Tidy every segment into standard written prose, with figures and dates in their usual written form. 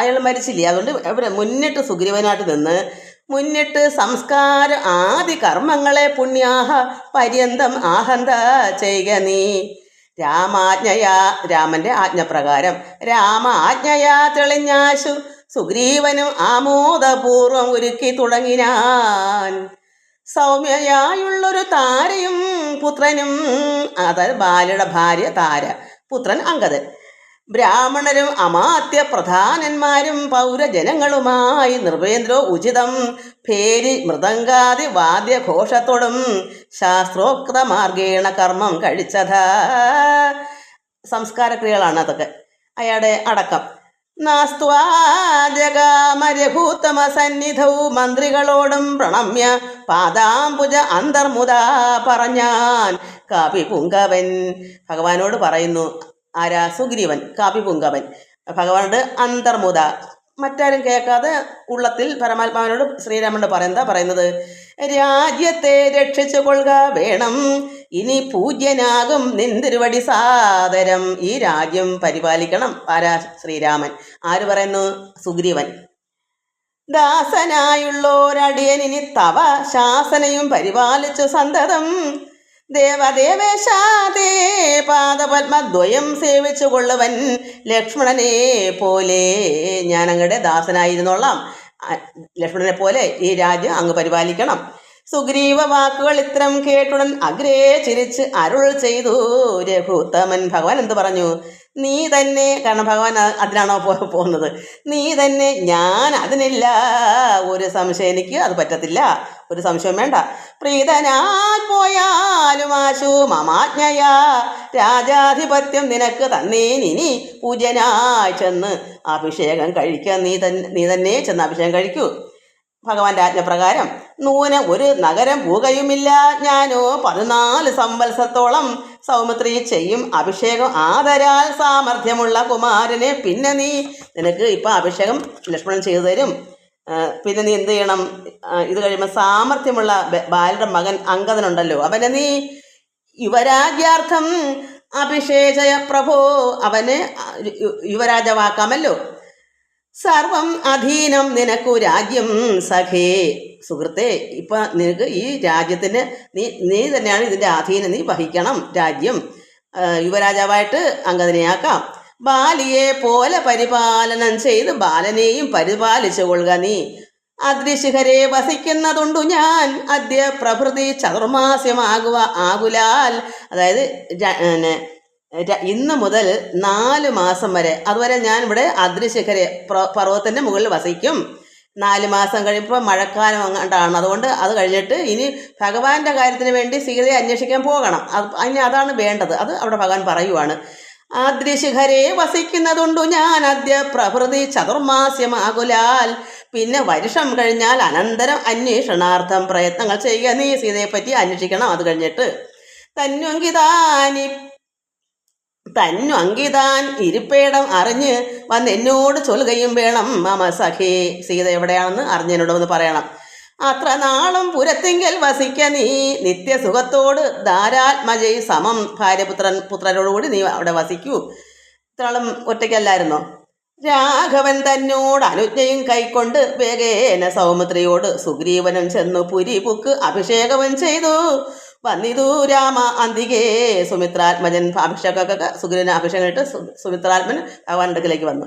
അയാൾ മരിച്ചില്ലേ, അതുകൊണ്ട് ഇവിടെ മുന്നിട്ട് സുഗ്രീവനായിട്ട് നിന്ന് മുന്നിട്ട് സംസ്കാര ആദി കർമ്മങ്ങളെ പുണ്യാഹ പര്യന്തം ആഹന്ത ചെയ്യുക നീ. രാമന്റെ ആജ്ഞപ്രകാരം ആജ്ഞയാ തെളിഞ്ഞാശു സുഗ്രീവനും ആമോദപൂർവം ഒരുക്കി തുടങ്ങിനാൻ. സൗമ്യയായുള്ളൊരു താരയും പുത്രനും, അതായത് ബാലയുടെ ഭാര്യ താര, പുത്രൻ അങ്കദൻ, ബ്രാഹ്മണരും അമാത്യ പ്രധാനന്മാരും പൗരജനങ്ങളുമായി നൃപേന്ദ്രോ ഉചിതം ഭേരി മൃദംഗാദി വാദ്യഘോഷത്തോടും ശാസ്ത്രോക്ത മാർഗേണ കർമ്മം കഴിച്ചതാ. സംസ്കാരക്രിയകളാണ് അതൊക്കെ. അയാളുടെ അടക്കം. നാസ്ത്വാജകാമരഭൂത്തമ സന്നിധൗ മന്ത്രികളോടും പ്രണമ്യ പാദാംബുജ അന്തർമുദാ പറഞ്ഞാൻ. കാപി പുങ്കവൻ ഭഗവാനോട് പറയുന്നു. ആരാ? സുഗ്രീവൻ. കാപി പുങ്കവൻ ഭഗവാനോട് അന്തർമുദ, മറ്റാരും കേൾക്കാതെ ഉള്ളത്തിൽ പരമാത്മാവിനോട് ശ്രീരാമനോട് പറയുന്നത്, രാജ്യത്തെ രക്ഷിച്ചു കൊള്ളുക വേണം, ഇനി പൂജ്യനാകും നിന്തിരുവടി സാദരം. ഈ രാജ്യം പരിപാലിക്കണം. ആരാ? ശ്രീരാമൻ. ആര് പറയുന്നു? സുഗ്രീവൻ. ദാസനായുള്ളോരടിയനിനി തവ ശാസനയും പരിപാലിച്ചു സന്തതം ദേവദേവേശാദേ പാദപത്മദ്വയം സേവിച്ചു കൊള്ളുവൻ ലക്ഷ്മണനെ പോലെ. ഞാൻ അങ്ങയുടെ ദാസനായിരുന്നോളാം. ലക്ഷ്മണനെ പോലെ ഈ രാജ്യം അങ്ങ് പരിപാലിക്കണം. സുഗ്രീവ വാക്കുകൾ ഇത്തരം കേട്ടുടൻ അഗ്രേ ചിരിച്ച് അരുൾ ചെയ്തു രഘുത്തമൻ. ഭഗവാൻ എന്ത് പറഞ്ഞു? നീ തന്നെ, കാരണം ഭഗവാൻ അതിനാണോ പോകുന്നത്, നീ തന്നെ, ഞാൻ അതിനില്ല ഒരു സംശയം, എനിക്ക് അത് പറ്റത്തില്ല, ഒരു സംശയം വേണ്ട. പ്രീതനായി പോയാലും ആശു മമാജ്ഞയാ രാജാധിപത്യം നിനക്ക് തന്നേനിനി പൂജനായി ചെന്ന് അഭിഷേകം കഴിക്കാൻ നീ തന്നെ ചെന്ന് അഭിഷേകം കഴിക്കൂ. ഭഗവാന്റെ ആജ്ഞപ്രകാരം നൂന ഒരു നഗരം പോവുകയുമില്ല. ഞാനോ 14 സംവത്സരത്തോളം സൗമിത്രി ചെയ്യും അഭിഷേകം. ആദരാൽ സാമർഥ്യമുള്ള കുമാരനെ പിന്നെ നിനക്ക് ഇപ്പം അഭിഷേകം ലക്ഷ്മണൻ ചെയ്തു തരും. പിന്നെ നീ എന്ത് ചെയ്യണം? ഇത് കഴിയുമ്പോൾ സാമർഥ്യമുള്ള ബാലയുടെ മകൻ അങ്കദനുണ്ടല്ലോ, അവനെ നീ യുവരാജ്യാർത്ഥം അഭിഷേചയ പ്രഭോ, അവന് യുവരാജവാക്കാമല്ലോ. സർവം അധീനം നിനക്കു രാജ്യം സഖേ. സുഹൃത്തെ, ഇപ്പം നിനക്ക് ഈ രാജ്യത്തിന് നീ തന്നെയാണ് ഇതിൻ്റെ അധീനം, നീ വഹിക്കണം രാജ്യം. യുവരാജാവായിട്ട് അങ്കദനെയാക്കാം. ബാലിയെ പോലെ പരിപാലനം ചെയ്ത് ബാലനെയും പരിപാലിച്ചു കൊള്ളുക നീ. അദ്രിശിഖരെ വസിക്കുന്നതുണ്ടു ഞാൻ അദ്യ പ്രഭൃതി ആകുലാൽ. അതായത് ഇന്ന് മുതൽ 4 മാസം വരെ, അതുവരെ ഞാൻ ഇവിടെ അദ്രിശിഖരെ പർവ്വതത്തിൻ്റെ മുകളിൽ വസിക്കും. 4 മാസം കഴിയുമ്പോൾ മഴക്കാലം അങ്ങോട്ടാണ്. അതുകൊണ്ട് അത് കഴിഞ്ഞിട്ട് ഇനി ഭഗവാന്റെ കാര്യത്തിന് വേണ്ടി സീതയെ അന്വേഷിക്കാൻ പോകണം. അതിന് അതാണ് വേണ്ടത്. അത് അവിടെ ഭഗവാൻ പറയുവാണ്. ആദ്രിശിഖരെ വസിക്കുന്നതുണ്ടു ഞാൻ അദ്യ പ്രഭൃതി ആകുലാൽ. പിന്നെ വർഷം കഴിഞ്ഞാൽ അനന്തരം അന്വേഷണാർത്ഥം പ്രയത്നങ്ങൾ ചെയ്യുക നീ. സീതയെ പറ്റി അന്വേഷിക്കണം. അത് കഴിഞ്ഞിട്ട് തന്നു അങ്കിതാൻ ഇരിപ്പേടം അറിഞ്ഞ് വന്ന് എന്നോട് ചൊല്ലുകയും വേണം. മമ സഖേ, സീത എവിടെയാണെന്ന് അറിഞ്ഞതിനോടൊന്ന് പറയണം. അത്ര നാളും പുരത്തിങ്കൽ വസിക്ക നീ നിത്യസുഖത്തോട് ധാരാത്മജയ് സമം. പുത്രരോടുകൂടി നീ അവിടെ വസിക്കൂ. ഇത്രയും ഒറ്റയ്ക്കല്ലായിരുന്നോ? രാഘവൻ തന്നോട് അനുജ്ഞയും കൈക്കൊണ്ട് വേഗേന സൗമിത്രിയോട് സുഗ്രീവനും ചെന്നു പുരി പുക്ക് അഭിഷേകവും ചെയ്തു വന്നിതു രാമ അന്തികേ. സുമിത്രാത്മജൻ അഭിഷേകമൊക്കെ സുഗ്രീവന് അഭിഷേകം ഇട്ട് സുമിത്രാത്മൻ ഭഗവാന്റെ അടുക്കലേക്ക് വന്നു.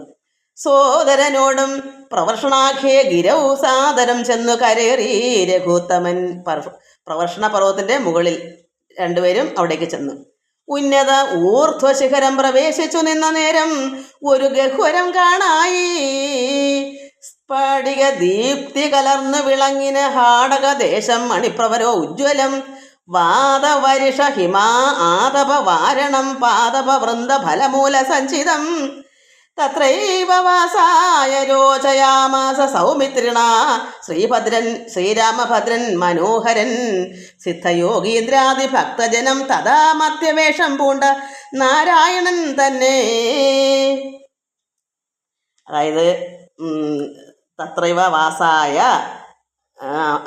സോദരനോടും പ്രവർഷണാഖ്യേ ഗിരൗ സാദരം ചെന്നു കരേറി രഘുത്തമൻ. പ്രവർഷണ പർവ്വതത്തിന്റെ മുകളിൽ രണ്ടുപേരും അവിടേക്ക് ചെന്നു. ഉന്നത ഊർധ്വശിഖരം പ്രവേശിച്ചു നിന്ന നേരം ഒരു ഗഹ്വരം കാണായി. സ്ഫടിക ദീപ്തി കലർന്നു വിളങ്ങിന ഹാടക ദേശം മണിപ്രവരോ ഉജ്ജ്വലം. വാദവരിഷ ഹിമാ ആതപ വാരണം പാദപ വൃന്ദ ഫലമൂല സഞ്ചിതം. തത്രൈവ വാസായ രോചയാമാസ സൗമിത്രിണ ശ്രീരാമഭദ്രൻ മനോഹരൻ. സിദ്ധയോഗീന്ദ്രാദി ഭക്തജനം തഥാ മധ്യവേഷം പൂണ്ട നാരായണൻ തന്നെ. അതായത് തത്രൈവ വാസായ,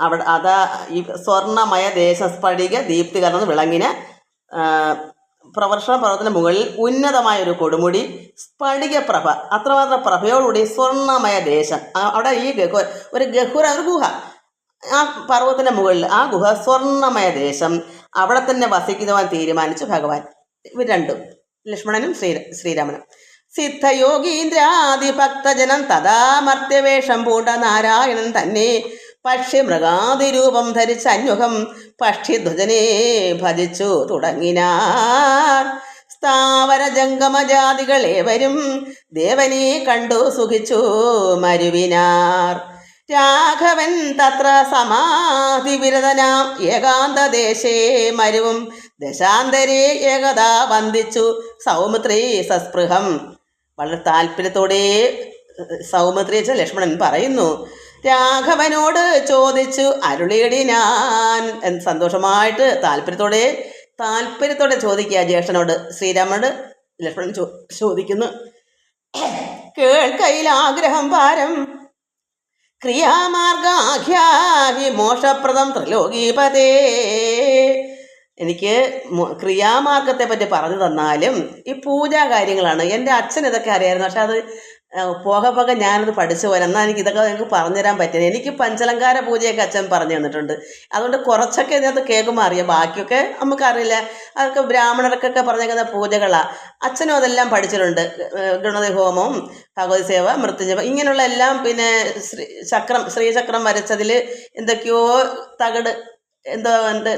അവിടെ ഈ സ്വർണമയ ദേശസ്ഫടിക ദീപ്തികലർന്ന് വിളങ്ങിന പ്രവർഷണ പർവ്വതത്തിന് മുകളിൽ ഉന്നതമായ ഒരു കൊടുമുടി, സ്ഫടികപ്രഭ, അത്രമാത്രം പ്രഭയോടുകൂടി സ്വർണ്ണമയ ദേശം. അവിടെ ഈ ഒരു ഗുഹ, ആ പർവ്വതത്തിൻ്റെ മുകളിൽ ആ ഗുഹ സ്വർണ്ണമയ ദേശം, അവിടെ തന്നെ വസിക്കുവാൻ തീരുമാനിച്ചു ഭഗവാൻ. ഇവർ രണ്ടും, ലക്ഷ്മണനും ശ്രീരാമനും. സിദ്ധയോഗീന്ദ്രാദിഭക്തജനം തഥാ മർത്യവേഷം പൂണ്ട നാരായണൻ തന്നെ പക്ഷി മൃഗാതിരൂപം ധരിച്ച അന്യുഹം പക്ഷിധ്വജനെ ഭജിച്ചു തുടങ്ങിനാർ. സ്ഥാവര ജംഗമജാതികൾ ഏവരും ദേവനെ കണ്ടു സുഖിച്ചു മരുവിനാർ. രാഘവൻ തത്ര സമാധിവിരതനാം ഏകാന്തദേശേ മരുവും ദശാന്തരേ ഏകദാ വന്ദിച്ചു സൗമിത്രീ സസ്പൃഹം. വളരെ താല്പര്യത്തോടെ സൗമിത്രി ലക്ഷ്മണൻ പറയുന്നു. രാഘവനോട് ചോദിച്ചു അരുളിയടിനാൻ. സന്തോഷമായിട്ട് താല്പര്യത്തോടെ ചോദിക്കുക ജ്യേഷ്ഠനോട്. ശ്രീരാമനോട് ലക്ഷ്മണൻ ചോദിക്കുന്നു. കേൾക്കയിൽ ആഗ്രഹം പാരം ക്രിയാമാർഗാഖ്യാഹി മോക്ഷപ്രദം ത്രിലോകീപതേ. എനിക്ക് ക്രിയാമാർഗത്തെ പറ്റി പറഞ്ഞു തന്നാലും ഈ പൂജാ കാര്യങ്ങളാണ്. എൻ്റെ അച്ഛൻ ഇതൊക്കെ അറിയായിരുന്നു, പക്ഷെ അത് പോകെ ഞാനത് പഠിച്ചു പോരാ. എന്നാൽ എനിക്ക് ഇതൊക്കെ നിങ്ങൾക്ക് പറഞ്ഞുതരാൻ പറ്റില്ല. എനിക്ക് പഞ്ചലങ്കാര പൂജയൊക്കെ അച്ഛൻ പറഞ്ഞു തന്നിട്ടുണ്ട്. അതുകൊണ്ട് കുറച്ചൊക്കെ ഇതിനകത്ത് കേൾക്കുമ്പോൾ അറിയാം, ബാക്കിയൊക്കെ നമുക്കറിയില്ല. അതൊക്കെ ബ്രാഹ്മണർക്കൊക്കെ പറഞ്ഞേക്കുന്ന പൂജകളാണ്. അച്ഛനും അതെല്ലാം പഠിച്ചിട്ടുണ്ട്. ഗണപതി ഹോമവും ഭഗവതി സേവ, മൃത്യുഞ്ജപം, ഇങ്ങനെയുള്ള എല്ലാം. പിന്നെ ശ്രീചക്രം വരച്ചതിൽ എന്തൊക്കെയോ തകിട്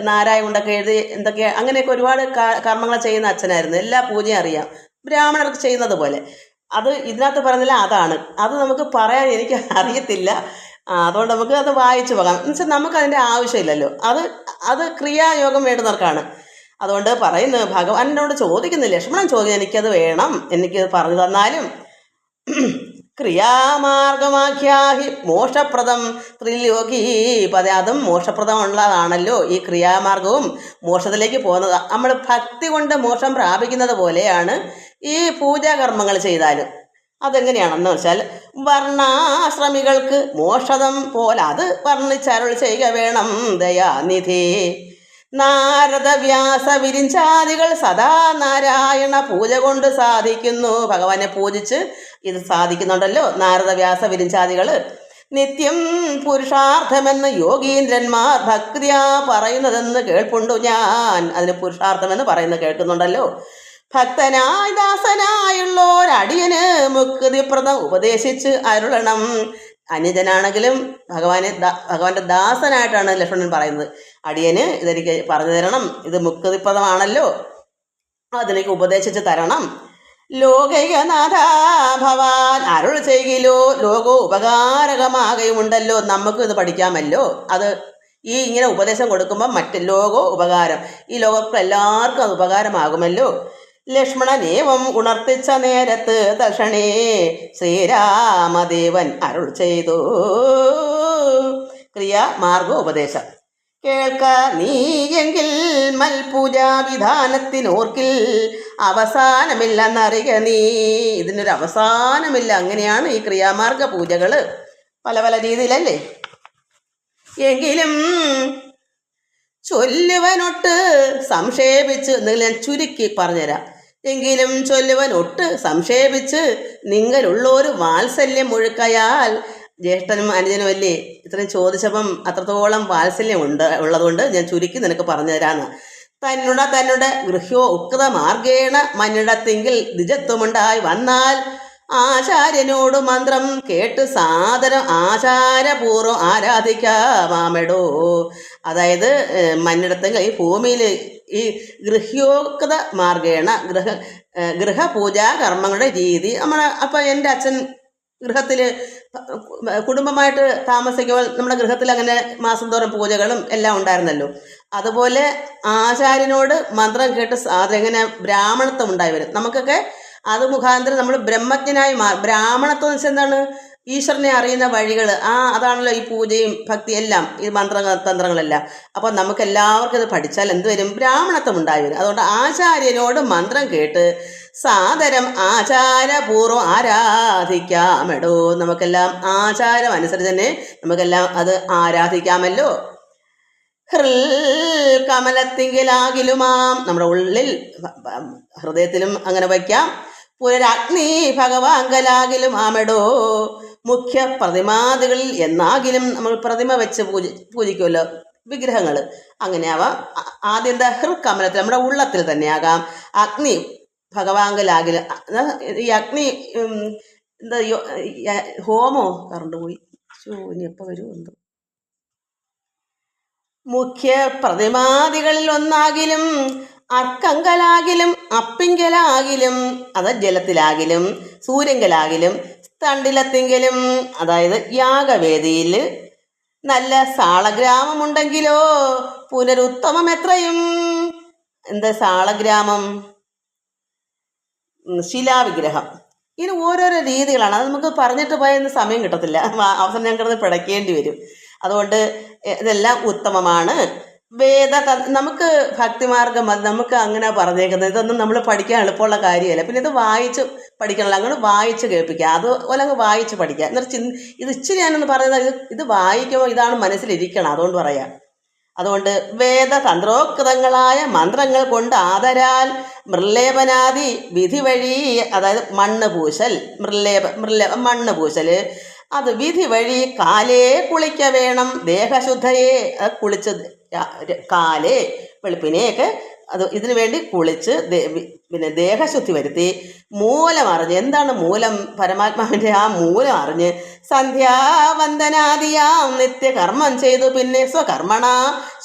നാരായ കൊണ്ടൊക്കെ എഴുതി എന്തൊക്കെ അങ്ങനെയൊക്കെ ഒരുപാട് കർമ്മങ്ങൾ ചെയ്യുന്ന അച്ഛനായിരുന്നു. എല്ലാ പൂജയും അറിയാം, ബ്രാഹ്മണർക്ക് ചെയ്യുന്നത് പോലെ. അത് ഇതിനകത്ത് പറഞ്ഞില്ല, അതാണ്. അത് നമുക്ക് പറയാൻ എനിക്ക് അറിയത്തില്ല. അതുകൊണ്ട് നമുക്ക് അത് വായിച്ചു പോകാം. എന്നുവെച്ചാൽ നമുക്കതിൻ്റെ ആവശ്യമില്ലല്ലോ. അത് ക്രിയായോഗം വേണ്ടുന്നവർക്കാണ്. അതുകൊണ്ട് പറയുന്നത് ഭഗവാനോട് ചോദിക്കുന്നില്ല, ലക്ഷ്മണൻ ചോദിക്കുന്നു, എനിക്കത് വേണം, എനിക്കത് പറഞ്ഞു തന്നാലും. ക്രിയാമാർഗമാഖ്യാഹി മോക്ഷപ്രദം ത്രിലോകീപതേ. അതും മോക്ഷപ്രദമുള്ളതാണല്ലോ ഈ ക്രിയാമാർഗവും, മോക്ഷത്തിലേക്ക് പോകുന്നത്. നമ്മൾ ഭക്തി കൊണ്ട് മോക്ഷം പ്രാപിക്കുന്നത് പോലെയാണ് ഈ പൂജാകർമ്മങ്ങൾ ചെയ്താലും. അതെങ്ങനെയാണെന്ന് വെച്ചാൽ, വർണ്ണാശ്രമികൾക്ക് മോക്ഷതം പോലെ അത് വർണ്ണിച്ചരുൾ ചെയ്യുക വേണം ദയാനിധി. നാരദ വ്യാസ വിരിഞ്ചാദികൾ സദാ നാരായണ പൂജ കൊണ്ട് സാധിക്കുന്നു. ഭഗവാനെ പൂജിച്ച് ഇത് സാധിക്കുന്നുണ്ടല്ലോ. നാരദ വ്യാസ വിരിഞ്ചാദികൾ നിത്യം പുരുഷാർത്ഥമെന്ന് യോഗീന്ദ്രന്മാർ ഭക്തിയാ പറയുന്നതെന്ന് കേൾപ്പുണ്ടു ഞാൻ. അതിന് പുരുഷാർത്ഥമെന്ന് പറയുന്നത് കേൾക്കുന്നുണ്ടല്ലോ. ഭക്തനായ ദാസനായുള്ളോരടിയന് മുക്തിപ്രദം ഉപദേശിച്ച് അരുളണം. അനുജനാണെങ്കിലും ഭഗവാന്റെ ദാസനായിട്ടാണ് ലക്ഷ്മണൻ പറയുന്നത്. അടിയന് ഇതെനിക്ക് പറഞ്ഞു തരണം, ഇത് മുക്തിപ്രദമാണല്ലോ, അതെനിക്ക് ഉപദേശിച്ച് തരണം. ലോകൈകനാഥ ഭവാൻ അരുൾ ചെയ്യിലോ ലോകോ ഉപകാരകമാകുമുണ്ടല്ലോ. നമുക്ക് ഇത് പഠിക്കാമല്ലോ. അത് ഈ ഇങ്ങനെ ഉപദേശം കൊടുക്കുമ്പോൾ മറ്റ് ലോകോ ഉപകാരം, ഈ ലോകത്തിൽ എല്ലാവർക്കും അത് ഉപകാരമാകുമല്ലോ. ലക്ഷ്മണനേവം ഉണർത്തിച്ച നേരത്ത് തൽക്ഷണേ ശ്രീരാമദേവൻ അരുൾ ചെയ്തു. ക്രിയ മാർഗോപദേശം. കേൾക്ക നീയെങ്കിൽ മൽപൂജാ വിധാനത്തിനോർക്കിൽ അവസാനമില്ലെന്നറിയ നീ. ഇതിനൊരു അവസാനമില്ല. അങ്ങനെയാണ് ഈ ക്രിയാമാർഗ പൂജകൾ പല പല രീതിയിലല്ലേ. എങ്കിലും ചൊല്ലുവനൊട്ട് സംക്ഷേപിച്ച് എന്തെങ്കിലും ഞാൻ ചുരുക്കി പറഞ്ഞുതരാം. എങ്കിലും ചൊല്ലുവനൊട്ട് സംക്ഷേപിച്ച് നിങ്ങളുള്ളൊരു വാത്സല്യം ഒഴുക്കയാൽ. ജ്യേഷ്ഠനും അനുജനും അല്ലേ ഇത്രയും ചോദിച്ചപ്പം അത്രത്തോളം വാത്സല്യം ഉള്ളതുകൊണ്ട് ഞാൻ ചുരുക്കി നിനക്ക് പറഞ്ഞു തരാന്ന്. തന്നുടെ ഗൃഹ്യോ ഉക്ത മാർഗേണ മഞ്ഞിടത്തെങ്കിൽ ദ്വിജത്വമുണ്ടായി വന്നാൽ ആചാര്യനോട് മന്ത്രം കേട്ട് സാദരം ആചാരപൂർവ്വം ആരാധിക്കാമെടോ. അതായത് മഞ്ഞിടത്തെങ്കിൽ ഈ ഭൂമിയിൽ ഈ ഗൃഹ്യോക്ത മാർഗേണ ഗൃഹപൂജാ കർമ്മങ്ങളുടെ രീതി അപ്പം എൻ്റെ അച്ഛൻ ഗൃഹത്തിൽ കുടുംബമായിട്ട് താമസിക്കുമ്പോൾ നമ്മുടെ ഗൃഹത്തിൽ അങ്ങനെ മാസം തോറും പൂജകളും എല്ലാം ഉണ്ടായിരുന്നല്ലോ. അതുപോലെ ആചാര്യനോട് മന്ത്രം കേട്ട് എങ്ങനെ ബ്രാഹ്മണത്വം ഉണ്ടായി വരും. നമുക്കൊക്കെ അത് മുഖാന്തരം നമ്മൾ ബ്രഹ്മജ്ഞനായി ബ്രാഹ്മണത്വം എന്ന് വെച്ചാൽ എന്താണ്? ഈശ്വരനെ അറിയുന്ന വഴികൾ. അതാണല്ലോ ഈ പൂജയും ഭക്തി എല്ലാം, ഈ തന്ത്രങ്ങളെല്ലാം. അപ്പോൾ നമുക്ക് എല്ലാവർക്കും ഇത് പഠിച്ചാൽ എന്ത് വരും? ബ്രാഹ്മണത്വം ഉണ്ടായി വരും. അതുകൊണ്ട് ആചാര്യനോട് മന്ത്രം കേട്ട് സാദരം ആചാരപൂർവ്വം ആരാധിക്കാമെടോ. നമുക്കെല്ലാം ആചാരം അനുസരിച്ച് തന്നെ നമുക്കെല്ലാം അത് ആരാധിക്കാമല്ലോ. ഹൃൽ കമലത്തിങ്കിലാകിലുമാം, നമ്മുടെ ഉള്ളിൽ ഹൃദയത്തിലും അങ്ങനെ വയ്ക്കാം. പുനരഗ്നി ഭഗവാങ്കലാകിലും ആമെടോ, മുഖ്യ പ്രതിമാദികളിൽ എന്നാകിലും നമ്മൾ പ്രതിമ വെച്ച് പൂജിക്കുമല്ലോ വിഗ്രഹങ്ങൾ, അങ്ങനെയാവാം. ആദ്യം എന്താ, ഹൃക്കമലത്തിൽ നമ്മുടെ ഉള്ളത്തിൽ തന്നെയാകാം. അഗ്നി ഭഗവാങ്കലാകിലും, ഈ അഗ്നി എന്താ ഹോമോ, കറണ്ട് പോയി, ഇനി എപ്പോൾ വരും എന്തോ. മുഖ്യ പ്രതിമാദികളിൽ ഒന്നാകിലും അർക്കങ്കലാകിലും അപ്പിങ്കലാകിലും, അത് ജലത്തിലാകിലും സൂര്യങ്കലാകിലും തണ്ടിലത്തിങ്കലും, അതായത് യാഗവേദിയിൽ നല്ല സാളഗ്രാമമുണ്ടെങ്കിലോ പുനരുത്തമം എത്രയും. എന്താ സാളഗ്രാമം? ശിലാവിഗ്രഹം. ഇങ്ങനെ ഓരോരോ രീതികളാണ്. അത് നമുക്ക് പറഞ്ഞിട്ട് പോയൊന്നും സമയം കിട്ടത്തില്ല, അവസാനം ഞങ്ങൾക്കത് പിടയ്ക്കേണ്ടി വരും. അതുകൊണ്ട് ഇതെല്ലാം ഉത്തമമാണ്. നമുക്ക് ഭക്തിമാർഗം അത് നമുക്ക് അങ്ങനെ പറഞ്ഞേക്കുന്നത്. ഇതൊന്നും നമ്മൾ പഠിക്കാൻ എളുപ്പമുള്ള കാര്യമല്ല. പിന്നെ ഇത് വായിച്ച് പഠിക്കണമല്ലോ, അങ്ങനെ വായിച്ച് കേൾപ്പിക്കുക, അതുപോലെ അങ്ങ് വായിച്ച് പഠിക്കുക. എന്നിട്ട് ഇത് ഇച്ചിരി ഞാനൊന്ന് പറയുന്നത്, ഇത് വായിക്കുമ്പോൾ ഇതാണ് മനസ്സിലിരിക്കണം, അതുകൊണ്ട് പറയാം. അതുകൊണ്ട് വേദതന്ത്രോക്തങ്ങളായ മന്ത്രങ്ങൾ കൊണ്ട് ആദരാൽ മൃല്ലേപനാദി വിധി വഴി, അതായത് മണ്ണ് പൂശൽ, മണ്ണ് പൂശൽ, അത് വിധി വഴി കാലേ കുളിക്ക വേണം. ദേഹശുദ്ധയെ കുളിച്ച് കാലേ വെളുപ്പിനെയൊക്കെ അത് ഇതിനു വേണ്ടി കുളിച്ച് പിന്നെ ദേഹശുദ്ധി വരുത്തി മൂലം അറിഞ്ഞ്, എന്താണ് മൂലം, പരമാത്മാവിൻ്റെ ആ മൂലം അറിഞ്ഞ് സന്ധ്യാവന്ദനാദിയാം നിത്യകർമ്മം ചെയ്തു പിന്നെ സ്വകർമ്മണ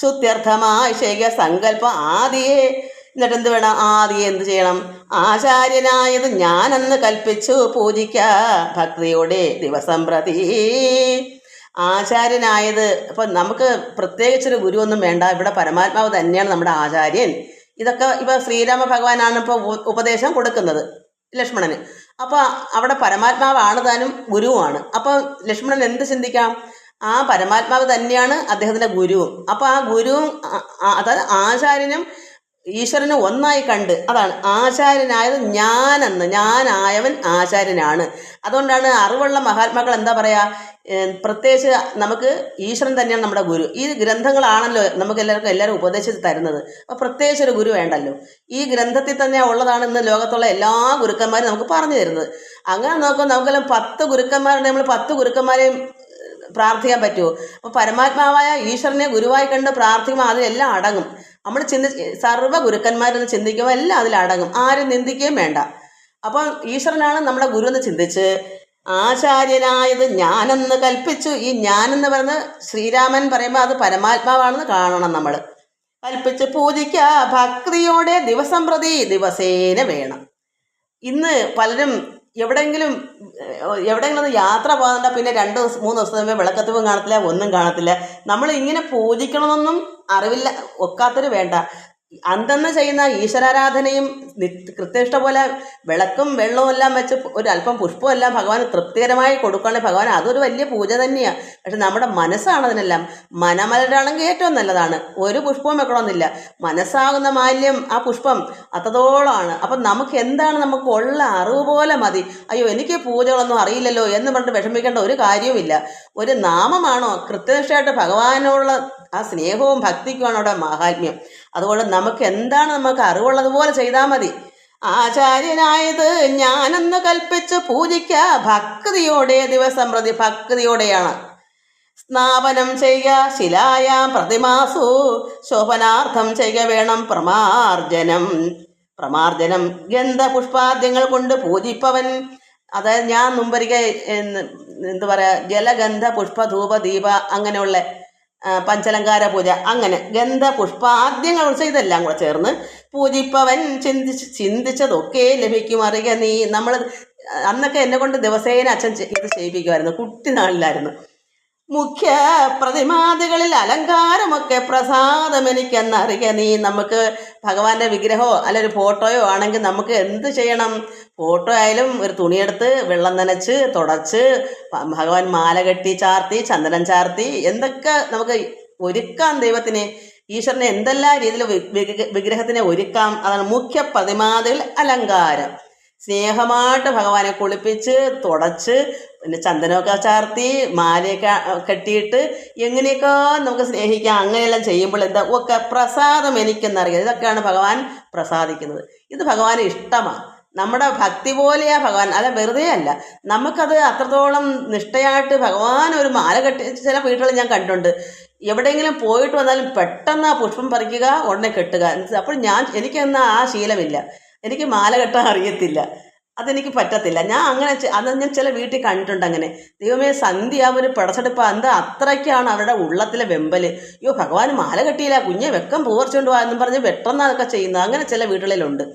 ശുദ്ധ്യർത്ഥമായി ശൈക സങ്കല്പം ആദിയെ. എന്നിട്ട് എന്ത് വേണം, ആദിയെ എന്ത് ചെയ്യണം, ആചാര്യനായത് ഞാനെന്ന് കൽപ്പിച്ചു പൂജിക്ക ഭക്തിയോടെ ദിവസം പ്രതി. ആചാര്യനായത്, അപ്പം നമുക്ക് പ്രത്യേകിച്ചൊരു ഗുരുവൊന്നും വേണ്ട, ഇവിടെ പരമാത്മാവ് തന്നെയാണ് നമ്മുടെ ആചാര്യൻ. ഇതൊക്കെ ഇപ്പോൾ ശ്രീരാമ ഭഗവാനാണ് ഇപ്പോൾ ഉപദേശം കൊടുക്കുന്നത് ലക്ഷ്മണന്. അപ്പോൾ അവിടെ പരമാത്മാവാണ് താനും ഗുരുവുമാണ്. അപ്പോൾ ലക്ഷ്മണൻ എന്ത് ചിന്തിക്കാം, ആ പരമാത്മാവ് തന്നെയാണ് അദ്ദേഹത്തിൻ്റെ ഗുരുവും. അപ്പോൾ ആ ഗുരുവും അതായത് ആചാര്യനും ഈശ്വരനും ഒന്നായി കണ്ട്, അതാണ് ആചാര്യനായത് ഞാനായവൻ ആചാര്യനാണ്. അതുകൊണ്ടാണ് അറിവുള്ള മഹാത്മാക്കൾ എന്താ പറയുക, പ്രത്യേകിച്ച് നമുക്ക് ഈശ്വരൻ തന്നെയാണ് നമ്മുടെ ഗുരു. ഈ ഗ്രന്ഥങ്ങളാണല്ലോ നമുക്ക് എല്ലാവരും ഉപദേശിച്ച് തരുന്നത്. അപ്പോൾ പ്രത്യേകിച്ച് ഒരു ഗുരു വേണ്ടല്ലോ, ഈ ഗ്രന്ഥത്തിൽ തന്നെ ഉള്ളതാണ് ഇന്ന് ലോകത്തുള്ള എല്ലാ ഗുരുക്കന്മാരും നമുക്ക് പറഞ്ഞു തരുന്നത്. അങ്ങനെ നോക്കുമ്പോൾ നമുക്കെല്ലാം 10 ഗുരുക്കന്മാരുണ്ട്, നമ്മൾ 10 ഗുരുക്കന്മാരെയും പ്രാർത്ഥിക്കാൻ പറ്റുമോ? അപ്പോൾ പരമാത്മാവായ ഈശ്വരനെ ഗുരുവായി കണ്ട് പ്രാർത്ഥിക്കുമ്പോൾ അതിലെല്ലാം അടങ്ങും. നമ്മൾ സർവ്വ ഗുരുക്കന്മാരെന്ന് ചിന്തിക്കുമ്പോൾ എല്ലാം അതിലടങ്ങും, ആരും നിന്ദിക്കുകയും വേണ്ട. അപ്പം ഈശ്വരനാണ് നമ്മുടെ ഗുരു എന്ന് ചിന്തിച്ച് ആചാര്യനായത് ഞാനെന്ന് കൽപ്പിച്ചു. ഈ ഞാനെന്ന് പറയുന്നത് ശ്രീരാമൻ പറയുമ്പോൾ അത് പരമാത്മാവാണെന്ന് കാണണം. നമ്മൾ കൽപ്പിച്ച് പൂജിക്കുക ഭക്തിയോടെ ദിവസം പ്രതി, ദിവസേന വേണം. ഇന്ന് പലരും എവിടെയെങ്കിലും ഒന്ന് യാത്ര പോകുന്നുണ്ട, പിന്നെ 2-3 ദിവസം വിളക്കത്തും കാണത്തില്ല, ഒന്നും കാണത്തില്ല. നമ്മൾ ഇങ്ങനെ പൂജിക്കണമെന്നൊന്നും അറിവില്ല, ഒക്കാത്തൊരു വേണ്ട. അന്തെന്ന് ചെയ്യുന്ന ഈശ്വരാരാധനയും കൃത്യനിഷ്ഠ പോലെ വിളക്കും വെള്ളവും എല്ലാം വെച്ച് ഒരല്പം പുഷ്പവും എല്ലാം ഭഗവാന് തൃപ്തികരമായി കൊടുക്കുകയാണെങ്കിൽ ഭഗവാൻ അതൊരു വലിയ പൂജ തന്നെയാണ്. പക്ഷെ നമ്മുടെ മനസ്സാണ് അതിനെല്ലാം. മനമലരാണെങ്കിൽ ഏറ്റവും നല്ലതാണ്, ഒരു പുഷ്പവും വെക്കണമെന്നില്ല. മനസ്സാകുന്ന മാലിന്യം ആ പുഷ്പം അത്രത്തോളമാണ്. അപ്പം നമുക്ക് എന്താണ്, നമുക്ക് ഉള്ള അറിവ് പോലെ മതി. അയ്യോ എനിക്ക് പൂജകളൊന്നും അറിയില്ലല്ലോ എന്ന് പറഞ്ഞിട്ട് വിഷമിക്കേണ്ട ഒരു കാര്യവുമില്ല. ഒരു നാമമാണോ, കൃത്യനിഷ്ഠയായിട്ട് ഭഗവാനോടുള്ള ആ സ്നേഹവും ഭക്തിക്കുമാണ് അവിടെ മാഹാത്മ്യം. അതുകൊണ്ട് നമുക്ക് എന്താണ് നമുക്ക് അറിവുള്ളതുപോലെ ചെയ്താൽ മതി. ആചാര്യനായത് ഞാനെന്ന് കൽപ്പിച്ച് പൂജിക്ക ഭക്തിയോടെ ദിവസം പ്രതി, ഭക്തിയോടെയാണ്. സ്നാപനം ചെയ്യുക ശിലായാം പ്രതിമാസു ശോഭനാർത്ഥം ചെയ്യുക വേണം. പ്രമാർജനം ഗന്ധപുഷ്പാദ്യങ്ങൾ കൊണ്ട് പൂജിപ്പവൻ, അതായത് ഞാൻ മുമ്പരികെ എന്താ പറയുക, ജലഗന്ധ പുഷ്പ ധൂപ ദീപ അങ്ങനെയുള്ള പഞ്ചലങ്കാര പൂജ, അങ്ങനെ ഗന്ധപുഷ്പാദ്യങ്ങൾ ഇതെല്ലാം കൂടെ ചേർന്ന് പൂജിപ്പവൻ ചിന്തിച്ചതൊക്കെ ലഭിക്കും അറിയുക നീ. നമ്മൾ അന്നൊക്കെ എന്നെ കൊണ്ട് ദിവസേന അച്ഛൻ ഇത് ചെയ്യിപ്പിക്കുമായിരുന്നു, കുട്ടിനാളിലായിരുന്നു. മുഖ്യ പ്രതിമാദികളിൽ അലങ്കാരമൊക്കെ പ്രസാദമെനിക്കെന്നറിയ നീ. നമുക്ക് ഭഗവാന്റെ വിഗ്രഹമോ അല്ല ഒരു ഫോട്ടോയോ ആണെങ്കിൽ നമുക്ക് എന്ത് ചെയ്യണം, ഫോട്ടോ ആയാലും ഒരു തുണിയെടുത്ത് വെള്ളം നനച്ച് തുടച്ച് ഭഗവാൻ മാല കെട്ടി ചാർത്തി ചന്ദനം ചാർത്തി എന്തൊക്കെ നമുക്ക് ഒരുക്കാം. ദൈവത്തിന് ഈശ്വരനെ എന്തെല്ലാം രീതിയിൽ വിഗ്രഹത്തിനെ ഒരുക്കാം. അതാണ് മുഖ്യ പ്രതിമാദികൾ അലങ്കാരം. സ്നേഹമായിട്ട് ഭഗവാനെ കുളിപ്പിച്ച് തുടച്ച് പിന്നെ ചന്ദനമൊക്കെ ചാർത്തി മാലയൊക്കെ കെട്ടിയിട്ട് എങ്ങനെയൊക്കെ നമുക്ക് സ്നേഹിക്കാം. അങ്ങനെയെല്ലാം ചെയ്യുമ്പോൾ എന്താ ഒക്കെ പ്രസാദം എനിക്കെന്നറിയാം. ഇതൊക്കെയാണ് ഭഗവാൻ പ്രസാദിക്കുന്നത്. ഇത് ഭഗവാന് ഇഷ്ടമാണ്. നമ്മുടെ ഭക്തി പോലെയാ ഭഗവാൻ, അല്ല വെറുതെ അല്ല. നമുക്കത് അത്രത്തോളം നിഷ്ഠയായിട്ട് ഭഗവാൻ ഒരു മാല കെട്ടി, ചില വീടുകൾ ഞാൻ കണ്ടിട്ടുണ്ട്, എവിടെയെങ്കിലും പോയിട്ട് വന്നാലും പെട്ടെന്ന് ആ പുഷ്പം പറിക്കുക, ഉടനെ കെട്ടുക. അപ്പോൾ എനിക്കെന്നാ ആ ശീലമില്ല. എനിക്ക് മാല കെട്ടാൻ അറിയത്തില്ല, അതെനിക്ക് പറ്റത്തില്ല. ഞാൻ അങ്ങനെ അത് ഞാൻ ചില വീട്ടിൽ കണ്ടിട്ടുണ്ട്. അങ്ങനെ ദൈവമേ, സന്ധ്യ ഒരു പിടച്ചെടുപ്പ്, എന്താ അത്രയ്ക്കാണ് അവരുടെ ഉള്ളത്തിലെ വെമ്പല്. അയ്യോ ഭഗവാൻ മാല കെട്ടിയില്ല, കുഞ്ഞെ വെക്കം പൂർച്ചുകൊണ്ട് വാ എന്നും പറഞ്ഞ് വെട്ടൊന്നും അതൊക്കെ ചെയ്യുന്നത് അങ്ങനെ ചില വീടുകളിലുണ്ട്.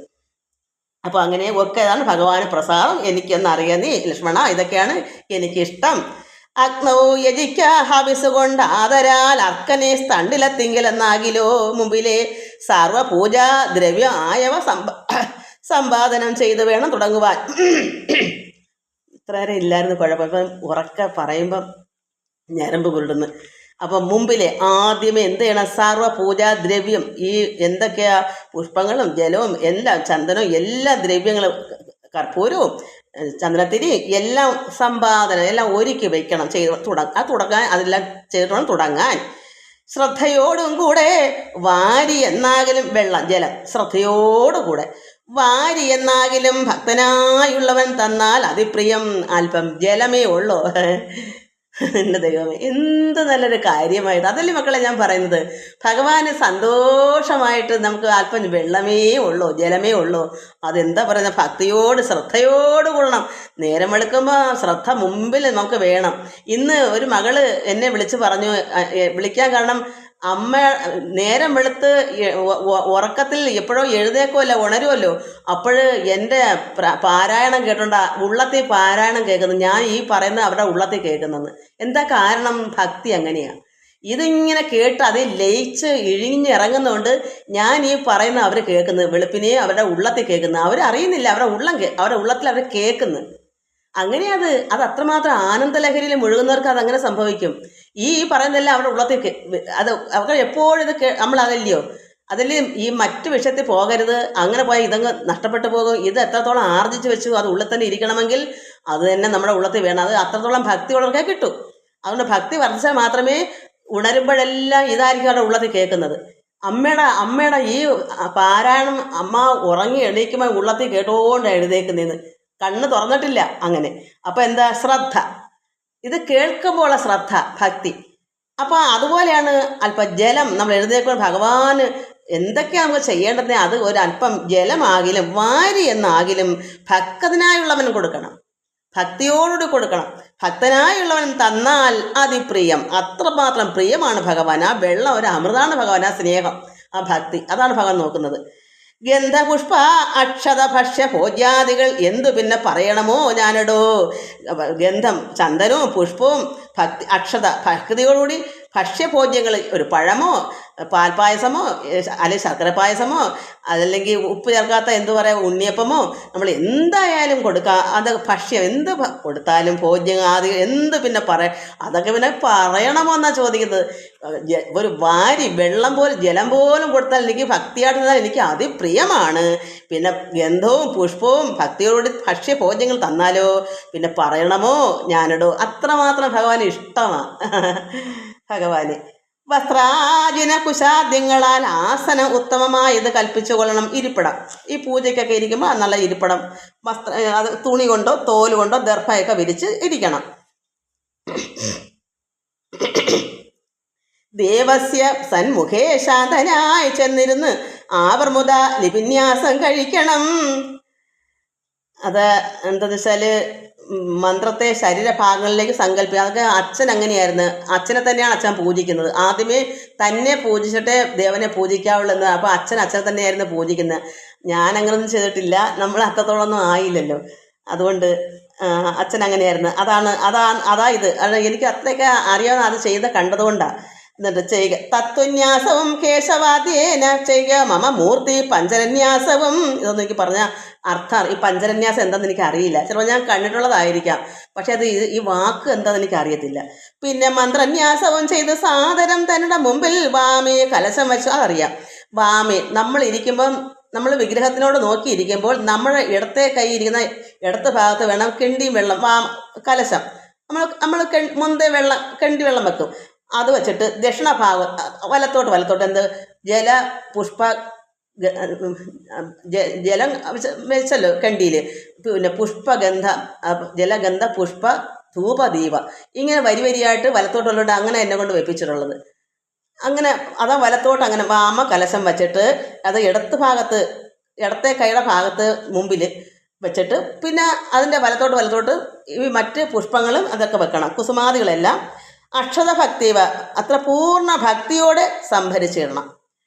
അപ്പോൾ അങ്ങനെ ഒക്കെ ഇതാണ് ഭഗവാന് പ്രസാദം. എനിക്കെന്നറിയാം നീ ലക്ഷ്മണ, ഇതൊക്കെയാണ് എനിക്കിഷ്ടം. അഗ്നൗ യജിക്ക ഹവിസ് കൊണ്ട് ആദരാൽ അർക്കനെ സ്തണ്ടിലെത്തിങ്കിലെന്നാകിലോ മുമ്പിലെ സർവപൂജാ ദ്രവ്യം ആയവ സമ്പാദനം ചെയ്ത് വേണം തുടങ്ങുവാൻ. ഇത്രയേറെ ഇല്ലായിരുന്നു കുഴപ്പം. ഇപ്പം ഉറക്കെ പറയുമ്പം ഞരമ്പ് കുരുടുന്നു. അപ്പം മുമ്പിലെ ആദ്യമേ എന്ത് ചെയ്യണം? സർവ്വപൂജാദ്രവ്യം, ഈ എന്തൊക്കെയാ പുഷ്പങ്ങളും ജലവും എല്ലാം ചന്ദനവും എല്ലാ ദ്രവ്യങ്ങളും കർപ്പൂരവും ചന്ദനത്തിരി എല്ലാം സമ്പാദനം എല്ലാം ഒരുക്കി വയ്ക്കണം. തുടങ്ങാൻ അതെല്ലാം ചെയ്തിട്ട് തുടങ്ങാൻ. ശ്രദ്ധയോടും കൂടെ വാരി എന്നാകിലും വെള്ളം ജലം ശ്രദ്ധയോടുകൂടെ വാരി എന്നാകിലും ഭക്തനായുള്ളവൻ തന്നാൽ അതിപ്രിയം. അല്പം ജലമേ ഉള്ളൂ. എൻ്റെ ദൈവമേ, എന്ത് നല്ലൊരു കാര്യമായത്. അതല്ലേ മക്കളെ ഞാൻ പറയുന്നത്. ഭഗവാന് സന്തോഷമായിട്ട് നമുക്ക് അല്പം വെള്ളമേ ഉള്ളൂ, ജലമേ ഉള്ളൂ. അതെന്താ പറയുന്നത്? ഭക്തിയോട് ശ്രദ്ധയോട് കൊള്ളണം. നേരം വെളുക്കുമ്പോൾ ശ്രദ്ധ മുമ്പിൽ നമുക്ക് വേണം. ഇന്ന് ഒരു മകള് എന്നെ വിളിച്ച് പറഞ്ഞു, വിളിക്കാൻ കാരണം അമ്മ നേരം വെളുത്ത് ഉറക്കത്തിൽ എപ്പോഴോ എഴുന്നേക്കുമല്ലോ, ഉണരുമല്ലോ. അപ്പോൾ എൻ്റെ പാരായണം കേട്ടോണ്ടാ ഉള്ളത്തിൽ പാരായണം കേൾക്കുന്നത്. ഞാൻ ഈ പറയുന്നത് അവരുടെ ഉള്ളത്തിൽ കേൾക്കുന്നെന്ന്. എന്താ കാരണം? ഭക്തി അങ്ങനെയാണ്. ഇതിങ്ങനെ കേട്ട് അതിൽ ലയിച്ച് ഇഴിഞ്ഞിറങ്ങുന്നതുകൊണ്ട് ഞാൻ ഈ പറയുന്ന അവർ കേൾക്കുന്നത്, വെളുപ്പിനെ അവരുടെ ഉള്ളത്തിൽ കേൾക്കുന്നത്. അവരറിയുന്നില്ല, അവരുടെ ഉള്ളത്തിൽ അവർ കേൾക്കുന്നു. അങ്ങനെ അത് അത്രമാത്രം ആനന്ദലഹരിയിൽ മുഴുകുന്നവർക്ക് അതങ്ങനെ സംഭവിക്കും. ഈ പറയുന്നതെല്ലാം അവരുടെ ഉള്ളത്തിൽ അത് അവർ എപ്പോഴും ഇത് നമ്മളതല്ലയോ, അതിൽ ഈ മറ്റു വിഷയത്തിൽ പോകരുത്. അങ്ങനെ പോയാൽ ഇതങ്ങ് നഷ്ടപ്പെട്ടു പോകും. ഇത് എത്രത്തോളം ആർജിച്ച് വെച്ചു അത് ഉള്ളിൽ തന്നെ ഇരിക്കണമെങ്കിൽ അത് തന്നെ നമ്മുടെ ഉള്ളത്തിൽ വേണം. അത് അത്രത്തോളം ഭക്തി ഉള്ളവർക്കേ കിട്ടും. അതുകൊണ്ട് ഭക്തി വർദ്ധിച്ചാൽ മാത്രമേ ഉണരുമ്പോഴെല്ലാം ഇതായിരിക്കും അവരുടെ ഉള്ളത്തിൽ കേൾക്കുന്നത്. അമ്മയുടെ ഈ പാരായണം അമ്മ ഉറങ്ങി എണീക്കുമ്പോൾ ഉള്ളത്തിൽ കേട്ടുകൊണ്ട് എഴുന്നേക്കുന്നതെന്ന്, കണ്ണ് തുറന്നിട്ടില്ല അങ്ങനെ. അപ്പം എന്താ? ശ്രദ്ധ. ഇത് കേൾക്കുമ്പോഴുള്ള ശ്രദ്ധ ഭക്തി. അപ്പോൾ അതുപോലെയാണ് അല്പം ജലം നമ്മൾ എഴുന്നേൽക്കുമ്പോൾ ഭഗവാന് എന്തൊക്കെയാണ് നമുക്ക് ചെയ്യേണ്ടത്, അത് ഒരല്പം ജലമാകിലും വാരി എന്നാകിലും ഭക്തനായുള്ളവൻ കൊടുക്കണം, ഭക്തിയോടുകൂടി കൊടുക്കണം. ഭക്തനായുള്ളവൻ തന്നാൽ അതിപ്രിയം. അത്രമാത്രം പ്രിയമാണ് ഭഗവാൻ. ആ വെള്ളം ഒരു അമൃതാണ് ഭഗവാൻ. ആ സ്നേഹം, ആ ഭക്തി, അതാണ് ഭഗവാൻ നോക്കുന്നത്. ഗന്ധപുഷ്പ അക്ഷത ഭക്ഷ്യ ഭോജ്യാദികൾ എന്തു പിന്നെ പറയണമോ ഞാനിടോ. ഗന്ധം ചന്ദനവും പുഷ്പവും അക്ഷത ഭക്തിയോടുകൂടി ഭക്ഷ്യഭോജ്യങ്ങൾ, ഒരു പഴമോ പാൽപ്പായസമോ അല്ലെങ്കിൽ ശർക്കര പായസമോ അതല്ലെങ്കിൽ ഉപ്പ് ചേർക്കാത്ത എന്തു പറയുക ഉണ്ണിയപ്പമോ നമ്മൾ എന്തായാലും കൊടുക്കുക. അത് ഭക്ഷ്യം എന്ത് കൊടുത്താലും ഭോജ്യം ആദ്യം എന്ത് പിന്നെ അതൊക്കെ പിന്നെ പറയണമോ എന്നാണ് ചോദിക്കുന്നത്. ഒരു വാരി വെള്ളം പോലും ജലം പോലും കൊടുത്താൽ എനിക്ക് ഭക്തിയായിട്ട് എനിക്ക് അതിപ്രിയമാണ്. പിന്നെ ഗന്ധവും പുഷ്പവും ഭക്തിയോട് ഭക്ഷ്യഭോജ്യങ്ങൾ തന്നാലോ പിന്നെ പറയണമോ ഞാനിടോ. അത്രമാത്രം ഭഗവാന് ഇഷ്ടമാണ് ഭഗവാന്. വസ്ത്രാജിന കുശാദ്യങ്ങളാൽ ആസനം ഉത്തമമായത് കൽപ്പിച്ചു കൊള്ളണം. ഇരിപ്പിടം, ഈ പൂജയ്ക്കൊക്കെ ഇരിക്കുമ്പോൾ നല്ല ഇരിപ്പിടം അത് തുണി കൊണ്ടോ തോല് കൊണ്ടോ ദർഭയൊക്കെ വിരിച്ച് ഇരിക്കണം. ദേവസ്യ സന്മുഖേ ശാന്തനായി ചെന്നിരുന്ന് ആവർമുത ലിപിന്യാസം കഴിക്കണം. അത് എന്താണെന്ന് വെച്ചാൽ മന്ത്രത്തെ ശരീരഭാഗങ്ങളിലേക്ക് സങ്കല്പിക്കുക. അതൊക്കെ അച്ഛൻ അങ്ങനെയായിരുന്നു. അച്ഛനെ തന്നെയാണ് അച്ഛൻ പൂജിക്കുന്നത്. ആദ്യമേ തന്നെ പൂജിച്ചിട്ടേ ദേവനെ പൂജിക്കാവുള്ളൂ. അപ്പോൾ അച്ഛനെ തന്നെയായിരുന്നു പൂജിക്കുന്നത്. ഞാൻ അങ്ങനെയൊന്നും ചെയ്തിട്ടില്ല, നമ്മൾ അത്രത്തോളമൊന്നും ആയില്ലല്ലോ. അതുകൊണ്ട് അച്ഛൻ അങ്ങനെയായിരുന്നു. അതാ ഇത് എനിക്ക് അത്രയൊക്കെ അറിയാവുന്ന അത് ചെയ്ത് കണ്ടതുകൊണ്ടാണ്. എന്നിട്ട് ചെയ്യുക തത്വന്യാസവും കേശവാദ്യേന ചെയ്യുക മമ മൂർത്തി പഞ്ചരന്യാസവും. ഇതൊന്നും എനിക്ക് പറഞ്ഞാൽ അർത്ഥം ഈ പഞ്ചരന്യാസം എന്താണെന്ന് എനിക്ക് അറിയില്ല. ചിലപ്പോൾ ഞാൻ കണ്ടിട്ടുള്ളതായിരിക്കാം, പക്ഷെ അത് ഈ വാക്ക് എന്താണെന്ന് എനിക്ക് അറിയത്തില്ല. പിന്നെ മന്ത്രന്യാസവും ചെയ്ത് സാദരം തന്നുടെ മുമ്പിൽ വാമേ കലശം വെച്ചു. അതറിയാം. വാമേ നമ്മൾ ഇരിക്കുമ്പം നമ്മൾ വിഗ്രഹത്തിനോട് നോക്കിയിരിക്കുമ്പോൾ നമ്മുടെ ഇടത്തെ കൈ ഇരിക്കുന്ന ഇടത്തെ ഭാഗത്ത് വേണം കിണ്ടിയും വെള്ളം കലശം നമ്മൾ മുന്തേ വെള്ളം കിണ്ടി വെള്ളം വെക്കും. അത് വെച്ചിട്ട് ദക്ഷിണഭാഗം വലത്തോട്ട് എന്ത് ജല പുഷ്പ ജലം വെച്ചല്ലോ കണ്ടിയിൽ, പിന്നെ പുഷ്പഗന്ധ ജലഗന്ധ പുഷ്പ ധൂപദീപ ഇങ്ങനെ വരിയായിട്ട് വലത്തോട്ടുള്ളത് അങ്ങനെ എന്നെ കൊണ്ട് വെപ്പിച്ചിട്ടുള്ളത്. അങ്ങനെ അതാ വലത്തോട്ട് അങ്ങനെ വാമ കലശം വെച്ചിട്ട് അത് ഇടത്തെ കൈയുടെ ഭാഗത്ത് മുമ്പിൽ വെച്ചിട്ട് പിന്നെ അതിൻ്റെ വലത്തോട്ട് ഈ മറ്റ് പുഷ്പങ്ങളും അതൊക്കെ വെക്കണം. കുസുമാദികളെല്ലാം അക്ഷത ഭക്തിവ അത്ര പൂർണ്ണ ഭക്തിയോടെ സംഭരിച്ചിടണം.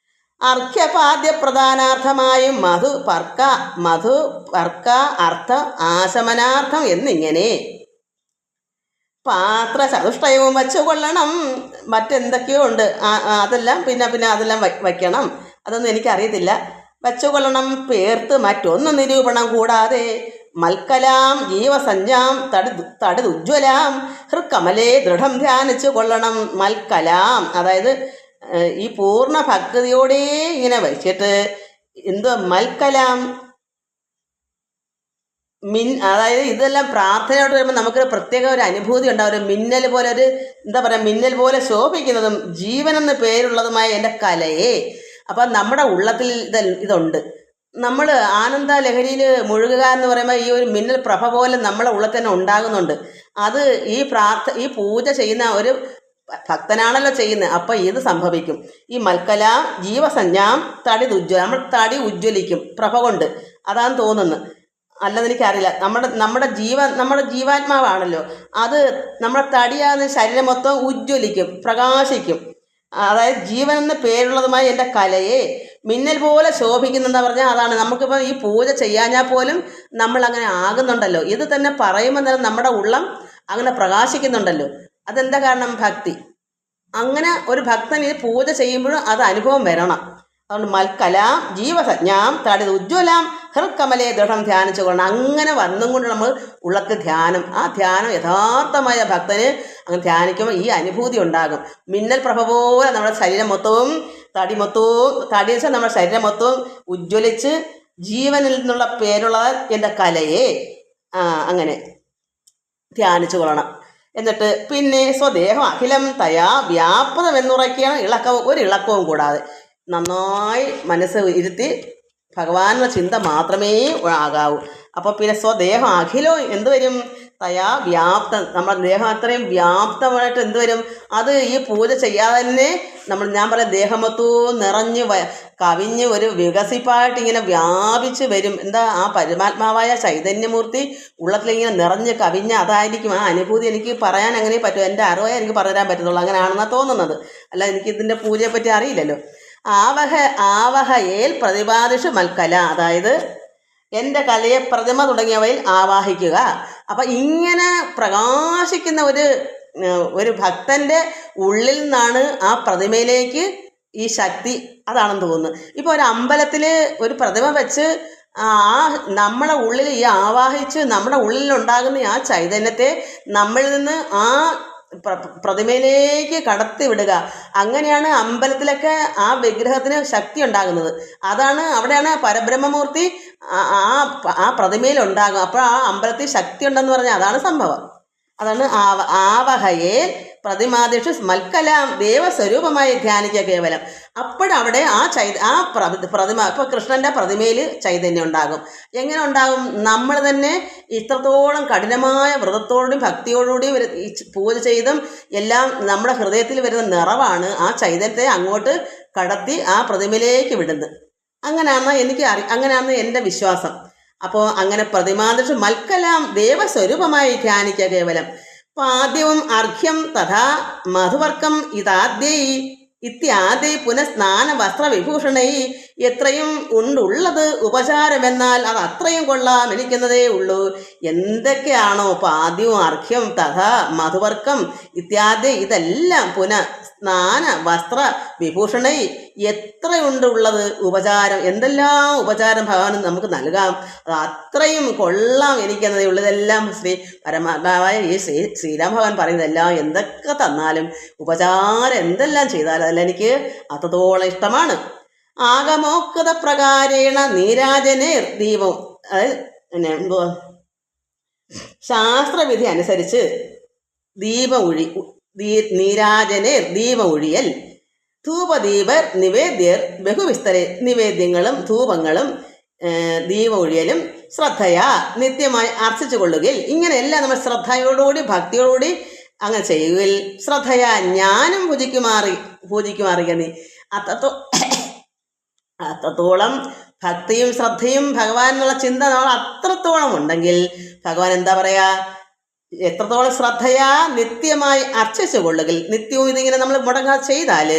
അർഘ്യപാദ്യ പ്രധാനാർത്ഥമായും മധു പർക്ക അർത്ഥ ആശമനാർത്ഥം എന്നിങ്ങനെ പാത്ര ചതുഷ്ടയവും വച്ചുകൊള്ളണം. മറ്റെന്തൊക്കെയോ ഉണ്ട്, അതെല്ലാം പിന്നെ അതെല്ലാം വയ്ക്കണം. അതൊന്നും എനിക്കറിയത്തില്ല. വച്ചുകൊള്ളണം. പേർത്ത് മറ്റൊന്നും നിരൂപണം കൂടാതെ മൽക്കലാം ജീവസഞ്ജാം തടിതുജ്വലാം ഹൃക്കമലേ ദൃഢം ധ്യാനിച്ചു കൊള്ളണം. മൽക്കലാം അതായത് ഈ പൂർണ്ണ ഭക്തിയോടെ ഇങ്ങനെ വെച്ചിട്ട് മൽക്കലാം അതായത് ഇതെല്ലാം പ്രാർത്ഥനയോട്ട് വരുമ്പോൾ നമുക്കൊരു പ്രത്യേക ഒരു അനുഭൂതി ഉണ്ടാവും. ഒരു മിന്നൽ പോലെ മിന്നൽ പോലെ ശോഭിക്കുന്നതും ജീവനെന്ന് പേരുള്ളതുമായ എൻ്റെ കലയെ. അപ്പം നമ്മുടെ ഉള്ളത്തിൽ ഇതുണ്ട്. നമ്മൾ ആനന്ദ ലഹരിയിൽ മുഴുകുക എന്ന് പറയുമ്പോൾ ഈ ഒരു മിന്നൽ പ്രഭ പോലെ നമ്മളെ ഉള്ളിൽ തന്നെ ഉണ്ടാകുന്നുണ്ട്. അത് ഈ പൂജ ചെയ്യുന്ന ഒരു ഭക്തനാണല്ലോ ചെയ്യുന്നത്. അപ്പം ഇത് സംഭവിക്കും. ഈ മൽക്കലാം ജീവസഞ്ജാം നമ്മൾ തടി ഉജ്ജ്വലിക്കും പ്രഭ കൊണ്ട്. അതാണ് തോന്നുന്നത്, അല്ലെന്ന് എനിക്കറിയില്ല. നമ്മുടെ ജീവാത്മാവാണല്ലോ അത്. നമ്മുടെ തടിയാകുന്ന ശരീരം മൊത്തം ഉജ്ജ്വലിക്കും, പ്രകാശിക്കും. അതായത് ജീവനെന്ന് പേരുള്ളതുമായി എൻ്റെ കലയെ മിന്നൽ പോലെ ശോഭിക്കുന്നെന്ന് പറഞ്ഞാൽ അതാണ്. നമുക്കിപ്പോൾ ഈ പൂജ ചെയ്യാഞ്ഞാൽ പോലും നമ്മൾ അങ്ങനെ ആകുന്നുണ്ടല്ലോ. ഇത് തന്നെ പറയുമ്പോൾ തന്നെ നമ്മുടെ ഉള്ളം അങ്ങനെ പ്രകാശിക്കുന്നുണ്ടല്ലോ. അതെന്താ കാരണം? ഭക്തി. അങ്ങനെ ഒരു ഭക്തൻ ഈ പൂജ ചെയ്യുമ്പോഴും അത് അനുഭവം വരണം. അതുകൊണ്ട് മൽക്കലാം ജീവസഞ്ജാം തടിത് ഉജ്ജ്വലാം ഹൃക്കമലയെ ദൃഢം ധ്യാനിച്ചു കൊള്ളണം. അങ്ങനെ വന്നും കൊണ്ട് നമ്മൾ ഉള്ളത്തിൽ ധ്യാനം, ആ ധ്യാനം യഥാർത്ഥമായ ഭക്തന് അങ്ങനെ ധ്യാനിക്കുമ്പോൾ ഈ അനുഭൂതി ഉണ്ടാകും. മിന്നൽ പ്രഭ പോലെ നമ്മുടെ ശരീരം മൊത്തവും തടി വെച്ചാൽ നമ്മുടെ ശരീരം മൊത്തവും ഉജ്ജ്വലിച്ച് ജീവനിൽ നിന്നുള്ള പേരുള്ള എൻ്റെ കലയെ അങ്ങനെ ധ്യാനിച്ചു കൊള്ളണം. എന്നിട്ട് പിന്നെ സ്വദേഹം അഖിലം തയാ വ്യാപൃതമെന്നുറയ്ക്കുകയാണ്. ഒരു ഇളക്കവും കൂടാതെ നന്നായി മനസ്സ് ഇരുത്തി ഭഗവാനുള്ള ചിന്ത മാത്രമേ ആകാവൂ. അപ്പോൾ പിന്നെ സ്വദേഹം അഖിലവും എന്തുവരും? തയാ വ്യാപ്തം. നമ്മുടെ ദേഹം അത്രയും വ്യാപ്തമായിട്ട് എന്തുവരും? അത് ഈ പൂജ ചെയ്യാതെ തന്നെ ഞാൻ പറയാം ദേഹമൊത്തവും നിറഞ്ഞ് കവിഞ്ഞ് ഒരു വികസിപ്പായിട്ട് ഇങ്ങനെ വ്യാപിച്ച് വരും. ആ പരമാത്മാവായ ചൈതന്യമൂർത്തി ഉള്ളത്തിലിങ്ങനെ നിറഞ്ഞ് കവിഞ്ഞ് അതായിരിക്കും ആ അനുഭൂതി. എനിക്ക് പറയാൻ അങ്ങനെ പറ്റും, എൻ്റെ അറിവേ എനിക്ക് പറയാൻ പറ്റത്തുള്ളൂ. അങ്ങനെയാണെന്നാണ് തോന്നുന്നത്. അല്ല, എനിക്കിതിൻ്റെ പൂജയെപ്പറ്റി അറിയില്ലല്ലോ. ആവഹയേൽ പ്രതിപാദിഷു മൽക്കല, അതായത് എൻ്റെ കലയെ പ്രതിമ തുടങ്ങിയവയിൽ ആവാഹിക്കുക. അപ്പം ഇങ്ങനെ പ്രകാശിക്കുന്ന ഒരു ഭക്തൻ്റെ ഉള്ളിൽ നിന്നാണ് ആ പ്രതിമയിലേക്ക് ഈ ശക്തി, അതാണെന്ന് തോന്നുന്നു. ഇപ്പോൾ ഒരു അമ്പലത്തിൽ ഒരു പ്രതിമ വെച്ച് നമ്മളെ ഉള്ളിൽ ഈ ആവാഹിച്ച് നമ്മുടെ ഉള്ളിലുണ്ടാകുന്ന ആ ചൈതന്യത്തെ നമ്മളിൽ നിന്ന് ആ പ്രതിമയിലേക്ക് കടത്തി വിടുക. അങ്ങനെയാണ് അമ്പലത്തിലൊക്കെ ആ വിഗ്രഹത്തിന് ശക്തി ഉണ്ടാകുന്നത്. അവിടെയാണ് പരബ്രഹ്മമൂർത്തി ആ പ്രതിമയിൽ ഉണ്ടാകും. അപ്പോൾ ആ അമ്പലത്തിൽ ശക്തി ഉണ്ടെന്ന് പറഞ്ഞാൽ അതാണ് സംഭവം. അതാണ് ആവഹയെ പ്രതിമാദിഷു മൽക്കലാം ദേവസ്വരൂപമായി ധ്യാനിക്കുക കേവലം. അപ്പോഴവിടെ ആ പ്രതിമ, ഇപ്പോൾ കൃഷ്ണൻ്റെ പ്രതിമയിൽ ചൈതന്യം ഉണ്ടാകും. എങ്ങനെ ഉണ്ടാകും? നമ്മൾ തന്നെ ഇത്രത്തോളം കഠിനമായ വ്രതത്തോടും ഭക്തിയോടുകൂടി പൂജ ചെയ്തും എല്ലാം നമ്മുടെ ഹൃദയത്തിൽ വരുന്ന നിറവാണ് ആ ചൈതന്യത്തെ അങ്ങോട്ട് കടത്തി ആ പ്രതിമയിലേക്ക് വിടുന്നത്. അങ്ങനെയാണെന്ന് എൻ്റെ വിശ്വാസം. അപ്പോൾ അങ്ങനെ പ്രതിമാദിഷു മൽക്കലാം ദേവസ്വരൂപമായി ധ്യാനിക്കുക കേവലം. പാദ്യവും അർഘ്യം തഥാ മധുവർക്കം ഇത്യാദി പുനഃസ്നാന വസ്ത്രവിഭൂഷണൈ എത്രയും ഉള്ളത് ഉപചാരമെന്നാൽ അത് അത്രയും കൊള്ളാം എനിക്കുന്നതേ ഉള്ളൂ. എന്തൊക്കെയാണോ പാദ്യവും അർഘ്യം തഥാ മധുവർക്കം ഇത്യാദി ഇതെല്ലാം സ്നാന വസ്ത്ര വിഭൂഷണൈ എത്രയുണ്ടുള്ളത് ഉപചാരം, എന്തെല്ലാം ഉപചാരം ഭഗവാനും നമുക്ക് നൽകാം, അത് അത്രയും കൊള്ളാം എനിക്കെന്നതേ ഉള്ളൂ. ഇതെല്ലാം പരമാത്മാവായ ഈ ശ്രീരാം ഭഗവാൻ പറയുന്നതെല്ലാം എന്തൊക്കെ തന്നാലും ഉപചാരം എന്തെല്ലാം ചെയ്താലും അതെല്ലാം എനിക്ക് അത്രത്തോളം ഇഷ്ടമാണ്. ആഗമോക്ത പ്രകാരേണ നീരാജനേർ ദീപം. അതായത് പിന്നെ ശാസ്ത്രവിധി അനുസരിച്ച് നീരാജനേർ ദീപം ഒഴിയൽ. ധൂപദീപർ നിവേദ്യർ ബഹുവിസ്തരെ. നിവേദ്യങ്ങളും ധൂപങ്ങളും ദീപം ഒഴിയലും ശ്രദ്ധയാ നിത്യമായി അർച്ചിച്ചു കൊള്ളുകയിൽ. ഇങ്ങനെയെല്ലാം നമ്മൾ ശ്രദ്ധയോടുകൂടി ഭക്തിയോടുകൂടി അങ്ങനെ ചെയ്യുകയിൽ ശ്രദ്ധയാ ജ്ഞാനം പൂജിക്കുമാറിയ നീ. അത്രത്തോളം ഭക്തിയും ശ്രദ്ധയും ഭഗവാൻ എന്നുള്ള ചിന്ത നമ്മൾ അത്രത്തോളം ഉണ്ടെങ്കിൽ ഭഗവാൻ എന്താ പറയാ, എത്രത്തോളം ശ്രദ്ധയാ നിത്യമായി അർച്ചിച്ചു കൊള്ളുകിൽ. നിത്യവും ഇതിങ്ങനെ നമ്മൾ മുടങ്ങാതെ ചെയ്താൽ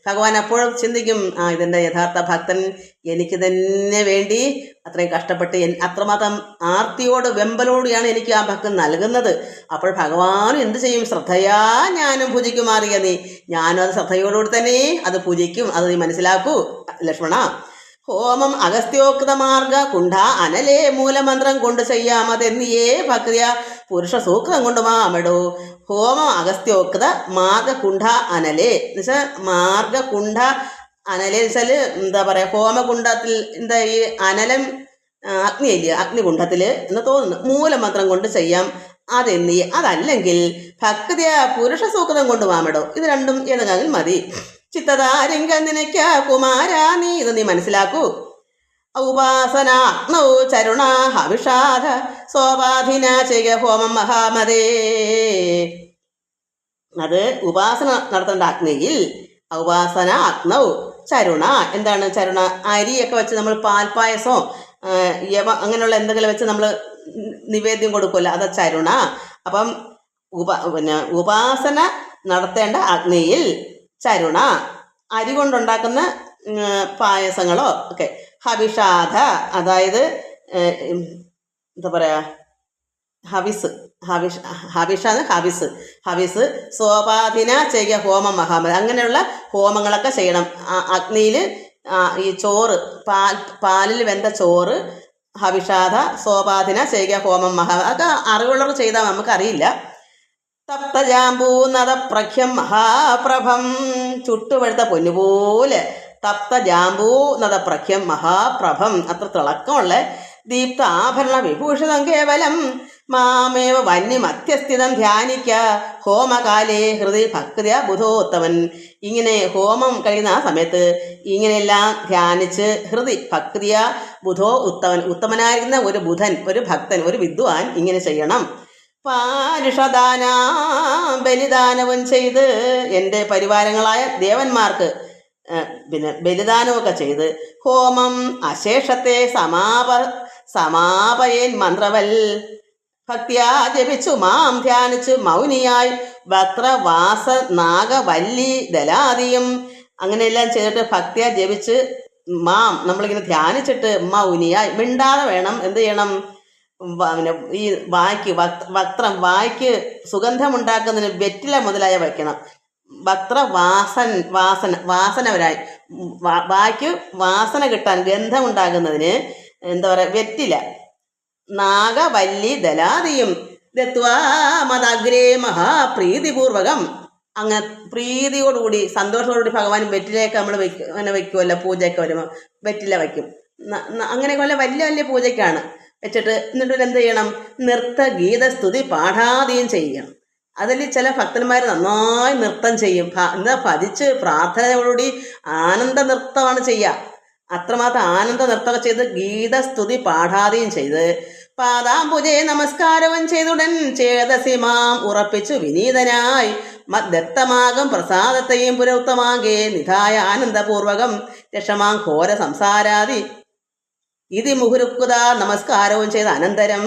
ഭഗവാൻ അപ്പോഴും ചിന്തിക്കും, ഇതെൻ്റെ യഥാർത്ഥ ഭക്തൻ എനിക്ക് തന്നെ വേണ്ടി അത്രയും കഷ്ടപ്പെട്ട് അത്രമാത്രം ആർത്തിയോട് വെമ്പലോടെയാണ് എനിക്ക് ആ ഭക്തൻ നൽകുന്നത്. അപ്പോൾ ഭഗവാൻ എന്ത് ചെയ്യും? ശ്രദ്ധയാ ഞാനും പൂജിക്കുമാറിയ നീ. ഞാനും അത് ശ്രദ്ധയോടുകൂടി തന്നെ അത് പൂജിക്കും. അത് നീ മനസ്സിലാക്കൂ ലക്ഷ്മണ. ഹോമം അഗസ്ത്യോക്ത മാർഗ കുണ്ഠ അനലേ മൂലമന്ത്രം കൊണ്ട് ചെയ്യാമതെന്നിയേ ഭക്തിയ പുരുഷ സൂക്തം കൊണ്ട് മാമിടൂ. ഹോമം അഗസ്ത്യോക്ത മാർഗ കുണ്ഠ അനലേ എന്ന് വെച്ചാൽ മാർഗകുണ്ഠ അനലേ എന്ന് വെച്ചാൽ എന്താ പറയുക, ഹോമകുണ്ഡത്തിൽ എന്താ ഈ അനലം അഗ്നിയില്ല, അഗ്നികുണ്ഠത്തിൽ എന്ന് തോന്നുന്നു. മൂലമന്ത്രം കൊണ്ട് ചെയ്യാം അതെന്നി. അതല്ലെങ്കിൽ ഭക്തിയ പുരുഷ സൂക്തം കൊണ്ട് മാമിടൂ. ഇത് രണ്ടും ഏതെങ്കിലും മതി. ചിത്തതാരിങ്ക നിനയ്ക്ക കുമാരാ നീ. ഇത് നീ മനസ്സിലാക്കൂ. ഉപാസന അഗ്നൗ ചരുണ ഹവിഷാധ സോപാധിന ചെയ്യ ഹോമം മഹാമതേ. അത് ഉപാസന നടത്തേണ്ട അഗ്നിയിൽ ഉപാസന അഗ്നൗ ചരുണ. എന്താണ് ചരുണ? അരിയൊക്കെ വെച്ച് നമ്മൾ പാൽപ്പായസമോ അങ്ങനെയുള്ള എന്തെങ്കിലും വെച്ച് നമ്മൾ നിവേദ്യം കൊടുക്കുമല്ലോ, അത് ചരുണ. അപ്പം ഉപാസന നടത്തേണ്ട അഗ്നിയിൽ ചരുണ, അരി കൊണ്ടുണ്ടാക്കുന്ന പായസങ്ങളോ ഒക്കെ. ഹവിഷാധ അതായത് എന്താ പറയുക, ഹവിസ് സോപാധിന ചെയ്യ ഹോമം മഹാമതി. അങ്ങനെയുള്ള ഹോമങ്ങളൊക്കെ ചെയ്യണം. അഗ്നിയിൽ ഈ ചോറ്, പാലിൽ വെന്ത ചോറ്, ഹവിഷാധ സോപാധിന ചെയ്യ ഹോമം മഹാമതി. അതൊക്കെ അറിവുള്ളവർ ചെയ്താൽ നമുക്കറിയില്ല. തപ്തജാമ്പൂനദപ്രഖ്യം മഹാപ്രഭം. ചുട്ടുപഴുത്ത പൊന്നുപോലെ തപ്തജാമ്പൂനദപ്രഖ്യം മഹാപ്രഭം. അത്ര തിളക്കമുള്ള ദീപ്ത ആഭരണ വിഭൂഷിതം കേവലം മാമേവ വന്യമധ്യസ്ഥിതം ധ്യാനിക്ക ഹോമകാലേ ഹൃദയ ഭക്തിയ ബുധോത്തമൻ. ഇങ്ങനെ ഹോമം കഴിയുന്ന ആ സമയത്ത് ഇങ്ങനെയെല്ലാം ധ്യാനിച്ച് ഹൃദയ ഭക്തിയ ബുധോ ഉത്തമൻ, ഉത്തമനായിരിക്കുന്ന ഒരു ബുധൻ, ഒരു ഭക്തൻ, ഒരു വിദ്വാൻ ഇങ്ങനെ ചെയ്യണം. പാരുഷദാന ബലിദാനവും ചെയ്ത് എൻ്റെ പരിവാരങ്ങളായ ദേവന്മാർക്ക് പിന്നെ ബലിദാനമൊക്കെ ചെയ്ത് ഹോമം അശേഷത്തെ സമാപയേൻ മന്ത്രവൽ. ഭക്തിയാ ജപിച്ചു മാം ധ്യാനിച്ചു മൗനിയായി വക്രവാസ നാഗവല്ലി ദലാദിയും. അങ്ങനെയെല്ലാം ചെയ്തിട്ട് ഭക്തിയാ ജപിച്ച് മാം നമ്മളിങ്ങനെ ധ്യാനിച്ചിട്ട് മൗനിയായി മിണ്ടാതെ വേണം എന്ത് ചെയ്യണം, ഈ വായ്ക്ക് സുഗന്ധമുണ്ടാക്കുന്നതിന് വെറ്റില മുതലായ വയ്ക്കണം. വാസനവരായി വായ്ക്ക് വാസന കിട്ടാൻ ഗന്ധമുണ്ടാകുന്നതിന് എന്താ പറയുക, വെറ്റില നാഗവല്ലി ദലാദിയും ദത്വാ മദഗ്രേ മഹാപ്രീതിപൂർവകം. അങ്ങനെ പ്രീതിയോടുകൂടി സന്തോഷത്തോടുകൂടി ഭഗവാൻ വെറ്റിലയൊക്കെ നമ്മൾ അങ്ങനെ വയ്ക്കുമല്ലോ, പൂജയൊക്കെ വരുമ്പോൾ വെറ്റില വയ്ക്കും. അങ്ങനെയൊക്കെ വലിയ വലിയ പൂജയ്ക്കാണ് വെച്ചിട്ട്. എന്നിട്ട് എന്ത് ചെയ്യണം, നൃത്ത ഗീതസ്തുതി പാഠാദിയും ചെയ്യണം. അതിൽ ചില ഭക്തന്മാർ നന്നായി നൃത്തം ചെയ്യും. എന്താ ഭജിച്ച് പ്രാർത്ഥനയോടുകൂടി ആനന്ദ നൃത്തമാണ് ചെയ്യുക. അത്രമാത്രം ആനന്ദ നൃത്തമൊക്കെ ചെയ്ത് ഗീതസ്തുതി പാഠാദിയും ചെയ്ത് പാദാംബുജേ നമസ്കാരവും ചെയ്തുടൻ ചേതസിമാം ഉറപ്പിച്ചു വിനീതനായി ദത്തമാകം പ്രസാദത്തെയും പുരോക്തമാകെ നിധായ ആനന്ദപൂർവകം രക്ഷമാം ഘോര സംസാരാദി ഇതി മുഹുരുക്കുത. നമസ്കാരവും ചെയ്ത് അനന്തരം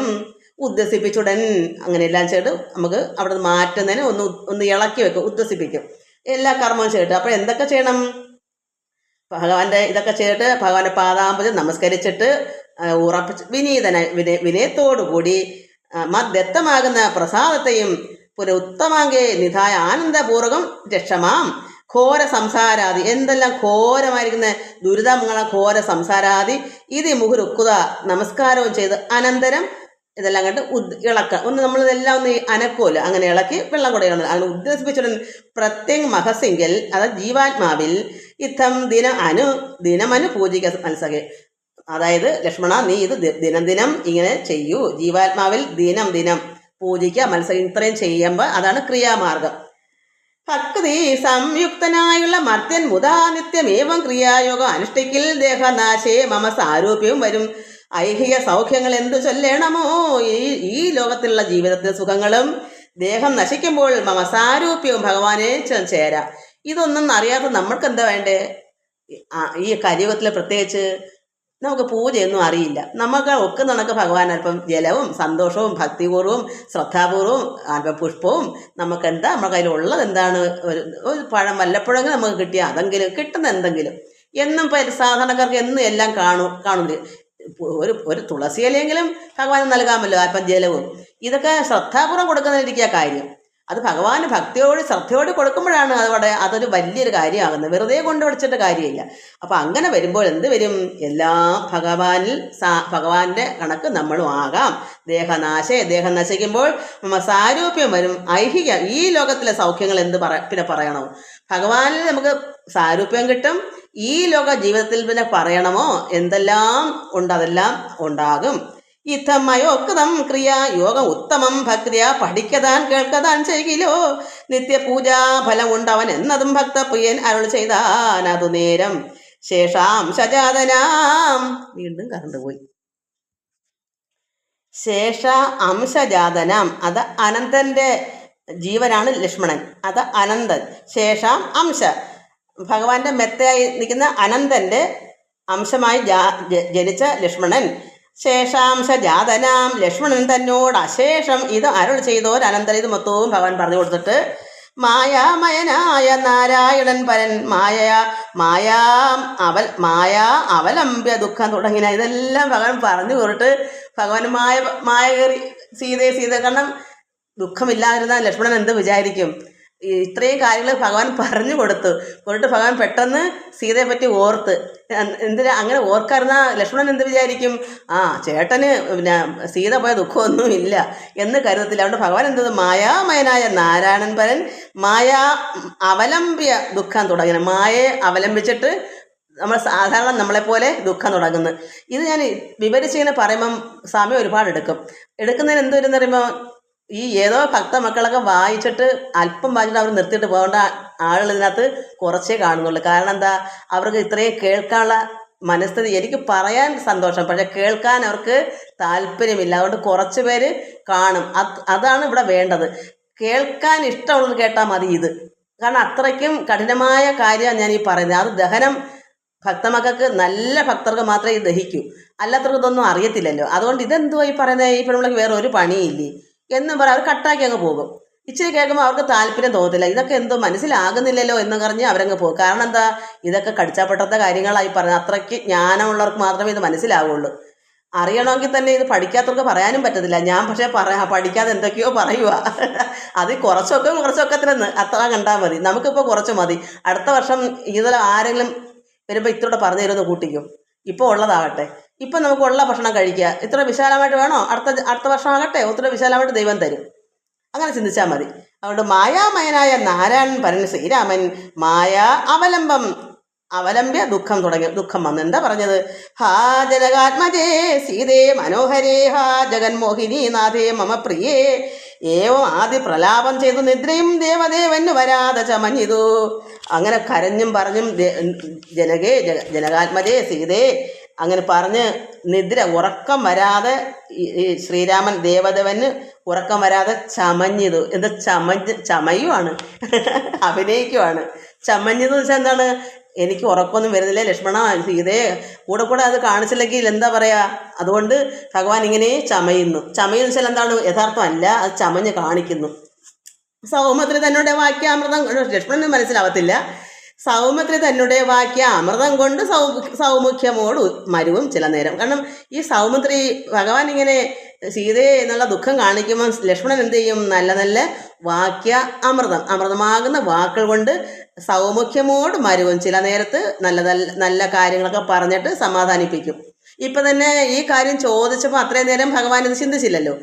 ഉദ്വസിപ്പിച്ചുടൻ അങ്ങനെയെല്ലാം ചെയ്ത് നമുക്ക് അവിടെ മാറ്റുന്നതിന് ഒന്ന് ഇളക്കി വെക്കും, ഉദ്വസിപ്പിക്കും. എല്ലാ കർമ്മവും ചെയ്തിട്ട് അപ്പോൾ എന്തൊക്കെ ചെയ്യണം, ഭഗവാന്റെ ഇതൊക്കെ ചെയ്തിട്ട് ഭഗവാന്റെ പാദാംബുജം നമസ്കരിച്ചിട്ട് ഉറപ്പിച്ച് വിനയത്തോടുകൂടി മദ്ദത്തമാകുന്ന പ്രസാദത്തെയും പുരോത്തമാങ്കെ നിധായ ആനന്ദപൂർവകം രക്ഷമാം ഘോര സംസാരാദി. എന്തെല്ലാം ഘോരമായിരിക്കുന്ന ദുരിതങ്ങളെ ഘോര സംസാരാദി ഇത് മുഹുരുക്കുക. നമസ്കാരവും ചെയ്ത് അനന്തരം ഇതെല്ലാം കണ്ട് ഇളക്കുക. നമ്മളിതെല്ലാം ഒന്ന് അനക്കുമല്ലോ, അങ്ങനെ ഇളക്കി വെള്ളം കൊടുക്കണം. അങ്ങനെ ഉദ്ദേശിപ്പിച്ചുടൻ പ്രത്യേക മഹസിങ്കൽ, അതായത് ജീവാത്മാവിൽ ഇത്തം ദിനമനു പൂജിക മത്സകെ. അതായത് ലക്ഷ്മണ, നീ ഇത് ദിനം ദിനം ഇങ്ങനെ ചെയ്യൂ. ജീവാത്മാവിൽ ദിനം ദിനം പൂജിക്കുക, മത്സരം ഇത്രയും ചെയ്യുമ്പോൾ അതാണ് ക്രിയാമാർഗം. ഭക്തി സംയുക്തനായുള്ള മർത്യൻ മുതാ നിത്യമേവം ക്രിയായോഗം അനുഷ്ഠിക്കിൽ ദേഹനാശേ മമ സാരൂപ്യവും വരും. ഐഹിക സൗഖ്യങ്ങൾ എന്തു ചൊല്ലണമോ? ഈ ലോകത്തിലുള്ള ജീവിതത്തിലെ സുഖങ്ങളും ദേഹം നശിക്കുമ്പോൾ മമ സാരൂപ്യവും ഭഗവാനെ ചേരാം. ഇതൊന്നും അറിയാത്ത നമ്മൾക്ക് എന്താ വേണ്ടേ? ഈ കലിയുഗത്തിൽ പ്രത്യേകിച്ച് നമുക്ക് പൂജയൊന്നും അറിയില്ല. നമുക്ക് ഒക്കെ നമുക്ക് ഭഗവാൻ അല്പം ജലവും സന്തോഷവും ഭക്തിപൂർവ്വവും ശ്രദ്ധാപൂർവവും അല്പം പുഷ്പവും നമുക്ക് എന്താ നമ്മുടെ കയ്യിലുള്ളത് എന്താണ്? ഒരു പഴം വല്ലപ്പോഴെങ്കിലും നമുക്ക് കിട്ടിയ അതെങ്കിലും കിട്ടുന്ന എന്തെങ്കിലും എന്നും സാധാരണക്കാർക്ക് എന്നും എല്ലാം കാണുന്നില്ല. ഒരു തുളസി ഇലയെങ്കിലും ഭഗവാന് നൽകാമല്ലോ, അല്പം ജലവും. ഇതൊക്കെ ശ്രദ്ധാപൂർവ്വം കൊടുക്കുന്നതിരിക്കുക കാര്യം. അത് ഭഗവാന് ഭക്തിയോട് ശ്രദ്ധയോട് കൊടുക്കുമ്പോഴാണ് അതൊരു വലിയൊരു കാര്യമാകുന്നത്. വെറുതെ കൊണ്ടുപിടിച്ചിട്ട് കാര്യമില്ല. അപ്പം അങ്ങനെ വരുമ്പോൾ എന്ത് വരും? എല്ലാം ഭഗവാന്റെ കണക്ക് നമ്മളും ആകാം. ദേഹം നശിക്കുമ്പോൾ സാരൂപ്യം വരും. ഐഹിക ഈ ലോകത്തിലെ സൗഖ്യങ്ങൾ പിന്നെ പറയണോ? ഭഗവാനിൽ നമുക്ക് സാരൂപ്യം കിട്ടും. ഈ ലോക ജീവിതത്തിൽ പിന്നെ പറയണമോ? എന്തെല്ലാം ഉണ്ട് അതെല്ലാം ഉണ്ടാകും. ഇത്തമയോക്തം ക്രിയാ യോഗം ഉത്തമം ഭക്തിയ പഠിക്കതാൻ കേൾക്കതാൻ ചെയ്യിലോ. നിത്യപൂജാ ഫലം ഉണ്ടവൻ എന്നതും ഭക്തപ്രിയൻ അരുൾ ചെയ്താൻ. അതു നേരം ശേഷാംശജാതനാം. വീണ്ടും കറണ്ട് പോയി. ശേഷ അംശജാതനാം, അത് അനന്തന്റെ ജീവനാണ് ലക്ഷ്മണൻ. അത് അനന്തൻ. ശേഷാം അംശ, ഭഗവാന്റെ മെത്തയായി നിൽക്കുന്ന അനന്തന്റെ അംശമായി ജനിച്ച ലക്ഷ്മണൻ. ശേഷാംശ ജാതനാം ലക്ഷ്മണൻ തന്നോട് അശേഷം ഇത് അരുൾ ചെയ്തോരനന്തരം. ഇത് മൊത്തവും ഭഗവാൻ പറഞ്ഞു കൊടുത്തിട്ട് മായാമയനായ നാരായണൻ പരൻ മായാ അവലംബ്യ ദുഃഖം തുടങ്ങിയ ഇതെല്ലാം ഭഗവാൻ പറഞ്ഞു കൊടുത്ത് ഭഗവാൻ മായ കയറി സീത കാരണം ദുഃഖമില്ലാതിരുന്ന ലക്ഷ്മണൻ എന്ത് വിചാരിക്കും? ഇത്രയും കാര്യങ്ങൾ ഭഗവാൻ പറഞ്ഞു കൊടുത്തിട്ട് ഭഗവാൻ പെട്ടെന്ന് സീതയെ പറ്റി ഓർത്ത് എന്തിനാ അങ്ങനെ ഓർക്കാറുന്ന ലക്ഷ്മണൻ എന്ത് വിചാരിക്കും? ചേട്ടന് പിന്നെ സീത പോയ ദുഃഖമൊന്നും ഇല്ല എന്ന് കരുതത്തില്ല. അതുകൊണ്ട് ഭഗവാൻ എന്തത് മായാമയനായ നാരായണൻ പരൻ മായാ അവലംബ്യ ദുഃഖം തുടങ്ങിയ മായയെ അവലംബിച്ചിട്ട് നമ്മൾ സാധാരണ നമ്മളെപ്പോലെ ദുഃഖം തുടങ്ങുന്നു. ഇത് ഞാൻ വിവരിച്ചിങ്ങനെ പറയുമ്പം സമയം ഒരുപാട് എടുക്കുന്നതിന് എന്ത് വരുന്ന പറയുമ്പോൾ ഈ ഏതോ ഭക്ത മക്കളൊക്കെ വായിച്ചിട്ട് അല്പം വായിച്ചിട്ട് അവർ നിർത്തിയിട്ട് പോകേണ്ട ആളുകൾ ഇതിനകത്ത് കുറച്ചേ കാണുന്നുള്ളൂ. കാരണം എന്താ? അവർക്ക് ഇത്രയും കേൾക്കാനുള്ള മനസ്ഥിതി. എനിക്ക് പറയാൻ സന്തോഷം, പക്ഷെ കേൾക്കാൻ അവർക്ക് താല്പര്യമില്ല. അതുകൊണ്ട് കുറച്ച് പേര് കാണും. അതാണ് ഇവിടെ വേണ്ടത്. കേൾക്കാൻ ഇഷ്ടമുള്ളത് കേട്ടാൽ മതി. ഇത് കാരണം അത്രയ്ക്കും കഠിനമായ കാര്യമാണ് ഞാൻ ഈ പറയുന്നത്. അത് ദഹനം ഭക്തമക്കൾക്ക് നല്ല ഭക്തർക്ക് മാത്രമേ ഇത് ദഹിക്കൂ, അല്ലാത്തവർക്ക് ഇതൊന്നും അറിയത്തില്ലല്ലോ. അതുകൊണ്ട് ഇതെന്തുവാ ഈ പറയുന്നത്? ഈ പെണ്ണുമ്പിളക്ക് വേറെ ഒരു പണിയില്ലേ എന്നും പറയാം. അവർ കട്ടാക്കി അങ്ങ് പോകും. ഇച്ചിരി കേൾക്കുമ്പോൾ അവർക്ക് താല്പര്യം തോന്നത്തില്ല. ഇതൊക്കെ എന്തോ മനസ്സിലാകുന്നില്ലല്ലോ എന്ന് പറഞ്ഞ് അവരങ്ങ് പോകും. കാരണം എന്താ? ഇതൊക്കെ കടിച്ചാപ്പെട്ടത്തെ കാര്യങ്ങളായി പറഞ്ഞത്. അത്രയ്ക്ക് ജ്ഞാനമുള്ളവർക്ക് മാത്രമേ ഇത് മനസ്സിലാവുള്ളൂ. അറിയണമെങ്കിൽ തന്നെ ഇത് പഠിക്കാത്തവർക്ക് പറയാനും പറ്റത്തില്ല. ഞാൻ പക്ഷേ പഠിക്കാതെ എന്തൊക്കെയോ പറയുക. അത് കുറച്ചൊക്കെ അത്ര കണ്ടാൽ മതി. നമുക്കിപ്പോൾ കുറച്ച് മതി. അടുത്ത വർഷം ഇതിൽ ആരെങ്കിലും വരുമ്പോൾ ഇത്രയോടെ പറഞ്ഞു തരുമെന്ന് കൂട്ടിക്കും. ഇപ്പോൾ ഉള്ളതാകട്ടെ. ഇപ്പം നമുക്കുള്ള ഭക്ഷണം കഴിക്കുക. ഇത്ര വിശാലമായിട്ട് വേണോ? അടുത്ത വർഷം ആകട്ടെ, ഒത്തിരി വിശാലമായിട്ട് ദൈവം തരും. അങ്ങനെ ചിന്തിച്ചാൽ മതി. അതുകൊണ്ട് മായാമയനായ നാരായണൻ പരൻ ശ്രീരാമൻ മായാ അവലംബ്യ ദുഃഖം വന്നു. എന്താ പറഞ്ഞത്? ഹാ ജനകാത്മജേ സീതേ മനോഹരേ ഹാ ജഗന്മോഹിനി നാഥേ മമ പ്രിയേ ഏവം ആദ്യ പ്രലാപം ചെയ്തു നിദ്രയും ദേവദേവന് വരാതെ ചമഞ്ഞിതു. അങ്ങനെ കരഞ്ഞും പറഞ്ഞും ജനകാത്മജേ സീതേ അങ്ങനെ പറഞ്ഞ് ഉറക്കം വരാതെ ഈ ശ്രീരാമൻ ദേവദേവന് ഉറക്കം വരാതെ ചമഞ്ഞിതു. എന്താ ചമയുവാണ്, അഭിനയിക്കുവാണ്. ചമഞ്ഞതെന്ന് വെച്ചാൽ എന്താണ്? എനിക്ക് ഉറക്കമൊന്നും വരുന്നില്ല ലക്ഷ്മണ, സീതയെ കൂടെ അത് കാണിച്ചില്ലെങ്കിൽ എന്താ പറയുക? അതുകൊണ്ട് ഭഗവാൻ ഇങ്ങനെ ചമയുന്നു. ചമയെന്ന് വെച്ചാൽ എന്താണ്? യഥാർത്ഥമല്ല, അത് ചമഞ്ഞ് കാണിക്കുന്നു. സൗമ്യത്തിൽ തന്നോട് വാക്യ അമൃതം ലക്ഷ്മണന് മനസ്സിലാവത്തില്ല. സൗമ്യത്തിൽ തന്നോട് വാക്യ അമൃതം കൊണ്ട് സൗമുഖ്യമോട് മരുവും ചില നേരം. കാരണം ഈ സൗമിത്രി ഭഗവാൻ ഇങ്ങനെ സീതയെ എന്നുള്ള ദുഃഖം കാണിക്കുമ്പോൾ ലക്ഷ്മണൻ എന്ത് ചെയ്യും? നല്ല നല്ല വാക്യ അമൃതമാകുന്ന വാക്കുകൾ കൊണ്ട് സൗമുഖ്യമോട് മരുവും ചില നേരത്ത് നല്ല കാര്യങ്ങളൊക്കെ പറഞ്ഞിട്ട് സമാധാനിപ്പിക്കും. ഇപ്പം തന്നെ ഈ കാര്യം ചോദിച്ചപ്പോൾ അത്രയും നേരം ഭഗവാൻ ഇത് ചിന്തിച്ചില്ലല്ലോ.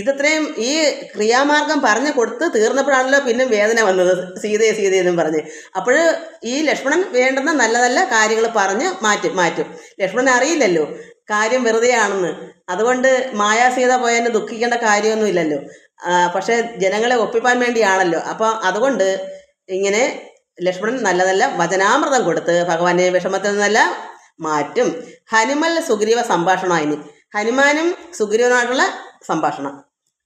ഇതത്രയും ഈ ക്രിയാമാർഗം പറഞ്ഞു കൊടുത്ത് തീർന്നപ്പോഴാണല്ലോ പിന്നെ വേദന വന്നത്, സീതയെന്നും പറഞ്ഞ്. അപ്പോൾ ഈ ലക്ഷ്മണൻ വേണ്ടുന്ന നല്ല നല്ല കാര്യങ്ങൾ പറഞ്ഞ് മാറ്റും. ലക്ഷ്മണൻ അറിയില്ലല്ലോ കാര്യം വെറുതെയാണെന്ന്. അതുകൊണ്ട് മായാസീത പോയതിന് ദുഃഖിക്കേണ്ട കാര്യമൊന്നുമില്ലല്ലോ. പക്ഷേ ജനങ്ങളെ ഒപ്പിപ്പാൻ വേണ്ടിയാണല്ലോ. അപ്പോൾ അതുകൊണ്ട് ഇങ്ങനെ ലക്ഷ്മണൻ നല്ല നല്ല വചനാമൃതം കൊടുത്ത് ഭഗവാന്റെ വിഷമത്തിൽ നിന്നെല്ലാം മാറ്റും. ഹനുമൽ സുഗ്രീവ സംഭാഷണമായിനി. ഹനുമാനും സുഗ്രീവനുമായിട്ടുള്ള സംഭാഷണം.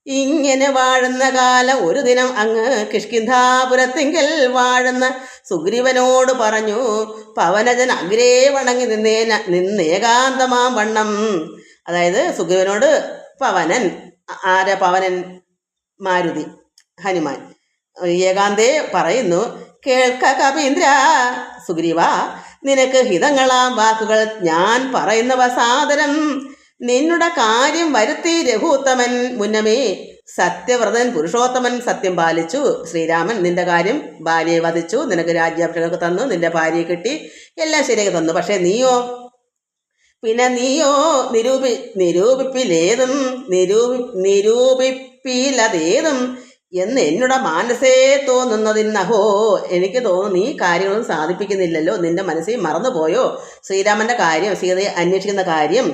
ഇങ്ങനെ വാഴുന്ന കാലം ഒരു ദിനം അങ്ങ് കിഷ്കിന്ധാപുരത്തിങ്കൽ വാഴുന്ന സുഗ്രീവനോട് പറഞ്ഞു, പവനജൻ അഗ്രേ വണങ്ങി നിന്നേകാന്തമാം വണ്ണം. അതായത് സുഗ്രീവനോട് പവനൻ, ആരാ പവനൻ? മാരുതി, ഹനുമാൻ ഏകാന്തേ പറയുന്നു, കേൾക്ക കപീന്ദ്ര, സുഗ്രീവ, നിനക്ക് ഹിതങ്ങളാം വാക്കുകൾ ഞാൻ പറയുന്നവ സാദരം. നിന്നുടെ കാര്യം വരുത്തി രഘുത്തമൻ മുന്നമേ സത്യവ്രതൻ പുരുഷോത്തമൻ സത്യം പാലിച്ചു. ശ്രീരാമൻ നിന്റെ കാര്യം, ഭാര്യയെ വധിച്ചു, നിനക്ക് രാജ്യാഭിഷേകമൊക്കെ തന്നു, നിന്റെ ഭാര്യയെ കിട്ടി, എല്ലാം ശരിയാക്കി തന്നു. പക്ഷെ നീയോ നിരൂപിപ്പിലതേതും എന്ന് എന്നോട് മനസ്സേ തോന്നുന്നതിന്നഹോ. എനിക്ക് തോന്നുന്നു നീ കാര്യങ്ങളൊന്നും സാധിപ്പിക്കുന്നില്ലല്ലോ, നിന്റെ മനസ്സിൽ മറന്നുപോയോ ശ്രീരാമന്റെ കാര്യം, സീതയെ അന്വേഷിക്കുന്ന കാര്യം.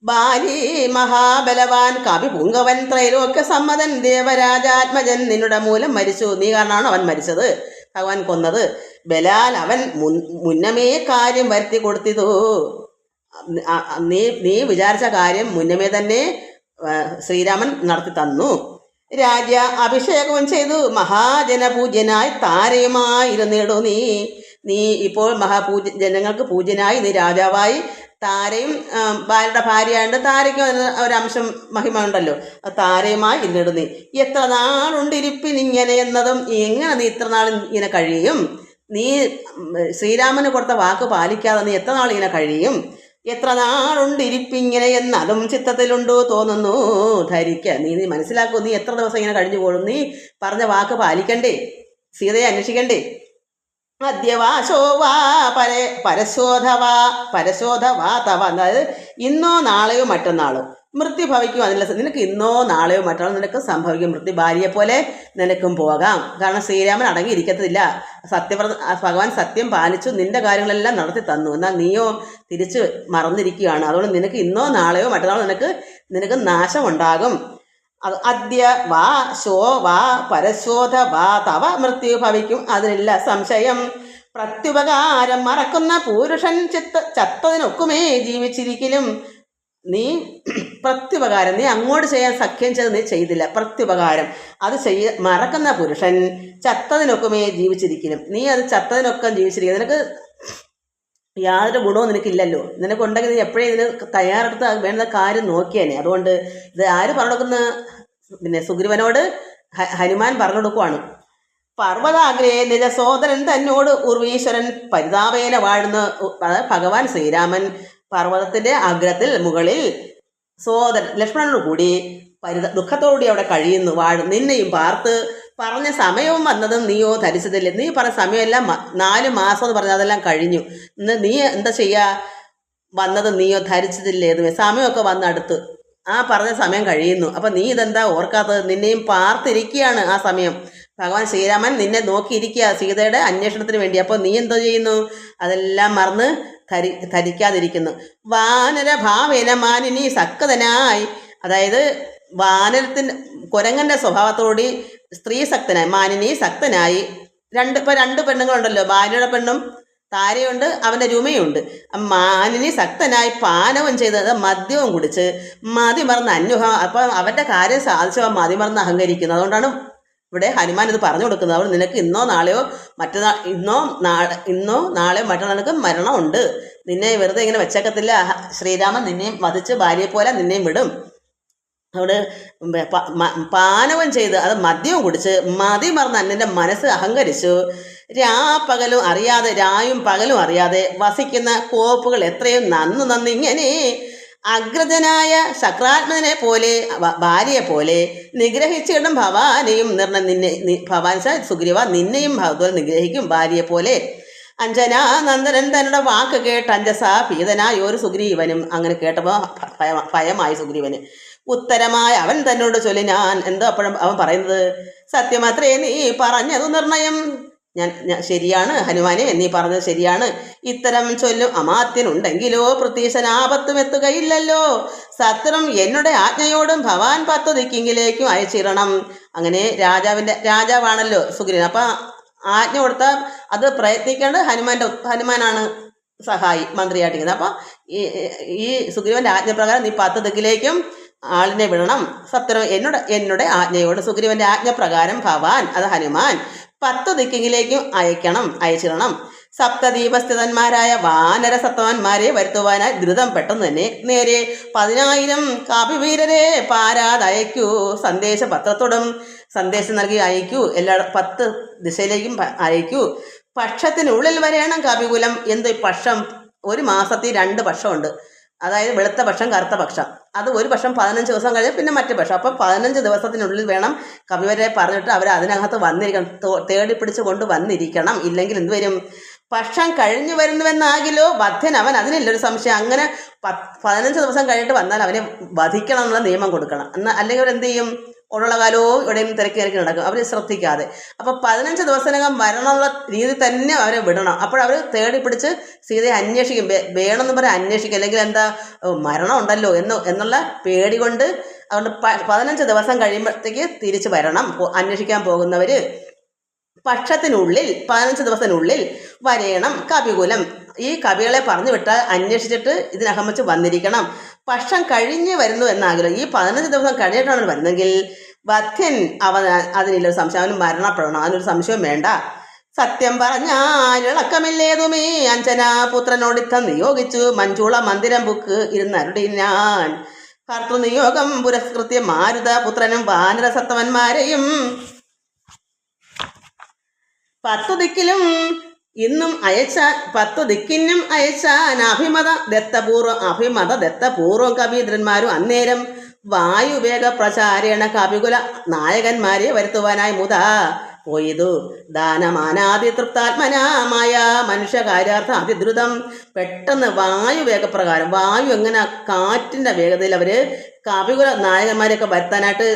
ബാലി മഹാബലവാൻ കവി പുങ്കവൻ ത്രൈലോക്യ സമ്മതൻ ദേവരാജാത്മജൻ നിന്നുടെ മൂലം മരിച്ചു. നീ കാരണമാണ് അവൻ മരിച്ചത്, ഭഗവാൻ കൊന്നത്. ബലാൽ അവൻ മുന്നമേ കാര്യം വരുത്തി കൊടുത്തിതു. നീ വിചാരിച്ച കാര്യം മുന്നമേ തന്നെ ശ്രീരാമൻ നടത്തി തന്നു. രാജ്യ അഭിഷേകവും ചെയ്തു മഹാജനപൂജ്യനായി താരയുമായിരുന്നിടു. നീ ഇപ്പോൾ ജനങ്ങൾക്ക് പൂജ്യനായി, നീ രാജാവായി. താരയും ബാലയുടെ ഭാര്യയായിട്ട് താരയ്ക്കും ഒരംശം മഹിമ ഉണ്ടല്ലോ, താരയുമായി ഇരുന്നിടു. നീ എത്ര നാളുണ്ടിരിപ്പിനിങ്ങനെ എന്നതും, എങ്ങനെ നീ ഇത്ര നാൾ ഇങ്ങനെ കഴിയും? നീ ശ്രീരാമന് കൊടുത്ത വാക്ക് പാലിക്കാതെ നീ എത്ര നാൾ ഇങ്ങനെ കഴിയും? എത്ര നാളുണ്ടിരിപ്പിങ്ങനെ എന്നതും ചിത്തത്തിലുണ്ടോ തോന്നുന്നു ധരിക്ക. നീ മനസ്സിലാക്കൂ, നീ എത്ര ദിവസം ഇങ്ങനെ കഴിഞ്ഞു പോകും? നീ പറഞ്ഞ വാക്ക് പാലിക്കണ്ടേ, സീതയെ അന്വേഷിക്കണ്ടേ? അദ്യവാശോവാ പരശോധവാ തവ, അതായത് ഇന്നോ നാളെയോ മറ്റന്നാളോ മൃത്യു ഭവിക്കും. അതിനുള്ള നിനക്ക് ഇന്നോ നാളെയോ മറ്റന്നാളോ നിനക്ക് സംഭവിക്കും മൃത്യു. ഭാര്യയെ പോലെ നിനക്കും പോകാം. കാരണം ശ്രീരാമൻ അടങ്ങിയിരിക്കത്തില്ല. ഭഗവാൻ സത്യം പാലിച്ചു, നിന്റെ കാര്യങ്ങളെല്ലാം നടത്തി തന്നു. എന്നാൽ നീയോ തിരിച്ച് മറന്നിരിക്കുകയാണ്. അതുകൊണ്ട് നിനക്ക് ഇന്നോ നാളെയോ മറ്റന്നാളോ നിനക്ക് നാശമുണ്ടാകും. അദ്യ വാ ശോ വാ പരശോധ വാ തവ മൃത്യു ഭവിക്കും, അതിനില്ല സംശയം. പ്രത്യുപകാരം മറക്കുന്ന പുരുഷൻ ചത്തതിനൊക്കുമേ ജീവിച്ചിരിക്കലും. നീ പ്രത്യുപകാരം, നീ അങ്ങോട്ട് ചെയ്യാൻ സഖ്യം ചെയ്ത് നീ ചെയ്തില്ല. പ്രത്യുപകാരം അത് മറക്കുന്ന പുരുഷൻ ചത്തതിനൊക്കുമേ ജീവിച്ചിരിക്കലും. നീ അത് ചത്തതിനൊക്കെ ജീവിച്ചിരിക്കും. നിനക്ക് യാതൊരു ഗുണവും നിനക്കില്ലല്ലോ. നിനക്കുണ്ടെങ്കിൽ നീ എപ്പോഴും ഇതിന് തയ്യാറെടുത്ത് വേണ്ട കാര്യം നോക്കിയേനെ. അതുകൊണ്ട് ഇത് ആര് പറഞ്ഞു കൊടുക്കുന്ന? പിന്നെ സുഗ്രീവനോട് ഹനുമാൻ പറഞ്ഞു കൊടുക്കുവാണ്. പർവ്വതാഗ്രേ നിജ സോദരൻ തന്നോട് ഉർവീശ്വരൻ പരിതാപേന വാഴുന്ന ഭഗവാൻ ശ്രീരാമൻ പർവ്വതത്തിന്റെ അഗ്രത്തിൽ മുകളിൽ സോദരൻ ലക്ഷ്മണനോട് കൂടി ദുഃഖത്തോടുകൂടി അവിടെ കഴിയുന്നു, വാഴും. നിന്നെയും പാർത്ത് പറഞ്ഞ സമയവും വന്നതും നീയോ ധരിച്ചതില്ല. നീ പറഞ്ഞ സമയമെല്ലാം 4 മാസം എന്ന് പറഞ്ഞാൽ അതെല്ലാം കഴിഞ്ഞു. ഇന്ന് നീ എന്താ ചെയ്യുക? വന്നത് നീയോ ധരിച്ചതില്ലേ? സമയമൊക്കെ വന്നടുത്ത്, ആ പറഞ്ഞ സമയം കഴിയുന്നു. അപ്പം നീ ഇതെന്താ ഓർക്കാത്തത്? നിന്നെയും പാർത്തിരിക്കുകയാണ് ആ സമയം. ഭഗവാൻ ശ്രീരാമൻ നിന്നെ നോക്കിയിരിക്കുക സീതയുടെ അന്വേഷണത്തിന് വേണ്ടി. അപ്പോൾ നീ എന്തോ ചെയ്യുന്നു? അതെല്ലാം മറന്ന് ധരിക്കാതിരിക്കുന്നു. വാനര ഭാവേന മാനിനി സക്തനായി, അതായത് കുരങ്ങന്റെ സ്വഭാവത്തോടി സ്ത്രീ സക്തനായി, മാനിനി സക്തനായി. രണ്ട് പെണ്ണുങ്ങളുണ്ടല്ലോ, ഭാര്യയുടെ പെണ്ണും താരയുണ്ട്, അവൻ്റെ രുമയുണ്ട്. മാനിനി സക്തനായി പാനവും ചെയ്തത് മദ്യവും കുടിച്ച് മതിമറന്ന് അന്വഹം. അപ്പം അവൻ്റെ കാര്യം സാധിച്ചവൻ മതിമറന്ന് അഹങ്കരിക്കുന്നു. അതുകൊണ്ടാണ് ഇവിടെ ഹനുമാൻ ഇത് പറഞ്ഞു കൊടുക്കുന്നത്. അതുകൊണ്ട് നിനക്ക് ഇന്നോ നാളെയോ മറ്റന്നാൾ നിനക്ക് മരണമുണ്ട്. നിന്നെ വെറുതെ ഇങ്ങനെ വെച്ചേക്കത്തില്ല. ശ്രീരാമൻ നിന്നെയും വധിച്ച് ഭാര്യയെ പോലെ നിന്നെയും വിടും. അവിടെ പാനവും ചെയ്ത് അത് മദ്യവും കുടിച്ച് മതിമറന്ന് അന്നിൻ്റെ മനസ്സ് അഹങ്കരിച്ചു. രാപ്പകലും അറിയാതെ, രായും പകലും അറിയാതെ വസിക്കുന്ന കോപ്പുകൾ എത്രയും നന്നിങ്ങനെ അഗ്രജനായ ശക്രാത്മനെ പോലെ ഭാര്യയെ പോലെ നിഗ്രഹിച്ചിടും ഭവാനെയും ഭവാൻ സുഗ്രീവ നിന്നെയും ഭഗവത് നിഗ്രഹിക്കും ഭാര്യയെ പോലെ. അഞ്ജനാനന്ദനൻ തന്നുടെ വാക്ക് കേട്ട് അഞ്ജസ പീതനായ ഒരു സുഗ്രീവനും. അങ്ങനെ കേട്ടപ്പോൾ ഭയമായി സുഗ്രീവന്. ഉത്തരമായ അവൻ തന്നോട് ചൊല്ലി, ഞാൻ എന്തോ അപ്പോഴും അവൻ പറയുന്നത്, സത്യമത്രേ നീ പറഞ്ഞതു നിർണയം. ഞാൻ ശരിയാണ് ഹനുമാനെ, നീ പറഞ്ഞത് ശരിയാണ്. ഇത്തരം ചൊല്ലും അമാത്യനുണ്ടെങ്കിലോ പ്രതീശനാപത്തും എത്തുകയില്ലല്ലോ. സത്രം എന്നുടെ ആജ്ഞയോടും ഭവാൻ 10 ദിക്കിങ്കിലേക്കും അയച്ചിരണം. അങ്ങനെ രാജാവാണല്ലോ സുഗ്രീവൻ. അപ്പം ആജ്ഞ കൊടുത്താൽ അത് പ്രയത്നിക്കേണ്ടത് ഹനുമാനാണ് സഹായി, മന്ത്രിയായിട്ടിരിക്കുന്നത്. അപ്പം ഈ സുഗ്രീവന്റെ ആജ്ഞപ്രകാരം നീ 10 ദിക്കിലേക്കും ആളിനെ വിടണം. സത്രം എന്നുടെ ആജ്ഞയോട് സുഗ്രീവന്റെ ആജ്ഞപ്രകാരം ഭവാൻ, അത് ഹനുമാൻ, 10 ദിക്കിലേക്കും അയച്ചിരണം. സപ്തദീപസ്ഥിതന്മാരായ വാനര സത്തവന്മാരെ വരുത്തുവാനായി ദ്രുതം പെട്ടെന്ന് തന്നെ നേരെ 10,000 കാപിവീരരെ പാരാതയക്കൂ. സന്ദേശപത്രത്തോടും സന്ദേശം നൽകി അയക്കൂ. എല്ലാ 10 ദിശയിലേക്കും അയക്കൂ. പക്ഷത്തിനുള്ളിൽ വരെയാണ് കപികുലം. എന്ത് പക്ഷം? ഒരു മാസത്തിൽ 2 പക്ഷമുണ്ട്. അതായത് വെളുത്ത പക്ഷം, കറുത്ത പക്ഷം. അത് ഒരു പക്ഷം 15 ദിവസം കഴിഞ്ഞ് പിന്നെ മറ്റു പക്ഷം. അപ്പം 15 ദിവസത്തിനുള്ളിൽ വേണം കവിവരെ പറഞ്ഞിട്ട് അവർ അതിനകത്ത് വന്നിരിക്കണം, തേടി പിടിച്ച് കൊണ്ട് വന്നിരിക്കണം. ഇല്ലെങ്കിൽ എന്ത് വരും? പക്ഷം കഴിഞ്ഞു വരുന്നുവെന്നാകിലോ വധ്യൻ അവൻ. അതിനില്ലൊരു സംശയം. അങ്ങനെ 15 ദിവസം കഴിഞ്ഞിട്ട് വന്നാൽ അവനെ വധിക്കണം എന്നുള്ള നിയമം കൊടുക്കണം. എന്നാൽ അല്ലെങ്കിൽ അവരെന്ത് ചെയ്യും? ഉള്ള കാലവും ഇവിടെയും തിരക്കി നടക്കും, അവർ ശ്രദ്ധിക്കാതെ. അപ്പോൾ 15 ദിവസത്തിനകം വരണമുള്ള രീതി തന്നെ അവരെ വിടണം. അപ്പോഴവർ തേടി പിടിച്ച് സീതയെ അന്വേഷിക്കും. വേണമെന്ന് പറയാൻ അന്വേഷിക്കും. അല്ലെങ്കിൽ എന്താ, മരണം ഉണ്ടല്ലോ എന്നുള്ള പേടി കൊണ്ട്. അതുകൊണ്ട് 15 ദിവസം കഴിയുമ്പോഴത്തേക്ക് തിരിച്ചു വരണം അന്വേഷിക്കാൻ പോകുന്നവർ. പക്ഷത്തിനുള്ളിൽ 15 ദിവസത്തിനുള്ളിൽ വരയണം കപികുലം. ഈ കവികളെ പറഞ്ഞു വിട്ടാൽ അന്വേഷിച്ചിട്ട് ഇതിനകം വെച്ച് വന്നിരിക്കണം. പക്ഷം കഴിഞ്ഞ് വരുന്നു എന്നാകില്ല. ഈ 15 ദിവസം കഴിഞ്ഞിട്ടാണ് വരുന്നെങ്കിൽ വധ്യൻ അവൻ, അതിനുള്ളൊരു സംശയം, അവന് മരണപ്പെടണം. അതിനൊരു സംശയം വേണ്ട. സത്യം പറഞ്ഞാൽ ഇളക്കമില്ലേതുമേ അഞ്ജനാപുത്രനോടിത്തം നിയോഗിച്ചു മഞ്ജുള മന്ദിരം ബുക്ക് ഇരുന്നരുടിനാൻ. കർത്തൃനിയോഗം പുരസ്കൃത്യ മാരുത പുത്രനും വാനര സത്തവന്മാരെയും 10 ദിക്കിലും ഇന്നും 10 ദിക്കിനും അയച്ചാൻ അഭിമത ദത്തപൂർവം കവീന്ദ്രന്മാരും അന്നേരം വായുവേഗ പ്രചാരേണ കവികുല നായകന്മാരെ വരുത്തുവാനായി മുതാ പോയതു. ദാനമാനാദി തൃപ്താത്മനാമായ മനുഷ്യകാര്യാർത്ഥ അതിദ്രുതം. പെട്ടെന്ന് വായുവേഗപ്രകാരം, വായു എങ്ങനെ കാറ്റിൻ്റെ വേഗതയിൽ അവർ കവികുല നായകന്മാരെയൊക്കെ വരുത്താനായിട്ട്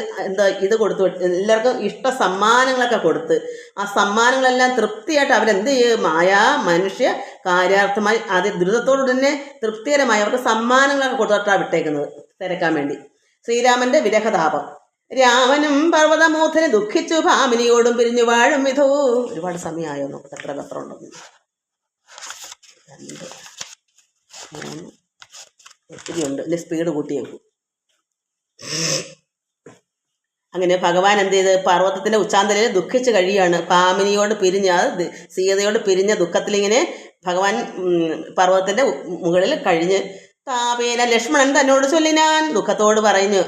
ഇത് കൊടുത്തു. എല്ലാവർക്കും ഇഷ്ട സമ്മാനങ്ങളൊക്കെ കൊടുത്ത് ആ സമ്മാനങ്ങളെല്ലാം തൃപ്തിയായിട്ട് അവരെന്ത് ചെയ്യും? മനുഷ്യ കാര്യാർത്ഥമായി അതിദ്രുതത്തോടു തന്നെ തൃപ്തികരമായി അവർക്ക് സമ്മാനങ്ങളൊക്കെ കൊടുത്തിട്ടാണ് വിട്ടേക്കുന്നത് തിരക്കാൻ വേണ്ടി. ശ്രീരാമന്റെ വിരഹതാപം. രാമനും പർവ്വതമൂർധനെ ദുഃഖിച്ചു ഭാമിനിയോടും പിരിഞ്ഞു വാഴും വിധോ. ഒരുപാട് സമയമായോ നോക്കട്ടെ എത്ര പത്രം ഉണ്ടെന്ന്. 2 3 ഒത്തിരി ഉണ്ട്. ഇതിൻ്റെ സ്പീഡ് കൂട്ടിയേക്കും. അങ്ങനെ ഭഗവാൻ എന്ത് ചെയ്ത് പർവ്വതത്തിൻ്റെ ഉച്ചാന്തലയിൽ ദുഃഖിച്ച് കഴിയാണ്. ഭാമിനിയോട് സീതയോട് പിരിഞ്ഞ ദുഃഖത്തിലിങ്ങനെ ഭഗവാൻ പർവ്വതത്തിൻ്റെ മുകളിൽ കഴിഞ്ഞ് താപേന ലക്ഷ്മണൻ തന്നോട് ചൊല്ലിനാൻ. ദുഃഖത്തോട് പറഞ്ഞു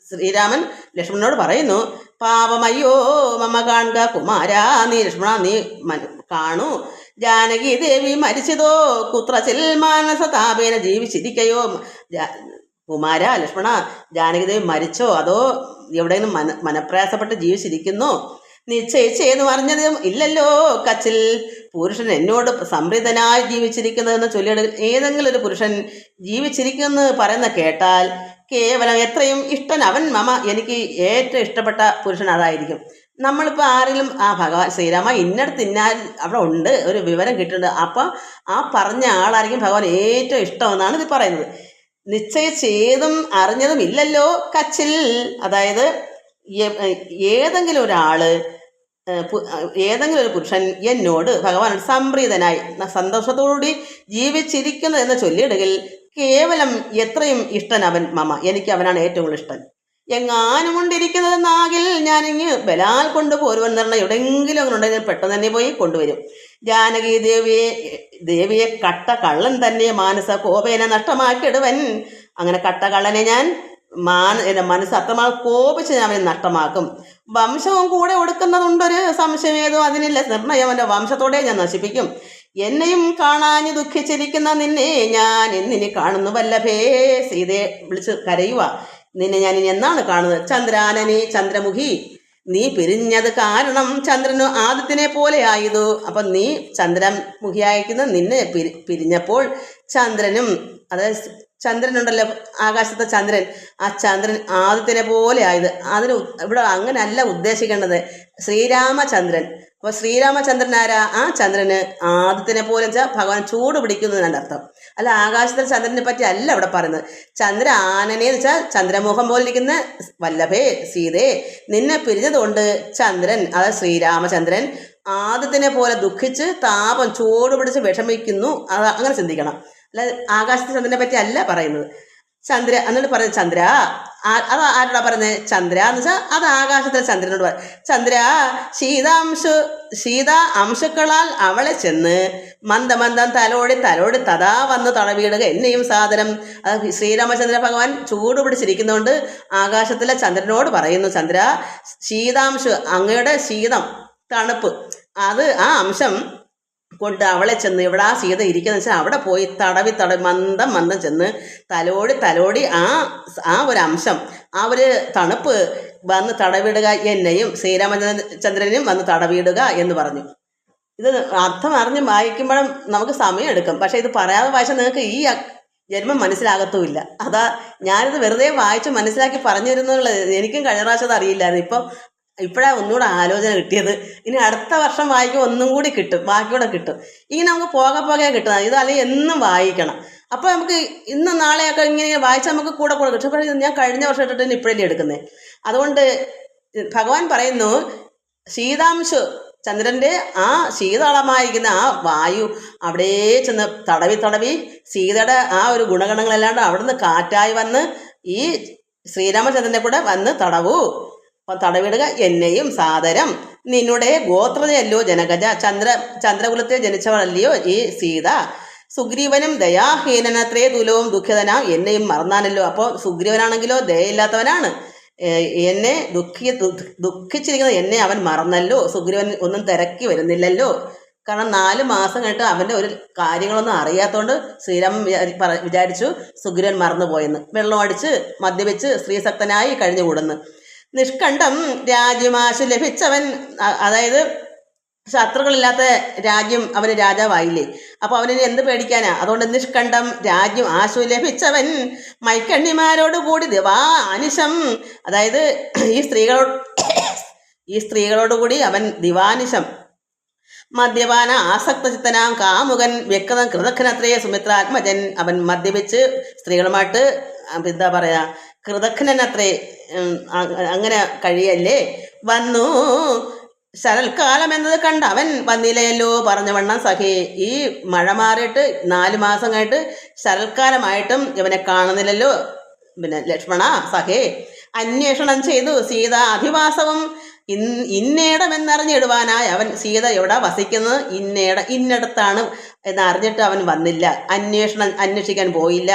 ശ്രീരാമൻ ലക്ഷ്മണനോട് പറയുന്നു, പാപമയ്യോ മമ്മ കാണുക കുമാരാ, നീ ലക്ഷ്മണ നീ കാണൂ, ജാനകി ദേവി മരിച്ചതോ കുത്രച്ചിൽ മാനസ താപേന ജീവിച്ചിരിക്കയോ. കുമാര ലക്ഷ്മണ, ജാനകി ദേവി മരിച്ചോ അതോ എവിടെയെങ്കിലും മനപ്രയാസപ്പെട്ട് ജീവിച്ചിരിക്കുന്നു? നിശ്ചയിച്ചേന്ന് പറഞ്ഞതും ഇല്ലല്ലോ. കച്ചിൽ പുരുഷൻ എന്നോട് സംപ്രീതനായി ജീവിച്ചിരിക്കുന്നതെന്ന് ചൊല്ലിയെടുക്കും. ഏതെങ്കിലും ഒരു പുരുഷൻ ജീവിച്ചിരിക്കുമെന്ന് പറയുന്ന കേട്ടാൽ കേവലം എത്രയും ഇഷ്ടൻ അവൻ മമ, എനിക്ക് ഏറ്റവും ഇഷ്ടപ്പെട്ട പുരുഷൻ അതായിരിക്കും. നമ്മളിപ്പോൾ ആരെങ്കിലും ഭഗവാൻ ശ്രീരാമ ഇന്നടത്ത് ഇന്നാൽ അവിടെ ഉണ്ട് ഒരു വിവരം കിട്ടുന്നുണ്ട്, അപ്പം ആ പറഞ്ഞ ആളായിരിക്കും ഭഗവാൻ ഏറ്റവും ഇഷ്ടമെന്നാണ് ഇത് പറയുന്നത്. നിശ്ചയിച്ചേതും അറിഞ്ഞതും ഇല്ലല്ലോ കച്ചിൽ. അതായത് ഏതെങ്കിലും ഒരു പുരുഷൻ എന്നോട് ഭഗവാൻ സംപ്രീതനായി സന്തോഷത്തോടുകൂടി ജീവിച്ചിരിക്കുന്നു എന്ന് ചൊല്ലിയിടുകിൽ കേവലം എത്രയും ഇഷ്ടൻ അവൻ മമ, എനിക്ക് അവനാണ് ഏറ്റവും കൂടുതൽ ഇഷ്ടൻ. എങ്ങാനും കൊണ്ടിരിക്കുന്നതെന്നാകിൽ ഞാനിങ്ങ് ബലാൽ കൊണ്ടുപോരുവൻ പറഞ്ഞാൽ എവിടെയെങ്കിലും അങ്ങനെ ഉണ്ടെങ്കിൽ പെട്ടെന്ന് തന്നെ പോയി കൊണ്ടുവരും. ജാനകി ദേവിയെ കട്ട കള്ളൻ തന്നെ മാനസ കോപേന നഷ്ടമാക്കിയിടുവൻ. അങ്ങനെ കട്ട കള്ളനെ ഞാൻ മനസ്സ് അത്രമാ കോപിച്ച് ഞാൻ അവനെ നഷ്ടമാക്കും. വംശവും കൂടെ ഒടുക്കുന്നതുണ്ടൊരു സംശയമേതോ അതിനില്ല നിർണയം. അവൻ്റെ വംശത്തോടെ ഞാൻ നശിപ്പിക്കും. എന്നെയും കാണാഞ്ഞ് ദുഃഖിച്ചിരിക്കുന്ന നിന്നെ ഞാൻ എന്നിനി കാണുന്നു വല്ലഭേ. സീതയെ വിളിച്ച് കരയുക, നിന്നെ ഞാൻ ഇനി എന്നാണ് കാണുന്നത്? ചന്ദ്രാനനി ചന്ദ്രമുഖി നീ പിരിഞ്ഞത് കാരണം ചന്ദ്രനു ആദിത്യനെ പോലെ ആയതു. അപ്പം നീ ചന്ദ്രൻ മുഖിയായിരിക്കുന്ന നിന്നെ പിരിഞ്ഞപ്പോൾ ചന്ദ്രനും, അതായത് ചന്ദ്രനുണ്ടല്ലോ ആകാശത്തെ ചന്ദ്രൻ, ആ ചന്ദ്രൻ ആദിത്യനെ പോലെ ആയത്. അതിന് ഇവിടെ അങ്ങനെയല്ല ഉദ്ദേശിക്കേണ്ടത്, ശ്രീരാമചന്ദ്രൻ. അപ്പോൾ ശ്രീരാമചന്ദ്രൻ ആരാ? ആ ചന്ദ്രന് ആദിത്യനെ പോലെ വെച്ചാൽ ഭഗവാൻ ചൂട് പിടിക്കുന്നതിൻ്റെ അർത്ഥം. അല്ല, ആകാശത്തെ ചന്ദ്രനെ പറ്റി അല്ല ഇവിടെ പറയുന്നത്. ചന്ദ്ര ആനനെ എന്ന് വെച്ചാൽ ചന്ദ്രമുഖം പോലെ ഇരിക്കുന്ന വല്ലഭേ സീതേ, നിന്നെ പിരിഞ്ഞതുകൊണ്ട് ചന്ദ്രൻ, അതായത് ശ്രീരാമചന്ദ്രൻ ആദിത്യനെ പോലെ ദുഃഖിച്ച് താപം ചൂട് പിടിച്ച് വിഷമിക്കുന്നു. അത് അങ്ങനെ ചിന്തിക്കണം. അല്ല, ആകാശത്തെ ചന്ദ്രനെ പറ്റി അല്ല പറയുന്നത്. ചന്ദ്ര എന്നിട്ട് പറയുന്നത് ചന്ദ്ര, അത് ആരോടാ പറയുന്നത്? ചന്ദ്ര എന്ന് വെച്ചാൽ അത് ആകാശത്തിലെ ചന്ദ്രനോട് പറയും. ചന്ദ്ര ശീത അംശുക്കളാൽ അവളെ ചെന്ന് മന്ദമന്ദം തലോടി തഥാ വന്ന് തടവിടുക എന്നെയും സാദരം. അത് ശ്രീരാമചന്ദ്ര ഭഗവാൻ ചൂട് പിടിച്ചിരിക്കുന്നതുകൊണ്ട് ആകാശത്തിലെ ചന്ദ്രനോട് പറയുന്നു, ചന്ദ്ര ശീതാംശു, അങ്ങയുടെ ശീതം തണുപ്പ്, അത് ആ അംശം കൊണ്ട് അവളെ ചെന്ന്, ഇവിടെ ആ സീത ഇരിക്കുന്ന വെച്ചാൽ അവിടെ പോയി തടവി മന്ദം ചെന്ന് തലോടി ആ ഒരു അംശം, ആ ഒരു തണുപ്പ് വന്ന് തടവിടുക എന്നെയും ശ്രീരാമചന്ദ്രനെയും വന്ന് തടവിടുക എന്ന് പറഞ്ഞു. ഇത് അർത്ഥം അറിഞ്ഞ് വായിക്കുമ്പോഴും നമുക്ക് സമയം എടുക്കും. പക്ഷേ ഇത് പറയാതെ വായിച്ചാൽ നിങ്ങൾക്ക് ഈ ജന്മം മനസ്സിലാകത്തുമില്ല. അതാ ഞാനിത് വെറുതെ വായിച്ച് മനസ്സിലാക്കി പറഞ്ഞു തരുന്നുള്ളത്. എനിക്കും കഴിഞ്ഞ പ്രാവശ്യം അത് അറിയില്ലായിരുന്നു. ഇപ്പോഴാണ് ഒന്നുകൂടെ ആലോചന കിട്ടിയത്. ഇനി അടുത്ത വർഷം വായിക്കും ഒന്നും കൂടി കിട്ടും, ബാക്കിയൂടെ കിട്ടും. ഇങ്ങനെ നമുക്ക് പോകെ കിട്ടുന്നത്. ഇത് അല്ലെങ്കിൽ എന്നും വായിക്കണം. അപ്പോൾ നമുക്ക് ഇന്ന് നാളെയൊക്കെ ഇങ്ങനെ വായിച്ചാൽ നമുക്ക് കൂടെ കിട്ടും. പക്ഷേ ഞാൻ കഴിഞ്ഞ വർഷം ഇട്ടിട്ട് ഇപ്പോഴല്ലേ എടുക്കുന്നത്. അതുകൊണ്ട് ഭഗവാൻ പറയുന്നു, ശീതാംശു ചന്ദ്രൻ്റെ ആ ശീതളമായിരിക്കുന്ന ആ വായു അവിടെ ചെന്ന് തടവി സീതയുടെ ആ ഒരു ഗുണഗണങ്ങളല്ലാണ്ട് അവിടുന്ന് കാറ്റായി വന്ന് ഈ ശ്രീരാമചന്ദ്രനെ കൂടെ വന്ന് തടവിടുക എന്നെയും സാദരം. നിന്നുടെ ഗോത്രതയല്ലോ ജനകജ, ചന്ദ്രകുലത്തെ ജനിച്ചവളല്ലയോ ഈ സീത. സുഗ്രീവനും ദയാഹീനനത്രേ തുലവും ദുഃഖിതനാം, എന്നെയും മറന്നാനല്ലോ. അപ്പോൾ സുഗ്രീവനാണെങ്കിലോ ദയയില്ലാത്തവനാണ്. എന്നെ ദുഃഖിച്ചിരിക്കുന്ന എന്നെ അവൻ മറന്നല്ലോ. സുഗ്രീവൻ ഒന്നും തിരക്കി വരുന്നില്ലല്ലോ. കാരണം 4 മാസം കഴിഞ്ഞിട്ട് അവൻ്റെ ഒരു കാര്യങ്ങളൊന്നും അറിയാത്തതുകൊണ്ട് ശ്രീരാമൻ വിചാരിച്ചു സുഗ്രീവൻ മറന്നുപോയെന്ന്. വെള്ളം അടിച്ച് മദ്യപിച്ച് സ്ത്രീസക്തനായി കഴിഞ്ഞുകൂടുന്നു. നിഷ്കണ്ഠം രാജ്യമാശു ലഭിച്ചവൻ, അതായത് ശത്രുക്കളില്ലാത്ത രാജ്യം അവന് രാജാവായില്ലേ. അപ്പോൾ അവന് എന്ത് പേടിക്കാനാ? അതുകൊണ്ട് നിഷ്കണ്ഠം രാജ്യം ആശു ലഭിച്ചവൻ മൈക്കണ്ണിമാരോട് കൂടി ദിവാനിശം, അതായത് ഈ സ്ത്രീകളോടുകൂടി അവൻ ദിവാനിശം മദ്യപാന ആസക്ത ചിത്തനാം കാമുകൻ വ്യക്തം കൃതജ്ഞനത്രേ സുമിത്രാത്മജൻ. അവൻ മദ്യപിച്ച് സ്ത്രീകളുമായിട്ട് എന്താ പറയാ, കൃതജ്ഞനത്രേ, അങ്ങനെ കഴിയല്ലേ. വന്നു ശരൽക്കാലം എന്നത് കണ്ട അവൻ വന്നില്ലയല്ലോ പറഞ്ഞവണ്ണം സഖേ. ഈ മഴ മാറിയിട്ട് 4 മാസം കഴിഞ്ഞിട്ട് ശരൽക്കാലമായിട്ടും ഇവനെ കാണുന്നില്ലല്ലോ പിന്നെ ലക്ഷ്മണ സഖേ. അന്വേഷണം ചെയ്തു സീത അധിവാസവും ഇന്നേടമെന്നറിഞ്ഞിടുവാനായി അവൻ സീത എവിടെ വസിക്കുന്നത് ഇന്നടത്താണ് എന്നറിഞ്ഞിട്ട് അവൻ വന്നില്ല. അന്വേഷിക്കാൻ പോയില്ല.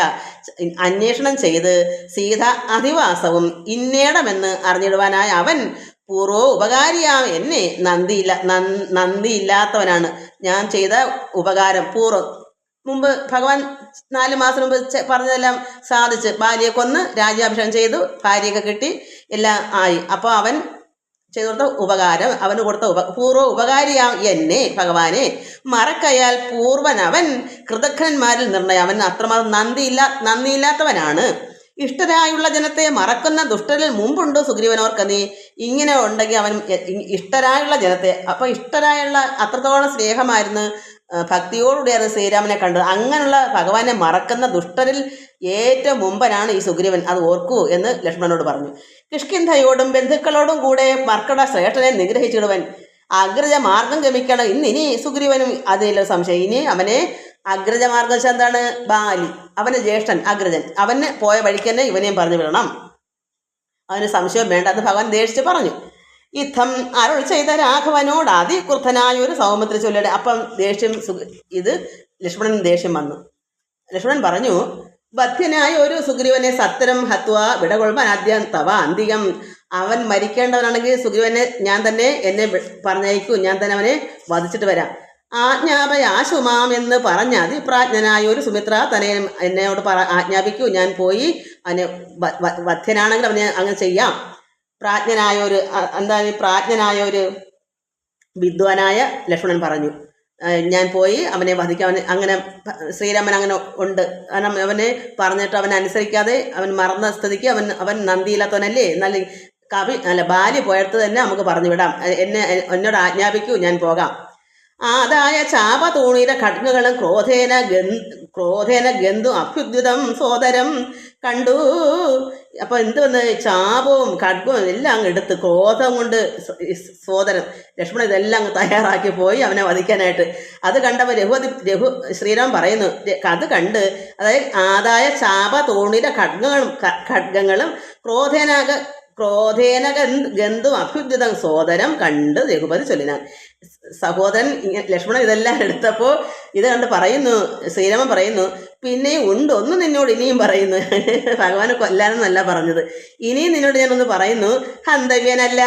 അന്വേഷണം ചെയ്ത് സീത അധിവാസവും ഇന്നേടമെന്ന് അറിഞ്ഞിടുവാനായി അവൻ പൂർവ്വ ഉപകാരിയാം എന്നെ നന്ദിയില്ലാത്തവനാണ്. ഞാൻ ചെയ്ത ഉപകാരം മുമ്പ് ഭഗവാൻ 4 മാസം മുമ്പ് പറഞ്ഞതെല്ലാം സാധിച്ച് ഭാര്യയെ കൊന്ന് രാജ്യാഭിഷേകം ചെയ്തു, ഭാര്യയൊക്കെ കിട്ടി, എല്ലാം ആയി. അപ്പോൾ അവൻ ചെയ്തു കൊടുത്ത ഉപകാരം, അവന് കൊടുത്ത പൂർവ്വ ഉപകാരിയാം എന്നെ ഭഗവാനെ മറക്കയാൽ പൂർവൻ അവൻ കൃതജ്ഞന്മാരിൽ നിർണയം. അവൻ അത്രമാത്രം നന്ദിയില്ലാത്തവനാണ്. ഇഷ്ടരായുള്ള ജനത്തെ മറക്കുന്ന ദുഷ്ടരിൽ മുമ്പുണ്ട് സുഗ്രീവനോർക്ക് നീ. ഇങ്ങനെ ഉണ്ടെങ്കിൽ അവൻ ഇഷ്ടരായുള്ള ജനത്തെ, അപ്പോൾ ഇഷ്ടരായുള്ള അത്രത്തോളം സ്നേഹമായിരുന്നു, ഭക്തിയോടുകൂടിയായിരുന്നു ശ്രീരാമനെ കണ്ടത്. അങ്ങനെയുള്ള ഭഗവാനെ മറക്കുന്ന ദുഷ്ടരിൽ ഏറ്റവും മുമ്പനാണ് ഈ സുഗ്രീവൻ, അത് ഓർക്കൂ എന്ന് ലക്ഷ്മണനോട് പറഞ്ഞു. കിഷ്കിന്ധയോടും ബന്ധുക്കളോടും കൂടെ മർക്കട ശ്രേഷ്ഠനെ നിഗ്രഹിച്ചിടുവൻ അഗ്രജമാർഗം ഗമിക്കണം. ഇനി സുഗ്രീവനും അതിലുള്ള സംശയം. ഇനി അവനെ അഗ്രജമാർഗം വെച്ചാൽ എന്താണ്? ബാലി, അവന് ജ്യേഷ്ഠൻ അഗ്രജൻ, അവന് പോയ വഴിക്ക് തന്നെ ഇവനെയും പറഞ്ഞു വിടണം. അവന് സംശയം വേണ്ട എന്ന് ഭഗവാൻ ദേഷിച്ച് പറഞ്ഞു. യുദ്ധം അരുൾ ചെയ്ത രാഘവനോട് അതിക്രുദ്ധനായ ഒരു സൗമിത്രി ചൊല്ലിയുടെ. അപ്പം ഇത് ലക്ഷ്മണൻ ദേഷ്യം വന്നു. ലക്ഷ്മണൻ പറഞ്ഞു, ബദ്ധ്യനായ ഒരു സുഗ്രീവനെ സത്തരം ഹത്വ വിടകൊള്ളുവാൻ ആദ്യം തവ അന്തികം. അവൻ മരിക്കേണ്ടവനാണെങ്കിൽ സുഗ്രീവനെ ഞാൻ തന്നെ എന്നെ പറഞ്ഞയക്കൂ, ഞാൻ തന്നെ അവനെ വധിച്ചിട്ട് വരാം. ആജ്ഞാപയാശുമാം എന്ന് പറഞ്ഞ അതിപ്രാജ്ഞനായ ഒരു സുമിത്ര തന്നെ എന്നോട് ആജ്ഞാപിക്കൂ, ഞാൻ പോയി അവനെ വധ്യനാണെങ്കിൽ അവനെ അങ്ങനെ ചെയ്യാം. പ്രാജ്ഞനായ ഒരു പ്രാജ്ഞനായ ഒരു വിദ്വാനായ ലക്ഷ്മണൻ പറഞ്ഞു, ഞാൻ പോയി അവനെ വധിക്കാൻ. അങ്ങനെ ശ്രീരാമൻ അങ്ങനെ ഉണ്ട്. കാരണം അവനെ പറഞ്ഞിട്ട് അവൻ അനുസരിക്കാതെ അവൻ മറന്ന സ്ഥിതിക്ക് അവൻ നന്ദിയില്ലാത്തവനല്ലേ, നല്ല ബാല്യ പോയടുത്ത് തന്നെ നമുക്ക് പറഞ്ഞു വിടാം, എന്നോട് ആജ്ഞാപിക്കൂ, ഞാൻ പോകാം. അതായ ചാപ തൂണിയുടെ ഖഡ്ഗങ്ങളും ക്രോധേന ഗന്ധു അഭ്യുദ്യുതം സോദരം കണ്ടു. അപ്പൊ എന്തുവന്ന് ചാപവും ഖഡ്ഗവും എല്ലാം അങ്ങ് എടുത്ത് ക്രോധം കൊണ്ട് സോദരൻ ലക്ഷ്മണൻ ഇതെല്ലാം അങ്ങ് തയ്യാറാക്കി പോയി അവനെ വധിക്കാനായിട്ട്. അത് കണ്ടപ്പോൾ ശ്രീരാമൻ പറയുന്നു, അത് കണ്ട് അതായത് ആദായ ചാപ തൂണിയുടെ ഖഡ്ഗങ്ങളും ക്രോധേന ഗന്ധും അഭ്യുദ്യുതം സോദരം കണ്ട് രഘുപതി ചൊല്ലിനാൻ. സഹോദരൻ ലക്ഷ്മണൻ ഇതെല്ലാം എടുത്തപ്പോൾ ഇത് കണ്ട് പറയുന്നു, ശ്രീരാമൻ പറയുന്നു, പിന്നെയും ഉണ്ട് ഒന്ന് നിന്നോട് ഇനിയും പറയുന്നു. ഭഗവാന് കൊല്ലാനെന്നല്ല പറഞ്ഞത്, ഇനിയും നിന്നോട് ഞാനൊന്ന് പറയുന്നു. ഹന്തവ്യനല്ല,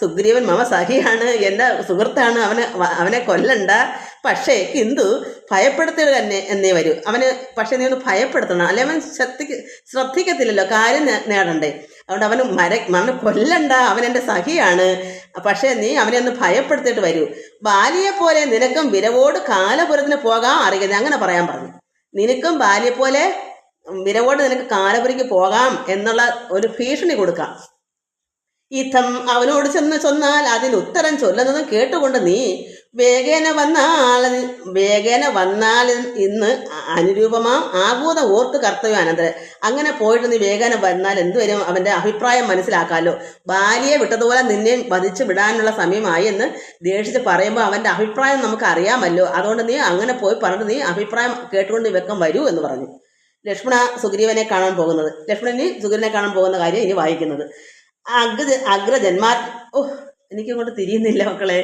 സുഗ്രീവൻ മമ സഖിയാണ്, എൻ്റെ സുഹൃത്താണ്, അവനെ കൊല്ലണ്ട. പക്ഷേ കിന്തു ഭയപ്പെടുത്തുക തന്നെ എന്നേ വരൂ. അവന് പക്ഷേ നീ ഒന്ന് ഭയപ്പെടുത്തണം, അല്ലെ അവൻ ശ്രദ്ധിക്കത്തില്ലല്ലോ, കാര്യം നേടണ്ടേ. അതുകൊണ്ട് അവന് കൊല്ലണ്ട, അവൻ എൻ്റെ സഖിയാണ്. പക്ഷേ നീ അവനെ ഒന്ന് ഭയപ്പെടുത്തിയിട്ട് വരൂ. ബാലിയെപ്പോലെ നിനക്കും വിരവോട് കാലപുരത്തിന് പോകാൻ അറിയുന്നത്, അങ്ങനെ പറയാൻ പറഞ്ഞു. നിനക്കും ബാലിയെപ്പോലെ വിരവോട് നിനക്ക് കാലപുരിക്ക് പോകാം എന്നുള്ള ഒരു ഭീഷണി കൊടുക്കാം. യുദ്ധം അവനോട് ചെന്നാൽ അതിന് ഉത്തരം ചൊല്ലുന്നതും കേട്ടുകൊണ്ട് നീ വേഗേന വന്നാൽ ഇന്ന് അനുരൂപമാം ആകൂത ഓർത്ത് കർത്തവ്യം അനന്തരം. അങ്ങനെ പോയിട്ട് നീ വേഗേന വന്നാൽ എന്തുവരും, അവൻ്റെ അഭിപ്രായം മനസ്സിലാക്കാമല്ലോ. ബാലിയെ വിട്ടതുപോലെ നിന്നെ വധിച്ച് വിടാനുള്ള സമയമായി എന്ന് ദേഷിച്ച് പറയുമ്പോൾ അവൻ്റെ അഭിപ്രായം നമുക്ക് അറിയാമല്ലോ. അതുകൊണ്ട് നീ അങ്ങനെ പോയി പറഞ്ഞിട്ട് നീ അഭിപ്രായം കേട്ടുകൊണ്ട് വെക്കം വരൂ എന്ന് പറഞ്ഞു. ലക്ഷ്മണന് സുഗ്രീവനെ കാണാൻ പോകുന്ന കാര്യം ഇനി വായിക്കുന്നത്. എനിക്കങ്ങോട്ട് തിരിയുന്നില്ല മക്കളെ.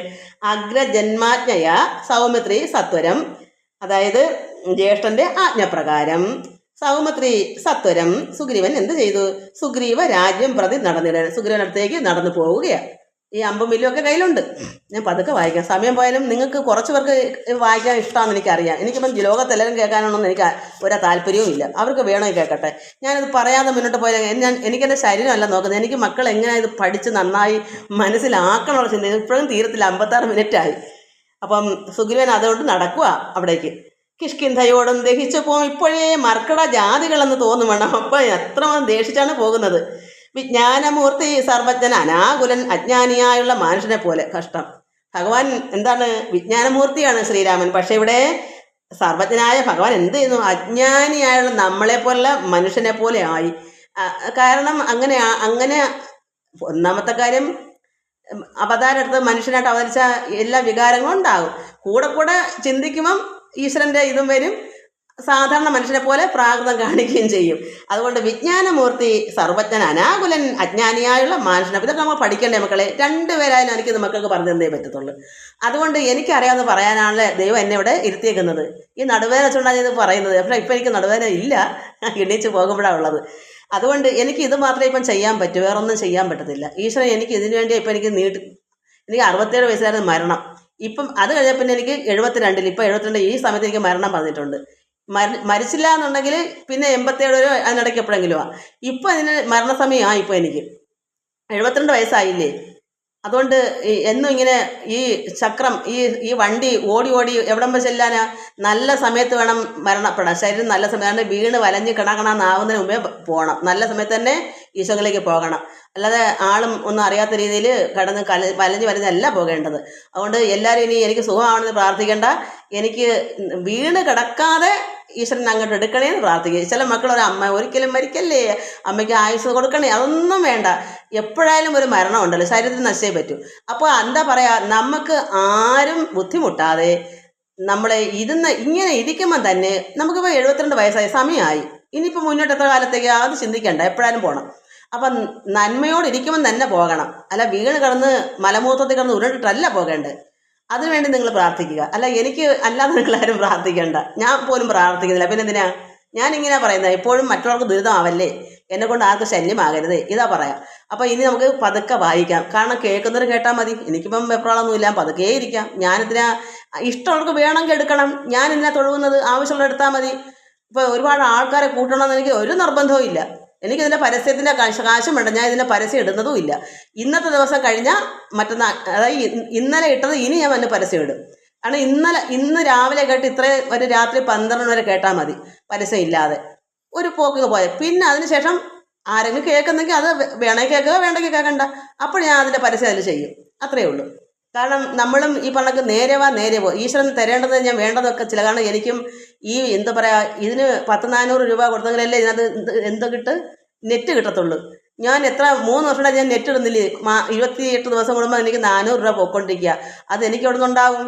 അഗ്രജന്മാജ്ഞയ സൗമിത്രി സത്വരം, അതായത് ജ്യേഷ്ഠന്റെ ആജ്ഞപ്രകാരം സൗമിത്രി സത്വരം സുഗ്രീവൻ എന്ത് ചെയ്തു? സുഗ്രീവ രാജ്യം പ്രതി സുഗ്രീവനടുത്തേക്ക് നടന്നു പോവുകയാണ്. ഈ അമ്പും വില്ലും ഒക്കെ കയ്യിലുണ്ട്. ഞാൻ പതുക്കെ വായിക്കാം, സമയം പോയാലും നിങ്ങൾക്ക് കുറച്ച് പേർക്ക് വായിക്കാൻ ഇഷ്ടമാണെന്ന് എനിക്കറിയാം. എനിക്കിപ്പം ലോകത്തെല്ലാവരും കേൾക്കാനൊന്നും എനിക്ക് ഒരു താല്പര്യവും ഇല്ല. അവർക്ക് വേണമെങ്കിൽ കേൾക്കട്ടെ. ഞാനിത് പറയാതെ മുന്നോട്ട് പോയാൽ എനിക്കെൻ്റെ ശരീരമല്ല നോക്കുന്നത്, എനിക്ക് മക്കൾ എങ്ങനെ ഇത് പഠിച്ച് നന്നായി മനസ്സിലാക്കണമെന്നുള്ള ചിന്ത. ഇപ്പോഴും തീരത്തില്ല, 56 മിനിറ്റായി. അപ്പം സുഗ്രീവൻ അതുകൊണ്ട് നടക്കുക അവിടേക്ക്. കിഷ്കിന്ധയോടും ദഹിച്ചു പോകും. ഇപ്പോഴേ മർക്കട ജാതികളെന്ന് തോന്നും വേണം. അപ്പം എത്രമാത്രം ദേഷിച്ചാണ് പോകുന്നത്. വിജ്ഞാനമൂർത്തി സർവജ്ഞൻ അനാകുലൻ അജ്ഞാനിയായുള്ള മനുഷ്യനെ പോലെ. കഷ്ടം. ഭഗവാൻ എന്താണ്? വിജ്ഞാനമൂർത്തിയാണ് ശ്രീരാമൻ. പക്ഷെ ഇവിടെ സർവജ്ഞനായ ഭഗവാൻ എന്ത് ചെയ്യുന്നു? അജ്ഞാനിയായുള്ള നമ്മളെ പോലുള്ള മനുഷ്യനെ പോലെ ആയി. കാരണം അങ്ങനെ ഒന്നാമത്തെ കാര്യം, അവതാരം എടുത്ത് മനുഷ്യനായിട്ട് അവതരിച്ച എല്ലാ വികാരങ്ങളും ഉണ്ടാകും. കൂടെ ചിന്തിക്കുമ്പം ഈശ്വരൻ്റെ ഇതും വരും. സാധാരണ മനുഷ്യനെ പോലെ പ്രാകൃതം കാണിക്കുകയും ചെയ്യും. അതുകൊണ്ട് വിജ്ഞാനമൂർത്തി സർവജ്ഞൻ അനാകുലൻ അജ്ഞാനിയായുള്ള മനുഷ്യനെ. ഇതൊക്കെ നമ്മൾ പഠിക്കേണ്ടേ മക്കളെ? 2 പേരായാലും എനിക്കിത് മക്കൾക്ക് പറഞ്ഞു തന്നേ പറ്റത്തുള്ളൂ. അതുകൊണ്ട് എനിക്കറിയാമെന്ന് പറയാനാണല്ലേ ദൈവം എന്നെ ഇവിടെ ഇരുത്തിയേക്കുന്നത്. ഈ നടുവേദന വെച്ചുകൊണ്ടാണ് ഇത് പറയുന്നത്. പക്ഷേ ഇപ്പം എനിക്ക് നടുവേദന ഇല്ല, എണീച്ച് പോകുമ്പോഴാണ് ഉള്ളത്. അതുകൊണ്ട് എനിക്ക് ഇത് മാത്രമേ ഇപ്പം ചെയ്യാൻ പറ്റൂ, വേറൊന്നും ചെയ്യാൻ പറ്റത്തില്ല. ഈശ്വരൻ എനിക്ക് ഇതിനു വേണ്ടി ഇപ്പം എനിക്ക് 67 വയസ്സായിരുന്നു മരണം. ഇപ്പം അത് കഴിഞ്ഞാൽ പിന്നെ എനിക്ക് 72, ഇപ്പം 72, ഈ സമയത്ത് എനിക്ക് മരണം പറഞ്ഞിട്ടുണ്ട്. മരിച്ചില്ല എന്നുണ്ടെങ്കിൽ പിന്നെ 87 വരെ അതിനിടയ്ക്ക് എപ്പോഴെങ്കിലും ഇപ്പം അതിന് മരണസമയമാണ്. ഇപ്പം എനിക്ക് 72 വയസ്സായില്ലേ. അതുകൊണ്ട് എന്നും ഇങ്ങനെ ഈ ചക്രം ഈ വണ്ടി ഓടി എവിടം വരെ ചെല്ലാനാ? നല്ല സമയത്ത് വേണം മരണപ്പെടാൻ. ശരീരം നല്ല സമയത്ത് വീണ് വലഞ്ഞ് കിണാവുന്നതിന് മുമ്പേ പോകണം. നല്ല സമയത്ത് തന്നെ ഈശോയിലേക്ക് പോകണം. അല്ലാതെ ആളും ഒന്നും അറിയാത്ത രീതിയിൽ കിടന്ന് വലഞ്ഞ് വരുന്നതല്ല പോകേണ്ടത്. അതുകൊണ്ട് എല്ലാവരും ഇനി എനിക്ക് സുഖമാണെന്ന് പ്രാർത്ഥിക്കേണ്ട, എനിക്ക് വീണ് കിടക്കാതെ ഈശ്വരൻ അങ്ങോട്ട് എടുക്കണേന്ന് പ്രാർത്ഥിക്കുക. ചില മക്കളൊരമ്മ ഒരിക്കലും മരിക്കല്ലേ, അമ്മയ്ക്ക് ആയുസ് കൊടുക്കണേ, അതൊന്നും വേണ്ട. എപ്പോഴായാലും ഒരു മരണം ഉണ്ടല്ലോ, ശരീരത്തിൽ നശിച്ചേ പറ്റൂ. അപ്പോൾ എന്താ പറയുക, നമുക്ക് ആരും ബുദ്ധിമുട്ടാതെ നമ്മളെ ഇങ്ങനെ ഇരിക്കുമ്പം തന്നെ നമുക്കിപ്പോൾ 72 വയസ്സായി, സമയമായി. ഇനിയിപ്പോൾ മുന്നോട്ട് എത്ര കാലത്തേക്ക് അത് ചിന്തിക്കേണ്ട, എപ്പോഴായാലും പോകണം. അപ്പം നന്മയോട് ഇരിക്കുമ്പം തന്നെ പോകണം. അല്ല വീണ് കിടന്ന് മലമൂത്രത്തിൽ കിടന്ന് ഉരുണ്ടിട്ടല്ല പോകേണ്ടത്. അതിനുവേണ്ടി നിങ്ങൾ പ്രാർത്ഥിക്കുക. അല്ല എനിക്ക് അല്ലാതെ നിങ്ങളാരും പ്രാർത്ഥിക്കേണ്ട, ഞാൻ പോലും പ്രാർത്ഥിക്കുന്നില്ല. പിന്നെ എന്തിനാ ഞാനിങ്ങനെ പറയുന്നത്? എപ്പോഴും മറ്റുള്ളവർക്ക് ദുരിതമാവല്ലേ, എന്നെക്കൊണ്ട് ആർക്കും ശല്യമാകരുത്, ഇതാ പറയാം. അപ്പോൾ ഇനി നമുക്ക് പതുക്കെ വായിക്കാം. കാരണം കേൾക്കുന്നവർ കേട്ടാൽ മതി. എനിക്കിപ്പം വെപ്രാളൊന്നുമില്ല, പതുക്കെ ഇരിക്കാം. ഞാനിതിനാ ഇഷ്ടമുള്ളവർക്ക് വേണമെങ്കിൽ എടുക്കണം. ഞാനിതിനാ തൊഴുകുന്നത്, ആവശ്യമുള്ള എടുത്താൽ മതി. ഇപ്പോൾ ഒരുപാട് ആൾക്കാരെ കൂട്ടണമെന്ന് എനിക്ക് ഒരു നിർബന്ധവും ഇല്ല. എനിക്കിതിൻ്റെ പരസ്യത്തിൻ്റെ കാശും വേണ്ട, ഞാൻ ഇതിൻ്റെ പരസ്യം ഇടുന്നതും ഇല്ല. ഇന്നത്തെ ദിവസം കഴിഞ്ഞാൽ മറ്റന്നാൾ, അതായത് ഇന്നലെ ഇട്ടത് ഇനി ഞാൻ വന്ന് പരസ്യം ഇടും. കാരണം ഇന്ന് രാവിലെ കേട്ട് ഇത്രയും ഒരു രാത്രി 12 വരെ കേട്ടാൽ മതി, പരസ്യം ഇല്ലാതെ ഒരു പോക്ക് പോയത്. പിന്നെ അതിനുശേഷം ആരെങ്കിലും കേൾക്കുന്നെങ്കിൽ അത് വേണമെങ്കിൽ കേൾക്കുക, വേണ്ടെങ്കിൽ കേൾക്കണ്ട. അപ്പോൾ ഞാൻ അതിൻ്റെ പരസ്യം അതിൽ ചെയ്യും, അത്രയേ ഉള്ളൂ. കാരണം നമ്മളും ഈ പറഞ്ഞക്ക് നേരെ പോ, ഈശ്വരൻ തരേണ്ടത് ഞാൻ വേണ്ടതൊക്കെ ചില. കാരണം എനിക്കും ഈ എന്താ പറയുക, ഇതിന് 100-400 രൂപ കൊടുത്തെങ്കിലല്ലേ ഇതിനകത്ത് എന്തോ നെറ്റ് കിട്ടത്തുള്ളൂ. ഞാൻ 3 വർഷമായിട്ട് ഞാൻ നെറ്റ് ഇടുന്നില്ലേ, 28 ദിവസം കൂടുമ്പോൾ എനിക്ക് 400 രൂപ പോയിക്കൊണ്ടിരിക്കുക. അത് എനിക്ക് എവിടെ നിന്നുണ്ടാവും?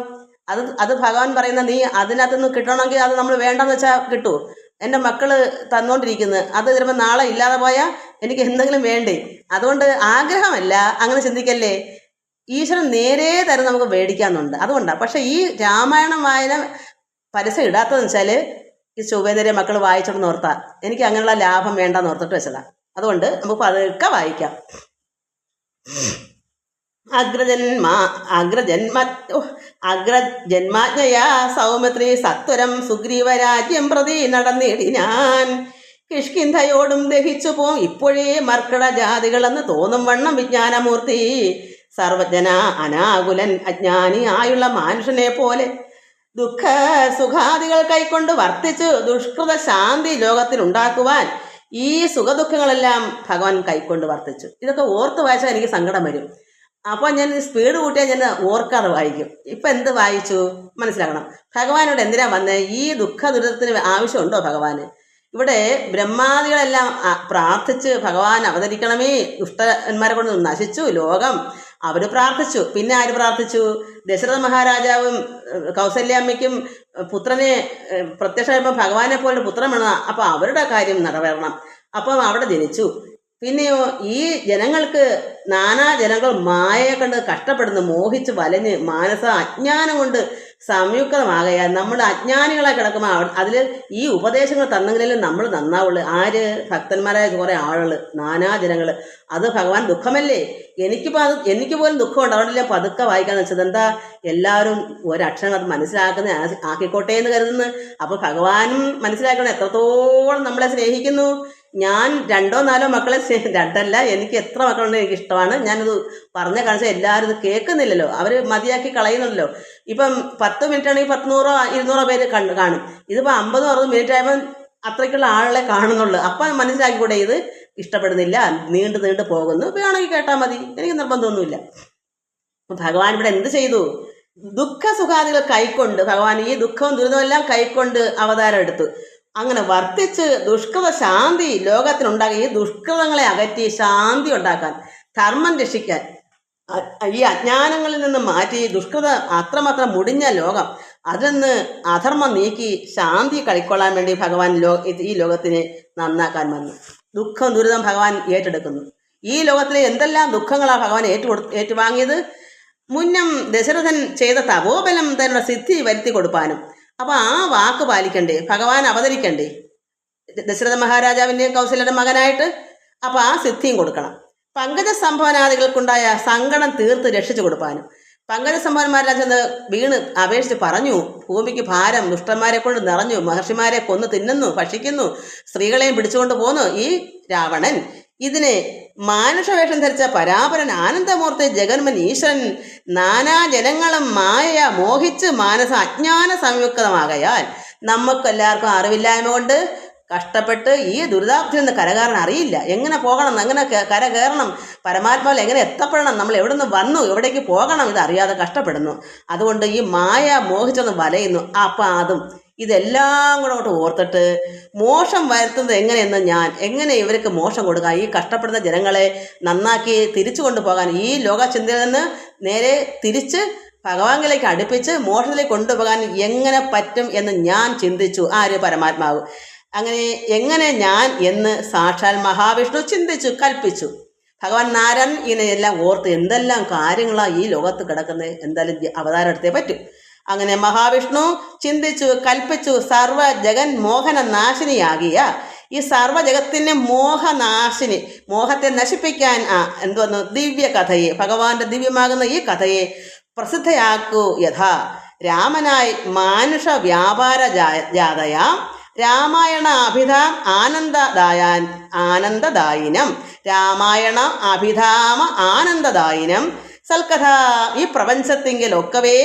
അത് ഭഗവാൻ പറയുന്ന നീ അതിനകത്തുനിന്ന് കിട്ടണമെങ്കിൽ അത് നമ്മൾ വേണ്ടെന്ന് വെച്ചാൽ കിട്ടുമോ? എൻ്റെ മക്കൾ തന്നുകൊണ്ടിരിക്കുന്നത്, അത് ചിലപ്പോൾ നാളെ ഇല്ലാതെ പോയാൽ എനിക്ക് എന്തെങ്കിലും വേണ്ടേ? അതുകൊണ്ട് ആഗ്രഹമല്ല, അങ്ങനെ ചിന്തിക്കല്ലേ. ഈശ്വരൻ നേരെ തരം നമുക്ക് മേടിക്കാമെന്നുണ്ട്, അതുകൊണ്ടാണ്. പക്ഷേ ഈ രാമായണം വായന പരസ്യം ഇടാത്തതെന്ന് വെച്ചാൽ ഈ ചൊവ്വേനേരെ മക്കൾ വായിച്ചോണ്ട് ഓർത്താ എനിക്ക് അങ്ങനെയുള്ള ലാഭം വേണ്ടെന്ന് ഓർത്തിട്ട് വെച്ചതാണ്. അതുകൊണ്ട് നമുക്ക് അതൊക്കെ വായിക്കാം. അഗ്രജന്മാജ്ഞയാ സൗമിത്രി സത്വരം സുഗ്രീവരാജ്യം പ്രതി നടന്നിടിനാൻ. കിഷ്കിന്ധയോടും ദഹിച്ചു പോം ഇപ്പോഴേ മർക്കട ജാതികളെന്ന് തോന്നും വണ്ണം വിജ്ഞാനമൂർത്തി. സർവജ്ഞന അനാകുലൻ അജ്ഞാനിയായുള്ള മനുഷ്യനെ പോലെ ദുഃഖ സുഖാദികൾ കൈക്കൊണ്ട് വർത്തിച്ച് ദുഷ്കൃത ശാന്തി ലോകത്തിലുണ്ടാക്കുവാൻ ഈ സുഖദുഃഖങ്ങളെല്ലാം ഭഗവാൻ കൈക്കൊണ്ട് വർത്തിച്ചു. ഇതൊക്കെ ഓർത്ത് വായിച്ചാൽ എനിക്ക് സങ്കടം വരും. അപ്പോൾ ഞാൻ സ്പീഡ് കൂട്ടിയാൽ ഞാൻ ഓർക്കാതെ വായിക്കും. ഇപ്പം എന്ത് വായിച്ചു മനസ്സിലാക്കണം. ഭഗവാനോട് എന്തിനാ വന്നേ? ഈ ദുഃഖ ദുരിതത്തിന് ആവശ്യമുണ്ടോ ഭഗവാന്? ഇവിടെ ബ്രഹ്മാദികളെല്ലാം പ്രാർത്ഥിച്ച് ഭഗവാൻ അവതരിക്കണമേ, ദുഷ്ടന്മാരെ കൊണ്ട് നശിച്ചു ലോകം, അവർ പ്രാർത്ഥിച്ചു. പിന്നെ ആര് പ്രാർത്ഥിച്ചു? ദശരഥ മഹാരാജാവും കൗസല്യാമ്മയ്ക്കും പുത്രനെ പ്രത്യക്ഷമായപ്പോൾ ഭഗവാനെ പോലെ പുത്രൻ വേണം, അപ്പോൾ അവരുടെ കാര്യം നിറവേറണം. അപ്പം അവിടെ ജനിച്ചു. പിന്നെയോ ഈ ജനങ്ങൾക്ക് നാനാ ജനങ്ങൾ മായയെ കണ്ട് കഷ്ടപ്പെടുന്നു, മോഹിച്ച് വലഞ്ഞ് മാനസ അജ്ഞാനം കൊണ്ട് സംയുക്തമാകയാൽ നമ്മൾ അജ്ഞാനികളായി കിടക്കുമ്പോൾ അതിൽ ഈ ഉപദേശങ്ങൾ തന്നെങ്കിലും നമ്മൾ നന്നാവുള്ളൂ. ആര്? ഭക്തന്മാരായ കുറേ ആളുകൾ, നാനാ ജനങ്ങൾ. അത് ഭഗവാൻ ദുഃഖമല്ലേ? എനിക്ക് പോലും ദുഃഖമുണ്ട്. അതുകൊണ്ട് ഞാൻ പതുക്കെ വായിക്കാന്ന് വെച്ചത്. എന്താ, എല്ലാവരും ഒരക്ഷരം അത് മനസ്സിലാക്കുന്ന ആക്കിക്കോട്ടെ എന്ന് കരുതുന്നു. അപ്പോൾ ഭഗവാനും മനസ്സിലാക്കണം എത്രത്തോളം നമ്മളെ സ്നേഹിക്കുന്നു. ഞാൻ 2-4 മക്കളെ രണ്ടല്ല, എനിക്ക് എത്ര മക്കളുണ്ട് എനിക്കിഷ്ടമാണ്. ഞാനത് പറഞ്ഞ കാണിച്ചാൽ എല്ലാവരും ഇത് കേൾക്കുന്നില്ലല്ലോ, അവർ മതിയാക്കി കളയുന്നുണ്ടല്ലോ. ഇപ്പം 10 മിനിറ്റ് ആണെങ്കിൽ 100-200 പേര് കാണും. ഇതിപ്പോൾ 50-60 മിനിറ്റ് ആയപ്പോൾ അത്രയ്ക്കുള്ള ആളെ കാണുന്നുള്ളൂ. അപ്പം മനസ്സിലാക്കിക്കൂടെ ഇത് ഇഷ്ടപ്പെടുന്നില്ല, നീണ്ടു പോകുന്നു, വേണമെങ്കിൽ കേട്ടാൽ മതി, എനിക്ക് നിർബന്ധമൊന്നുമില്ല. ഭഗവാൻ ഇവിടെ എന്ത് ചെയ്തു? ദുഃഖ സുഖാദികൾ കൈക്കൊണ്ട് ഭഗവാൻ ഈ ദുഃഖവും ദുരിതമെല്ലാം കൈക്കൊണ്ട് അവതാരം എടുത്തു. അങ്ങനെ വർത്തിച്ച് ദുഷ്കൃത ശാന്തി ലോകത്തിനുണ്ടാക്കി, ഈ ദുഷ്കൃതങ്ങളെ അകറ്റി ശാന്തി ഉണ്ടാക്കാൻ, ധർമ്മം രക്ഷിക്കാൻ, ഈ അജ്ഞാനങ്ങളിൽ നിന്ന് മാറ്റി ദുഷ്കൃത അത്രമാത്രം മുടിഞ്ഞ ലോകം അതിൽ നിന്ന് അധർമ്മം നീക്കി ശാന്തി കൈക്കൊള്ളാൻ വേണ്ടി ഭഗവാൻ ഈ ലോകത്തിനെ നന്നാക്കാൻ വന്നു. ദുഃഖം ദുരിതം ഭഗവാൻ ഏറ്റെടുക്കുന്നു. ഈ ലോകത്തിലെ എന്തെല്ലാം ദുഃഖങ്ങളാണ് ഭഗവാൻ ഏറ്റുവാങ്ങിയത്? മുന്നം ദശരഥൻ ചെയ്ത തപോബലം തങ്ങളുടെ സിദ്ധി വരുത്തി കൊടുപ്പാനും. അപ്പോൾ ആ വാക്ക് പാലിക്കണ്ടേ? ഭഗവാൻ അവതരിക്കണ്ടേ ദശരഥ മഹാരാജാവിൻ്റെയും കൗസല്യയുടെ മകനായിട്ട്? അപ്പോൾ ആ സിദ്ധിയും കൊടുക്കണം. പങ്കജ സംഭവനാദികൾക്കുണ്ടായ സങ്കടം തീർത്ത് രക്ഷിച്ചു കൊടുപ്പാനും. പങ്കജ സംഭവന്മാരെല്ലാം ചെന്ന് വീണ് അപേക്ഷിച്ച് പറഞ്ഞു, ഭൂമിക്ക് ഭാരം, ദുഷ്ടന്മാരെ കൊണ്ട് നിറഞ്ഞു, മഹർഷിമാരെ കൊന്നു തിന്നുന്നു, ഭക്ഷിക്കുന്നു, സ്ത്രീകളെയും പിടിച്ചുകൊണ്ട് പോന്നു ഈ രാവണൻ. ഇതിനെ മാനുഷവേഷം ധരിച്ച പരാപരൻ ആനന്ദമൂർത്തി ജഗന്മൻ ഈശ്വരൻ നാനാ ജനങ്ങളും മായ മോഹിച്ച് മാനസ അജ്ഞാന സംയുക്തമാകയാൽ നമുക്കെല്ലാവർക്കും അറിവില്ലായ്മ കൊണ്ട് കഷ്ടപ്പെട്ട് ഈ ദുരിതാബ്ദിയിൽ നിന്ന് കരകയറാൻ അറിയില്ല. എങ്ങനെ പോകണം, എങ്ങനെ കരകയറണം, പരമാത്മാവിൽ എങ്ങനെ എത്തപ്പെടണം, നമ്മൾ എവിടെ നിന്ന് വന്നു, എവിടേക്ക് പോകണം, ഇതറിയാതെ കഷ്ടപ്പെടുന്നു. അതുകൊണ്ട് ഈ മായ മോഹിച്ചൊന്ന് വലയുന്നു. അപ്പം അതും ഇതെല്ലാം കൂടെ അങ്ങോട്ട് ഓർത്തിട്ട് മോശം വരുത്തുന്നത് എങ്ങനെ ഇവർക്ക് മോശം കൊടുക്കാം, ഈ കഷ്ടപ്പെടുന്ന ജനങ്ങളെ നന്നാക്കി തിരിച്ചു കൊണ്ടുപോകാൻ, ഈ ലോകചിന്തയിൽ നിന്ന് നേരെ തിരിച്ച് ഭഗവാനിലേക്ക് അടുപ്പിച്ച് മോക്ഷത്തിലേക്ക് കൊണ്ടുപോകാൻ എങ്ങനെ പറ്റും എന്ന് ഞാൻ ചിന്തിച്ചു. ആര്? പരമാത്മാവ്. അങ്ങനെ എങ്ങനെ ഞാൻ എന്ന് സാക്ഷാൽ മഹാവിഷ്ണു ചിന്തിച്ചു, കൽപ്പിച്ചു. ഭഗവാൻ നാരായണൻ ഇതിനെല്ലാം ഓർത്ത് എന്തെല്ലാം കാര്യങ്ങളാണ് ഈ ലോകത്ത് കിടക്കുന്നത്, എന്തായാലും അവതാരം എടുത്തേ പറ്റും. അങ്ങനെ മഹാവിഷ്ണു ചിന്തിച്ചു, കൽപ്പിച്ചു. സർവ ജഗൻ മോഹന നാശിനിയാകിയ ഈ സർവജഗത്തിൻ്റെ മോഹനാശിനി, മോഹത്തെ നശിപ്പിക്കാൻ എന്തോന്നു ദിവ്യ കഥയെ, ഭഗവാന്റെ ദിവ്യമാകുന്ന ഈ കഥയെ പ്രസിദ്ധയാക്കൂ. യഥാ രാമനായി മാനുഷ വ്യാപാര ജാതയാം രാമായണ അഭിധാം ആനന്ദദായിനം. രാമായണ അഭിധാമ ആനന്ദദായിനം സൽക്കഥ. ഈ പ്രപഞ്ചത്തിങ്കിലൊക്കവേ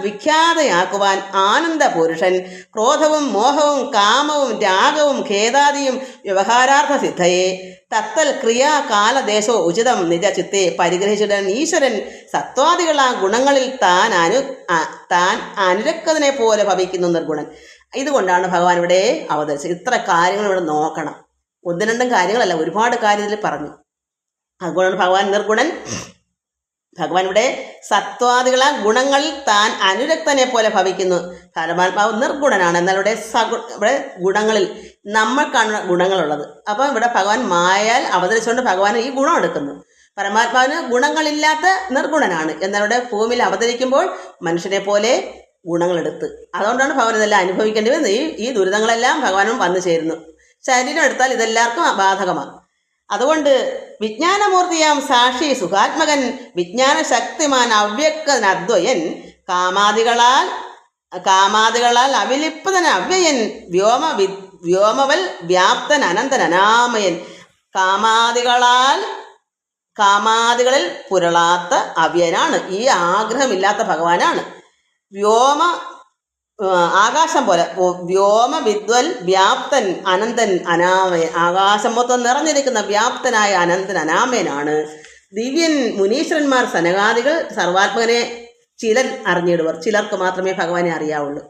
വിഖ്യാതയാക്കുവാൻ ആനന്ദ പുരുഷൻ ക്രോധവും മോഹവും കാമവും രാഗവും ഖേദാദിയും വ്യവഹാരാർത്ഥ സിദ്ധയെ തത്തൽ ക്രിയാ കാലദേശോ ഉചിതം നിജ ചിത്തെ പരിഗ്രഹിച്ചിടൻ ഈശ്വരൻ സത്വാദികളാ ഗുണങ്ങളിൽ താൻ അനുരക്തനെ പോലെ ഭവിക്കുന്നു നിർഗുണൻ. ഇതുകൊണ്ടാണ് ഭഗവാൻ ഇവിടെ അവതരിച്ചത്. ഇത്ര കാര്യങ്ങൾ ഇവിടെ നോക്കണം. ഒന്നും രണ്ടും കാര്യങ്ങളല്ല, ഒരുപാട് കാര്യത്തിൽ പറഞ്ഞു. അതുകൊണ്ടാണ് ഭഗവാൻ നിർഗുണൻ. ഭഗവാൻ ഇവിടെ സത്വാദികളാ ഗുണങ്ങളിൽ താൻ അനുരക്തനെ പോലെ ഭവിക്കുന്നു. പരമാത്മാവ് നിർഗുണനാണ്. എന്നാൽ ഇവിടെ ഗുണങ്ങളിൽ നമ്മൾക്കാണ് ഗുണങ്ങളുള്ളത്. അപ്പം ഇവിടെ ഭഗവാൻ മായാൽ അവതരിച്ചുകൊണ്ട് ഭഗവാൻ ഈ ഗുണം എടുക്കുന്നു. പരമാത്മാവിന് ഗുണങ്ങളില്ലാത്ത നിർഗുണനാണ്. എന്നാൽ ഇവിടെ ഭൂമിയിൽ അവതരിക്കുമ്പോൾ മനുഷ്യനെ പോലെ ഗുണങ്ങളെടുത്ത്, അതുകൊണ്ടാണ് ഭഗവാൻ ഇതെല്ലാം അനുഭവിക്കേണ്ടി വരുന്നത്. ഈ ദുരിതങ്ങളെല്ലാം ഭഗവാനും വന്നു ചേരുന്നു. ശരീരം എടുത്താൽ ഇതെല്ലാവർക്കും ബാധകമാണ്. അതുകൊണ്ട് വിജ്ഞാനമൂർത്തിയാം സാക്ഷി സുഖാത്മകൻ വിജ്ഞാന ശക്തിമാൻ അവ്യക്തനദ്വയൻ കാമാദികളാൽ അവിലിപ്തൻ അവ്യയൻ വ്യോമവൽ വ്യാപ്തൻ അനന്തൻ അനാമയൻ. കാമാദികളിൽ പുരളാത്ത അവ്യനാണ്. ഈ ആഗ്രഹമില്ലാത്ത ഭഗവാനാണ്. ആകാശം പോലെ വ്യോമ വിദ്വൽ വ്യാപ്തൻ അനന്തൻ അനാമയൻ. ആകാശം മൊത്തം നിറഞ്ഞിരിക്കുന്ന വ്യാപ്തനായ അനന്തൻ അനാമയനാണ്. ദിവ്യൻ മുനീശ്വരന്മാർ സനകാദികൾ സർവാത്മകനെ ചിലർ അറിഞ്ഞിടുവർ. ചിലർക്ക് മാത്രമേ ഭഗവാനെ അറിയാവുള്ളൂ.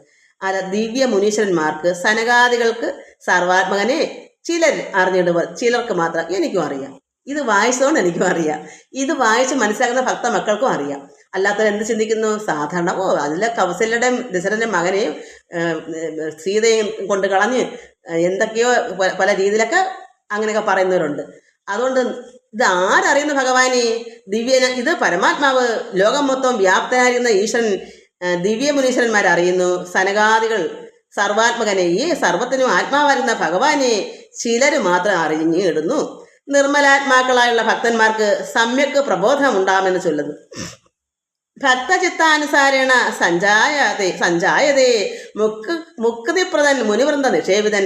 ദിവ്യ മുനീശ്വരന്മാർക്ക് സനകാദികൾക്ക് സർവാത്മകനെ ചിലർ അറിഞ്ഞിടുവർ. ചിലർക്ക് മാത്രം. എനിക്കും അറിയാം. ഇത് വായിച്ചതുകൊണ്ട് എനിക്കും അറിയാം. ഇത് വായിച്ച് മനസ്സിലാക്കുന്ന ഭക്ത മക്കൾക്കും അറിയാം. അല്ലാത്തവർ എന്ത് ചിന്തിക്കുന്നു? സാധാരണ അതിലെ കൗസല്യയുടെയും ദശരഥൻ്റെ മകനെയും സീതയും കൊണ്ട് കളഞ്ഞ് എന്തൊക്കെയോ പല രീതിയിലൊക്കെ അങ്ങനെയൊക്കെ പറയുന്നവരുണ്ട്. അതുകൊണ്ട് ഇത് ആരറിയുന്നു ഭഗവാനെ? ഇത് പരമാത്മാവ് ലോകം മൊത്തം വ്യാപ്തനായിരുന്ന ഈശ്വരൻ ദിവ്യ മുനീശ്വരന്മാരറിയുന്നു. സനകാദികൾ സർവാത്മകനെ, ഈ സർവത്തിനും ആത്മാവായിരുന്ന ഭഗവാനെ ചിലർ മാത്രം അറിഞ്ഞിടുന്നു. നിർമ്മലാത്മാക്കളായുള്ള ഭക്തന്മാർക്ക് സമ്യക്ക് പ്രബോധം ഉണ്ടാമെന്ന് ചൊല്ലുന്നു. ഭക്തചിത്താനുസാരേണ സഞ്ജായതേ മുക്തിപ്രദൻ മുനിവൃന്ദ നിഷേവിതൻ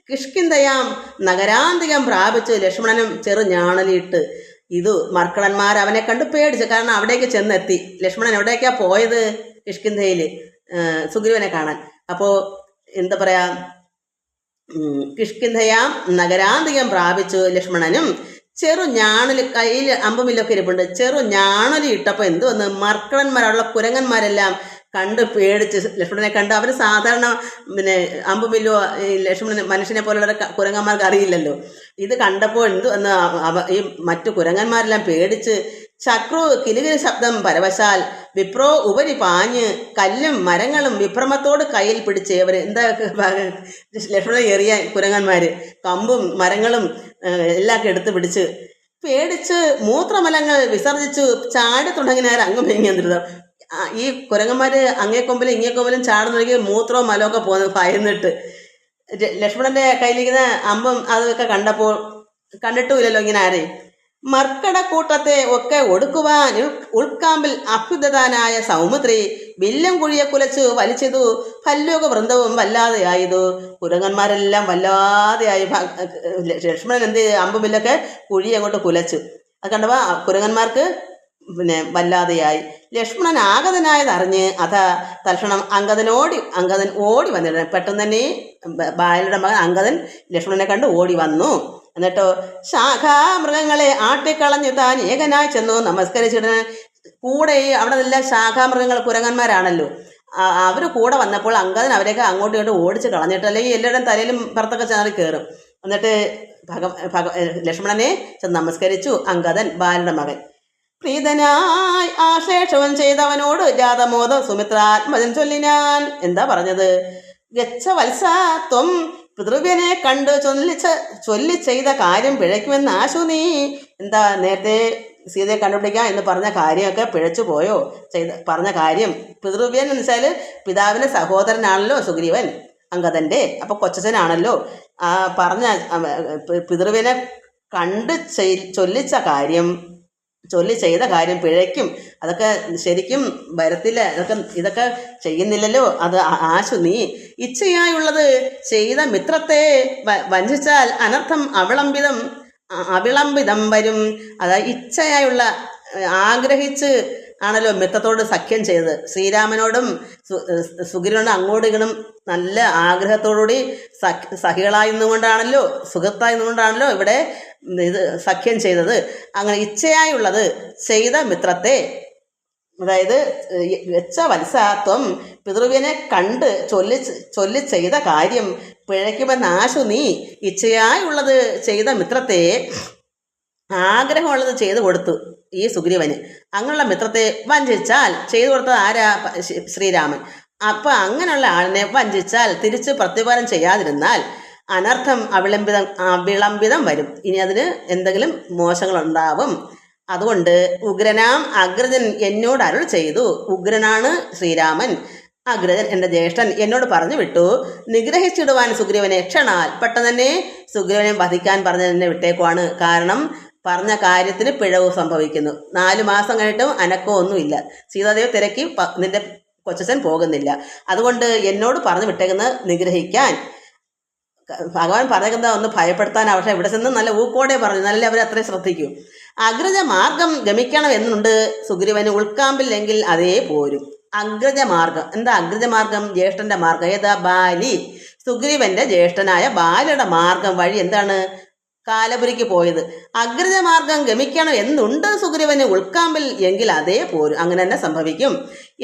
കിഷ്കിന്ധയാം നഗരാന്തികം പ്രാപിച്ചു ലക്ഷ്മണനും ചെറുഞാണലിട്ട്. ഇത് മർക്കടന്മാർ അവനെ കണ്ട് പേടിച്ചു. കാരണം അവിടേക്ക് ചെന്നെത്തി. ലക്ഷ്മണൻ എവിടേക്കാ പോയത്? കിഷ്കിന്ധയിൽ സുഗ്രീവനെ കാണാൻ. അപ്പോൾ എന്താ പറയാ, കിഷ്കിന്ധയാം നഗരാന്തികം പ്രാപിച്ചു ലക്ഷ്മണനും. ഞാണൽ കയ്യിൽ അമ്പുമില്ലൊക്കെ ഇരിപ്പുണ്ട്. ഞാണലി ഇട്ടപ്പോൾ എന്ത് വന്ന് മർക്കടന്മാരുള്ള കുരങ്ങന്മാരെല്ലാം കണ്ട് പേടിച്ച് ലക്ഷ്മണനെ കണ്ട്. അവർ സാധാരണ അമ്പുമില്ലോ ലക്ഷ്മണൻ മനുഷ്യനെ പോലുള്ള കുരങ്ങന്മാർക്ക് അറിയില്ലല്ലോ. ഇത് കണ്ടപ്പോൾ എന്ത് വന്ന് ഈ മറ്റു കുരങ്ങന്മാരെല്ലാം പേടിച്ച് ചക്രു കിലുകിന് ശബ്ദം പരവശാൽ വിപ്രോ ഉപരി പാഞ്ഞ് കല്ലും മരങ്ങളും വിഭ്രമത്തോട് കയ്യിൽ പിടിച്ച് അവർ എന്താ ലക്ഷ്മണൻ എറിയ കുരങ്ങന്മാർ കമ്പും മരങ്ങളും എല്ലാം എടുത്ത് പിടിച്ച് പേടിച്ച് മൂത്രമലങ്ങൾ വിസർജിച്ചു ചാടി തുടങ്ങിനാർ അങ്ങും ഇങ്ങും. ഈ കുരങ്ങന്മാർ അങ്ങേക്കൊമ്പിലും ഇങ്ങേക്കൊമ്പിലും ചാടുന്നെങ്കിൽ മൂത്രവും മലമൊക്കെ പോകുന്നു ഭയന്നിട്ട്. ലക്ഷ്മണന്റെ കയ്യിലിരിക്കുന്ന അമ്പും അതൊക്കെ കണ്ടപ്പോൾ കണ്ടിട്ടുമില്ലല്ലോ ഇങ്ങനെ ആരെയും. മർക്കടക്കൂട്ടത്തെ ഒക്കെ ഒടുക്കുവാൻ ഉൾക്കാമ്പിൽ അഭ്യുതനായ സൗമിത്രി വില്ലും കുഴിയെ കുലച്ചു വലിച്ചതു. ഭല്ലോക വൃന്ദവും വല്ലാതെയായതു. കുരങ്ങന്മാരെല്ലാം വല്ലാതെയായി. ലക്ഷ്മണൻ എന്ത് അമ്പുമില്ലൊക്കെ കുഴി അങ്ങോട്ട് കുലച്ചു. അത് കണ്ടപ്പോൾ കുരങ്ങന്മാർക്ക് വല്ലാതെയായി. ലക്ഷ്മണൻ ആഗതനായതറിഞ്ഞ് തൽക്ഷണം അങ്കദൻ ഓടി വന്നിടണം. പെട്ടെന്ന് തന്നെ ബാലയുടെ മകൻ അങ്കദൻ ലക്ഷ്മണനെ കണ്ട് ഓടി വന്നു. എന്നിട്ടോ ശാഖാമൃഗങ്ങളെ ആട്ടിക്കളഞ്ഞു താൻ ഏകനായി ചെന്നു നമസ്കരിച്ചിട. കൂടെ അവിടെ എല്ലാം ശാഖാമൃഗങ്ങൾ കുരങ്ങന്മാരാണല്ലോ. അവർ കൂടെ വന്നപ്പോൾ അങ്കദൻ അവരെയൊക്കെ അങ്ങോട്ടും ഇങ്ങോട്ടും ഓടിച്ച് കളഞ്ഞിട്ട്, അല്ലെങ്കിൽ എല്ലാവരുടെയും തലയിലും പുറത്തൊക്കെ ചാറി കയറും. എന്നിട്ട് ലക്ഷ്മണനെ ചെന്ന് നമസ്കരിച്ചു അങ്കദൻ, ബാലയുടെ മകൻ. പ്രീതനായി ആശ്ലേഷവും ചെയ്തവനോട് ജാതമോദം സുമിത്രാത്മജൻ ചൊല്ലിനാൻ. എന്താ പറഞ്ഞത്? ഗച്ഛ വത്സാത്വം പിതൃവ്യനെ കണ്ട് ചൊല്ലി ചെയ്ത കാര്യം പിഴയ്ക്കുമെന്ന് ആശു നീ. എന്താ നേരത്തെ സീതയെ കണ്ടുപിടിക്കാം എന്ന് പറഞ്ഞ കാര്യമൊക്കെ പിഴച്ചു പോയോ? പറഞ്ഞ കാര്യം പിതൃവ്യൻ എന്ന് വെച്ചാൽ പിതാവിൻ്റെ സഹോദരനാണല്ലോ സുഗ്രീവൻ, അങ്കദൻ്റെ. അപ്പോൾ കൊച്ചച്ഛനാണല്ലോ. പറഞ്ഞ പിതൃവ്യനെ കണ്ട് ചൊല്ലിച്ച കാര്യം ചൊല്ലി ചെയ്ത കാര്യം പിഴയ്ക്കും, അതൊക്കെ ശരിക്കും വരത്തില്ല, ഇതൊക്കെ ചെയ്യുന്നില്ലല്ലോ. അത് ആശു നീ ഇച്ഛയായുള്ളത് ചെയ്ത മിത്രത്തെ വഞ്ചിച്ചാൽ അനർത്ഥം അവിളംബിതം വരും. അതായത് ഇച്ഛയായുള്ള ആഗ്രഹിച്ച് ആണല്ലോ മിത്രത്തോട് സഖ്യം ചെയ്തത്. ശ്രീരാമനോടും സുഗ്രീവനോടും അങ്ങോട്ടും ഇങ്ങോട്ടും നല്ല ആഗ്രഹത്തോടുകൂടി സഖികളായി നിന്നുകൊണ്ടാണല്ലോ, സുഹൃത്തായി നിന്നുകൊണ്ടാണല്ലോ ഇവിടെ ഇത് സഖ്യം ചെയ്തത്. അങ്ങനെ ഇച്ഛയായുള്ളത് ചെയ്ത മിത്രത്തെ, അതായത് വത്സത്വം പിതൃവിനെ കണ്ട് ചൊല്ലി ചെയ്ത കാര്യം പിഴയ്ക്കുമെന്നാശു നീ ഇച്ഛയായുള്ളത് ചെയ്ത മിത്രത്തെ, ആഗ്രഹമുള്ളത് ചെയ്തു കൊടുത്തു ഈ സുഗ്രീവന്. അങ്ങനെയുള്ള മിത്രത്തെ വഞ്ചിച്ചാൽ, ചെയ്തു കൊടുത്തത് ആരാ? ശ്രീരാമൻ. അപ്പം അങ്ങനെയുള്ള ആളിനെ വഞ്ചിച്ചാൽ, തിരിച്ച് പ്രത്യുപകാരം ചെയ്യാതിരുന്നാൽ അനർത്ഥം അവിളംബിതം വരും. ഇനി അതിന് എന്തെങ്കിലും മോശങ്ങളുണ്ടാവും. അതുകൊണ്ട് ഉഗ്രനാം അഗ്രജൻ എന്നോട് അരുൾ ചെയ്തു. ഉഗ്രനാണ് ശ്രീരാമൻ. അഗ്രജൻ എൻ്റെ ജ്യേഷ്ഠൻ എന്നോട് പറഞ്ഞു വിട്ടു, നിഗ്രഹിച്ചിടുവാൻ സുഗ്രീവനെ ക്ഷണാൽ. പെട്ടെന്ന് തന്നെ സുഗ്രീവനെ വധിക്കാൻ പറഞ്ഞ് എന്നെ വിട്ടേക്കുവാണ്. കാരണം പറഞ്ഞ കാര്യത്തിന് പിഴവ് സംഭവിക്കുന്നു. 4 മാസം കഴിഞ്ഞിട്ടും അനക്കമൊന്നുമില്ല. സീതാദേവി തിരക്കി നിന്റെ കൊച്ചച്ഛൻ പോകുന്നില്ല. അതുകൊണ്ട് എന്നോട് പറഞ്ഞു വിട്ടേക്കുന്നത് നിഗ്രഹിക്കാൻ. ഭഗവാൻ പറഞ്ഞേക്കുന്നത് ഒന്ന് ഭയപ്പെടുത്താൻ. പക്ഷേ ഇവിടെ ചെന്ന് നല്ല ഊക്കോടെ പറഞ്ഞു, നല്ല അവരത്രയും ശ്രദ്ധിക്കൂ. അഗ്രജ മാർഗം ഗമിക്കണം എന്നുണ്ട് സുഗ്രീവന് ഉൾക്കാമ്പില്ലെങ്കിൽ അതേ പോരും. അഗ്രജമാർഗം എന്താ? അഗ്രജമാർഗം ജ്യേഷ്ഠന്റെ മാർഗം. ഏതാ? ബാലി. സുഗ്രീവന്റെ ജ്യേഷ്ഠനായ ബാലിയുടെ മാർഗം വഴി എന്താണ്? കാലപുരിക്ക് പോയത്. അഗ്രജമാർഗം ഗമിക്കണം എന്നുണ്ട് സുഗ്രീവന് ഉൾക്കാമ്പിൽ എങ്കിൽ അതേ പോരും. അങ്ങനെ തന്നെ സംഭവിക്കും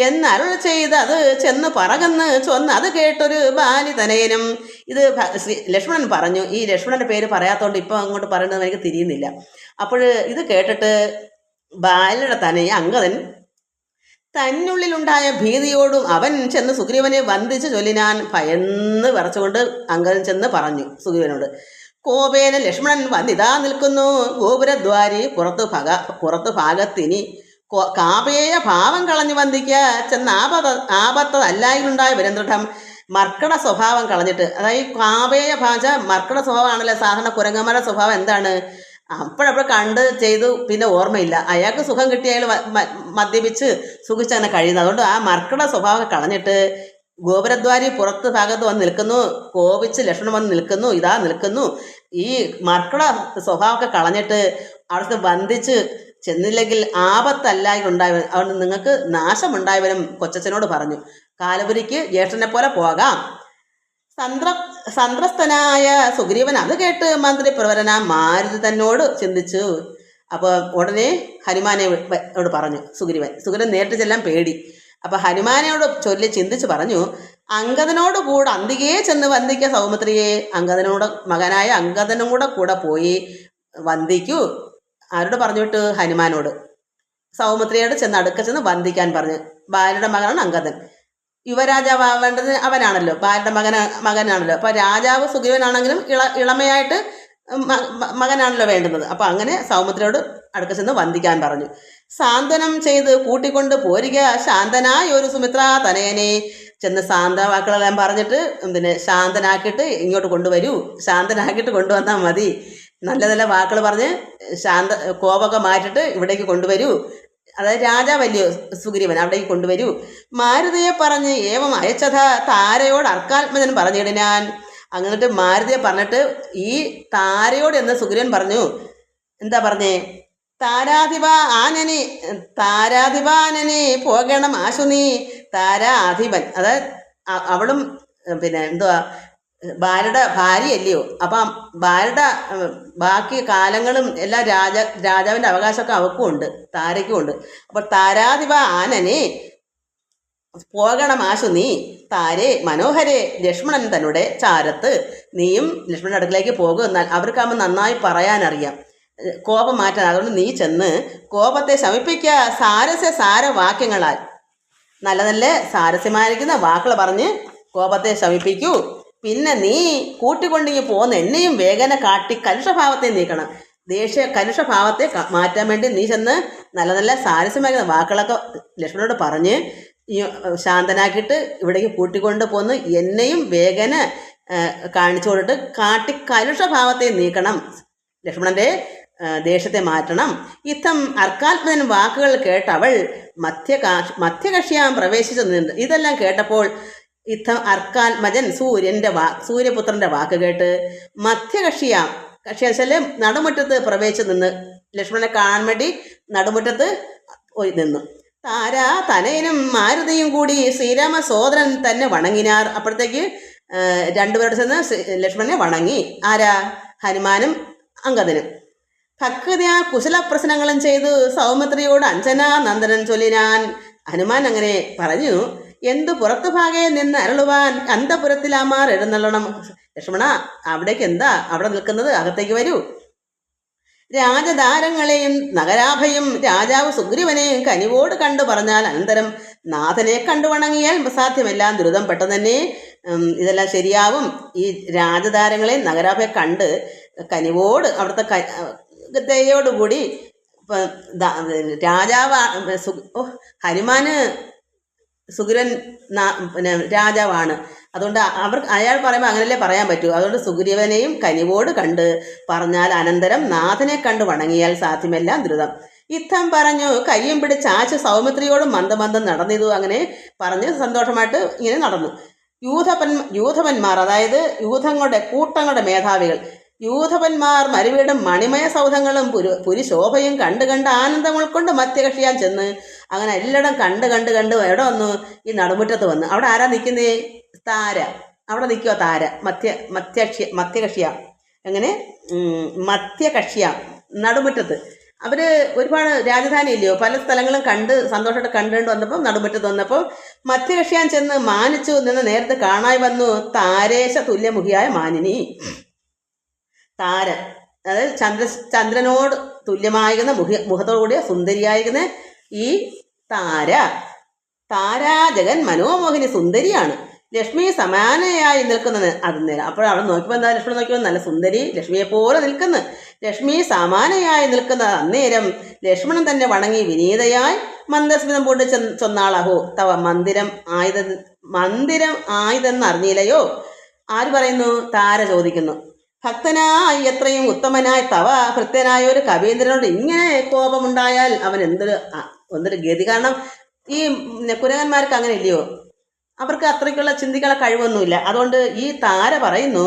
എന്നരുൾ ചെയ്ത് അത് ചെന്ന് പറകന്ന് ചൊന്ന് അത് കേട്ടൊരു ബാലി തനയനും. ഇത് ലക്ഷ്മണൻ പറഞ്ഞു. ഈ ലക്ഷ്മണന്റെ പേര് പറയാത്തോണ്ട് ഇപ്പം അങ്ങോട്ട് പറയുന്നത് എനിക്ക് തിരിയുന്നില്ല. അപ്പോൾ ഇത് കേട്ടിട്ട് ബാലിയുടെ തനയ അങ്കദൻ തന്നുള്ളിലുണ്ടായ ഭീതിയോടും അവൻ ചെന്ന് സുഗ്രീവനെ വന്ദിച്ച് ചൊല്ലിനാൻ. ഭയന്ന് വിറച്ചുകൊണ്ട് അങ്കദൻ ചെന്ന് പറഞ്ഞു സുഗ്രീവനോട്, കോപേന ലക്ഷ്മണൻ വന്നിതാ നിൽക്കുന്നു ഗോപുരദ്വാരി പുറത്തു ഭാഗത്തിനി കാപേയ ഭാവം കളഞ്ഞു വന്ദിക്കുക ചെന്ന് ആപത്തതല്ലായിരുണ്ടായ വരന്തൃഢം. മർക്കട സ്വഭാവം കളഞ്ഞിട്ട്, അതായത് കാപേയ ഭാഷ മർക്കട സ്വഭാവമാണല്ലോ. സാധാരണ കുരങ്ങന്മാരുടെ സ്വഭാവം എന്താണ്? അപ്പോഴപ്പോൾ കണ്ട് ചെയ്തു പിന്നെ ഓർമ്മയില്ല. അയാൾക്ക് സുഖം കിട്ടി അയാൾ മദ്യപിച്ച് സുഖിച്ചങ്ങനെ കഴിയുന്നത്. അതുകൊണ്ട് ആ മർക്കട സ്വഭാവം കളഞ്ഞിട്ട് ഗോപുരദ്വാരി പുറത്ത് ഭാഗത്ത് വന്ന് നിൽക്കുന്നു. കോപിച്ച് ലക്ഷ്മണൻ വന്ന് നിൽക്കുന്നു. ഇതാ നിൽക്കുന്നു. ഈ മർക്കട സ്വഭാവമൊക്കെ കളഞ്ഞിട്ട് അവിടുത്തെ വന്ദിച്ച് ചെന്നില്ലെങ്കിൽ ആപത്തല്ലായിട്ടുണ്ടായവൻ, അതുകൊണ്ട് നിങ്ങൾക്ക് നാശമുണ്ടായവനും കൊച്ചച്ഛനോട് പറഞ്ഞു. കാലപുരിക്ക് ജ്യേഷ്ഠനെ പോലെ പോകാം. സന്ത്രസ്തനായ സുഗ്രീവൻ അത് കേട്ട് മന്ത്രി പ്രവരനാം മാരുതി തന്നോട് ചിന്തിച്ചു. അപ്പോൾ ഉടനെ ഹനുമാനോട് പറഞ്ഞു സുഗ്രീവൻ നേരിട്ട് ചെല്ലാൻ പേടി. അപ്പം ഹനുമാനോട് ചൊല്ലി ചിന്തിച്ച് പറഞ്ഞു, അങ്കദനോട് കൂടെ അന്തികയെ ചെന്ന് വന്ദിക്കുക സൗമിത്രിയെ. മകനായ അങ്കദനും കൂടെ പോയി വന്ദിക്കൂ. ആരോട് പറഞ്ഞു വിട്ടു? ഹനുമാനോട്. സൗമിത്രിയോട് ചെന്ന് അടുക്ക ചെന്ന് വന്ദിക്കാൻ പറഞ്ഞു. ബാലയുടെ മകനാണ് അങ്കദൻ. യുവരാജാവേണ്ടത് അവനാണല്ലോ, ബാലയുടെ മകനാണല്ലോ. അപ്പോൾ രാജാവ് സുഗ്രീവനാണെങ്കിലും ഇളമയായിട്ട് മകനാണല്ലോ വേണ്ടുന്നത്. അപ്പം അങ്ങനെ സൗമിത്രിയോട് അടുക്ക ചെന്ന് വന്ദിക്കാൻ പറഞ്ഞു. സാന്ത്വനം ചെയ്ത് കൂട്ടിക്കൊണ്ട് പോരുക ശാന്തനായ ഒരു സുമിത്ര തനയനെ. ചെന്ന് വാക്കുകളെല്ലാം പറഞ്ഞിട്ട് ശാന്തനാക്കിയിട്ട് ഇങ്ങോട്ട് കൊണ്ടുവരൂ. ശാന്തനാക്കിയിട്ട് കൊണ്ടുവന്നാൽ മതി. നല്ല നല്ല വാക്കുകൾ പറഞ്ഞ് കോപമൊക്കെ മാറ്റിയിട്ട് ഇവിടേക്ക് കൊണ്ടുവരൂ. അതായത് രാജാവല്ലയോ സുഗ്രീവൻ, അവിടേക്ക് കൊണ്ടുവരൂ. മാരുതിയെ പറഞ്ഞ് ഏവം അയച്ചത താരയോട് അർക്കാത്മജൻ പറഞ്ഞിടിനാൻ. അങ്ങോട്ട് മാരുതിയെ പറഞ്ഞിട്ട് ഈ താരയോട് എന്ന് സുഗ്രീവൻ പറഞ്ഞു. എന്താ പറഞ്ഞേ? താരാധിപാനനെ പോകണം ആശു നീ. താരാധിപൻ അതായത് അവളും എന്തുവാ ബാലയുടെ ഭാര്യയല്ലയോ. അപ്പം ബാലയുടെ ബാക്കി കാലങ്ങളും എല്ലാ രാജാവിൻ്റെ അവകാശമൊക്കെ അവൾക്കും ഉണ്ട്, താരയ്ക്കും ഉണ്ട്. അപ്പോൾ താരാധിപ ആനനെ പോകണം ആശു നീ. താരേ മനോഹരെ ലക്ഷ്മണൻ തന്നുടെ ചാരത്ത്. നീയും ലക്ഷ്മണൻ്റെ അടുക്കിലേക്ക് പോകുന്നാൽ അവർക്കാകുമ്പോൾ നന്നായി പറയാനറിയാം, കോപം മാറ്റാൻ. അതുകൊണ്ട് നീ ചെന്ന് കോപത്തെ ശമിപ്പിക്കുക സാരവാക്യങ്ങളാൽ. നല്ല നല്ല സാരസ്യമായിരിക്കുന്ന വാക്കുകൾ പറഞ്ഞ് കോപത്തെ ശമിപ്പിക്കൂ. പിന്നെ നീ കൂട്ടിക്കൊണ്ടിങ്ങി പോന്ന് എന്നെയും വേഗന കാട്ടി കലുഷഭാവത്തെ നീക്കണം. കലുഷഭാവത്തെ മാറ്റാൻ വേണ്ടി നീ ചെന്ന് നല്ല നല്ല സാരസ്യമായിരിക്കുന്ന വാക്കുകളൊക്കെ ലക്ഷ്മണനോട് പറഞ്ഞ് ശാന്തനാക്കിയിട്ട് ഇവിടേക്ക് കൂട്ടിക്കൊണ്ട് പോന്ന് എന്നെയും വേഗന കാണിച്ചു കൊടുത്തിട്ട് കാട്ടി കലുഷഭാവത്തെ നീക്കണം. ലക്ഷ്മണൻ്റെ ദേഷ്യത്തെ മാറ്റണം. ഇത്തം അർക്കാത്മജൻ വാക്കുകൾ കേട്ടവൾ മധ്യകക്ഷിയാൻ പ്രവേശിച്ചു നിന്നു. ഇതെല്ലാം കേട്ടപ്പോൾ ഇത്തം അർക്കാത്മജൻ സൂര്യപുത്രന്റെ വാക്ക് കേട്ട് മധ്യകക്ഷിയാം, കക്ഷി വെച്ചാൽ നടുമുറ്റത്ത് പ്രവേശിച്ചു നിന്ന് ലക്ഷ്മണനെ കാണാൻ വേണ്ടി നടുമുറ്റത്ത് പോയി നിന്നു. താരാ തനയനും മാരുതിയും കൂടി ശ്രീരാമ സോദരൻ തന്നെ വണങ്ങിനാർ. അപ്പോഴത്തേക്ക് രണ്ടുപേരുടെ ചെന്ന് ലക്ഷ്മണനെ വണങ്ങി. ആരാ? ഹനുമാനും അങ്കദനും. ഭക്തിയാ കുശലപ്രശ്നങ്ങളും ചെയ്തു സൗമിത്രിയോട് അഞ്ജനാ നന്ദനൻ ചൊല്ലിനാൻ. ഹനുമാൻ അങ്ങനെ പറഞ്ഞു, എന്തു പുറത്തു ഭാഗേ നിന്ന് അരുളുവാൻ അന്തപുരത്തിലാമാർ എഴുന്നള്ളണം. ലക്ഷ്മണ, അവിടേക്ക് എന്താ അവിടെ നിൽക്കുന്നത്? അകത്തേക്ക് വരൂ. രാജധാരങ്ങളെയും നഗരാഭയും രാജാവ് സുഗ്രീവനെയും കനിവോട് കണ്ടു പറഞ്ഞാൽ അനന്തരം നാഥനെ കണ്ടു വണങ്ങിയാൽ സാധ്യമെല്ലാം ദ്രുതം പെട്ടെന്ന് തന്നെ ഇതെല്ലാം ശരിയാവും. ഈ രാജധാരങ്ങളെയും നഗരാഭയെ കണ്ട് കനിവോട് അവിടുത്തെ ദയോടുകൂടി രാജാവ് ഹനുമാന് സുഗ്രീവൻ പിന്നെ രാജാവാണ്. അതുകൊണ്ട് അയാൾ പറയുമ്പോൾ അങ്ങനല്ലേ പറയാൻ പറ്റൂ. അതുകൊണ്ട് സുഗ്രീവനെയും കനിവോട് കണ്ട് പറഞ്ഞാൽ അനന്തരം നാഥനെ കണ്ട് വണങ്ങിയാൽ സാധ്യമെല്ലാം ദ്രുതം. ഇത്തം പറഞ്ഞു കയ്യും പിടിച്ച് ആശ സൗമിത്രിയോടും മന്ദമന്ദം നടന്നിതു. അങ്ങനെ പറഞ്ഞ് സന്തോഷമായിട്ട് ഇങ്ങനെ നടന്നു. യൂഥപന്മാർ, അതായത് കൂട്ടങ്ങളുടെ മേധാവികൾ, യൂഥപന്മാർ മരുവീടും മണിമയ സൗധങ്ങളും പുരിശോഭയും കണ്ട് ആനന്ദം ഉൾക്കൊണ്ട് മധ്യകക്ഷിയാൻ ചെന്ന് അങ്ങനെ എല്ലായിടം കണ്ട് എവിടെ വന്നു? ഈ നടുമുറ്റത്ത് വന്ന്. അവിടെ ആരാ നിൽക്കുന്നേ? താര. അവിടെ നിൽക്കുക താര. മധ്യകക്ഷിയ എങ്ങനെ മധ്യകക്ഷിയ നടുമുറ്റത്ത്. അവര് ഒരുപാട് രാജധാനി ഇല്ലയോ, പല സ്ഥലങ്ങളും സന്തോഷമായിട്ട് കണ്ടുകൊണ്ട് വന്നപ്പോൾ നടുമുറ്റത്ത് വന്നപ്പോൾ മധ്യകക്ഷിയാൻ ചെന്ന് മാനിച്ചു നിന്ന് നേരത്തെ കാണായി വന്നു താരേശ തുല്യമുഖിയായ മാനിനി. താര, അതായത് ചന്ദ്രനോട് തുല്യമായിരിക്കുന്ന മുഖത്തോടു കൂടിയ സുന്ദരിയായിരിക്കുന്ന ഈ താരാ ജഗൻ മനോമോഹിനി സുന്ദരിയാണ്. ലക്ഷ്മി സമാനയായി നിൽക്കുന്നത് അത് നേരം. അപ്പോൾ അവിടെ നോക്കിയപ്പോൾ എന്താ ലക്ഷ്മണൻ നോക്കിയപ്പോൾ നല്ല സുന്ദരി, ലക്ഷ്മിയെ പോലെ നിൽക്കുന്നു. ലക്ഷ്മി സമാനയായി നിൽക്കുന്ന അന്നേരം ലക്ഷ്മണൻ തന്നെ വണങ്ങി വിനീതയായി മന്ദസ്മിതം കൊണ്ട് ചൊന്നാളഹോ തവ മന്ദിരം ആയതെന്നറിഞ്ഞില്ലയോ. ആര് പറയുന്നു? താര ചോദിക്കുന്നു. ഭക്തനായി എത്രയും ഉത്തമനായി തവ ഭൃത്യനായ ഒരു കവീന്ദ്രനോട് ഇങ്ങനെ കോപമുണ്ടായാൽ അവൻ എന്തൊരു ഗതി. കാരണം ഈ കുരങ്ങന്മാർക്ക് അങ്ങനെ ഇല്ലയോ, അവർക്ക് അത്രയ്ക്കുള്ള ചിന്തിക്കാനുള്ള കഴിവൊന്നുമില്ല. അതുകൊണ്ട് ഈ താര പറയുന്നു,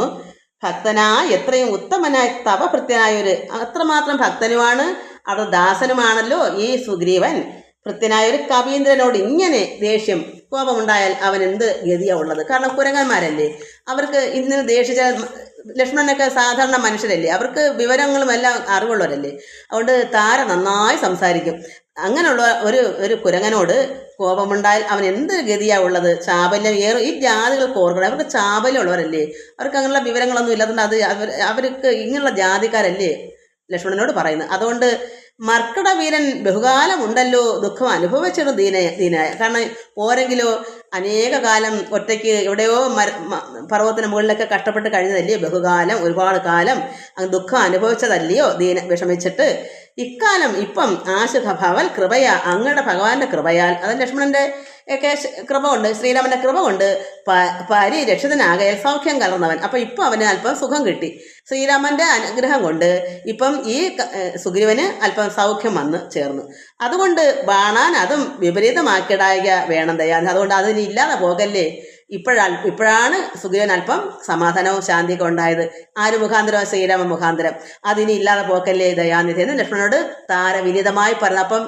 ഭക്തനായ എത്രയും ഉത്തമനായ തവ ഭൃത്യനായൊരു, അത്രമാത്രം ഭക്തനുമാണ് അവിടെ ദാസനുമാണല്ലോ ഈ സുഗ്രീവൻ. ഭൃത്യനായൊരു കവീന്ദ്രനോട് ഇങ്ങനെ ദേഷ്യം കോപമുണ്ടായാൽ അവൻ എന്ത് ഗതിയാ ഉള്ളത്? കാരണം കുരങ്ങന്മാരല്ലേ, അവർക്ക് ഇന്ന് ദേഷിച്ചാൽ ലക്ഷ്മണനൊക്കെ സാധാരണ മനുഷ്യരല്ലേ, അവർക്ക് വിവരങ്ങളും എല്ലാം അറിവുള്ളവരല്ലേ. അതുകൊണ്ട് താര നന്നായി സംസാരിക്കും. അങ്ങനെയുള്ള ഒരു കുരങ്ങനോട് കോപമുണ്ടായാൽ അവൻ എന്ത് ഗതിയാ ഉള്ളത്? ചാബല്യം ഏറെ. ഈ ജാതികൾക്ക് ഓർക്കണം, അവർക്ക് ചാബല്യം ഉള്ളവരല്ലേ, അവർക്ക് അങ്ങനെയുള്ള വിവരങ്ങളൊന്നും ഇല്ലാത്തതുകൊണ്ട് അവർക്ക് ഇങ്ങനെയുള്ള ജാതിക്കാരല്ലേ ലക്ഷ്മണനോട് പറയുന്നത്. അതുകൊണ്ട് മർക്കടവീരൻ ബഹുകാലം ഉണ്ടല്ലോ ദുഃഖം അനുഭവിച്ചിരുന്നു ദീനായ. കാരണം പോരെങ്കിലോ അനേക കാലം ഒറ്റയ്ക്ക് എവിടെയോ പർവ്വതത്തിന് മുകളിലൊക്കെ കഷ്ടപ്പെട്ട് കഴിഞ്ഞതല്ലേ, ബഹുകാലം ഒരുപാട് കാലം അങ്ങ് ദുഃഖം അനുഭവിച്ചതല്ലയോ വിഷമിച്ചിട്ട്. ഇക്കാലം ഇപ്പം ഭവൽ കൃപയാ, അങ്ങയുടെ ഭഗവാന്റെ കൃപയാൽ, അത് ലക്ഷ്മണന്റെ ഒക്കെ കൃപ കൊണ്ട്, ശ്രീരാമന്റെ കൃപ കൊണ്ട് പരിരക്ഷിതനാകയാൽ സൗഖ്യം കലർന്നവൻ. അപ്പം ഇപ്പം അവന് അല്പം സുഖം കിട്ടി. ശ്രീരാമന്റെ അനുഗ്രഹം കൊണ്ട് ഇപ്പം ഈ സുഗ്രീവന് അല്പം സൗഖ്യം വന്ന് ചേർന്നു. അതുകൊണ്ട് ബാണാൻ അതും വിപരീതമാക്കിയിടായ വേണം ദയാ. അതുകൊണ്ട് അതിന് ഇല്ലാതെ പോകല്ലേ. ഇപ്പോഴാണ് സുഗ്രീവൻ അല്പം സമാധാനവും ശാന്തിയൊക്കെ ഉണ്ടായത്. ആര് മുഖാന്തരം? ശ്രീരാമ മുഖാന്തരം. അതിനി ഇല്ലാതെ പോക്കല്ലേ ദയാനിധി എന്ന് ലക്ഷ്മണനോട് താര വിനീതമായി പറഞ്ഞു. അപ്പം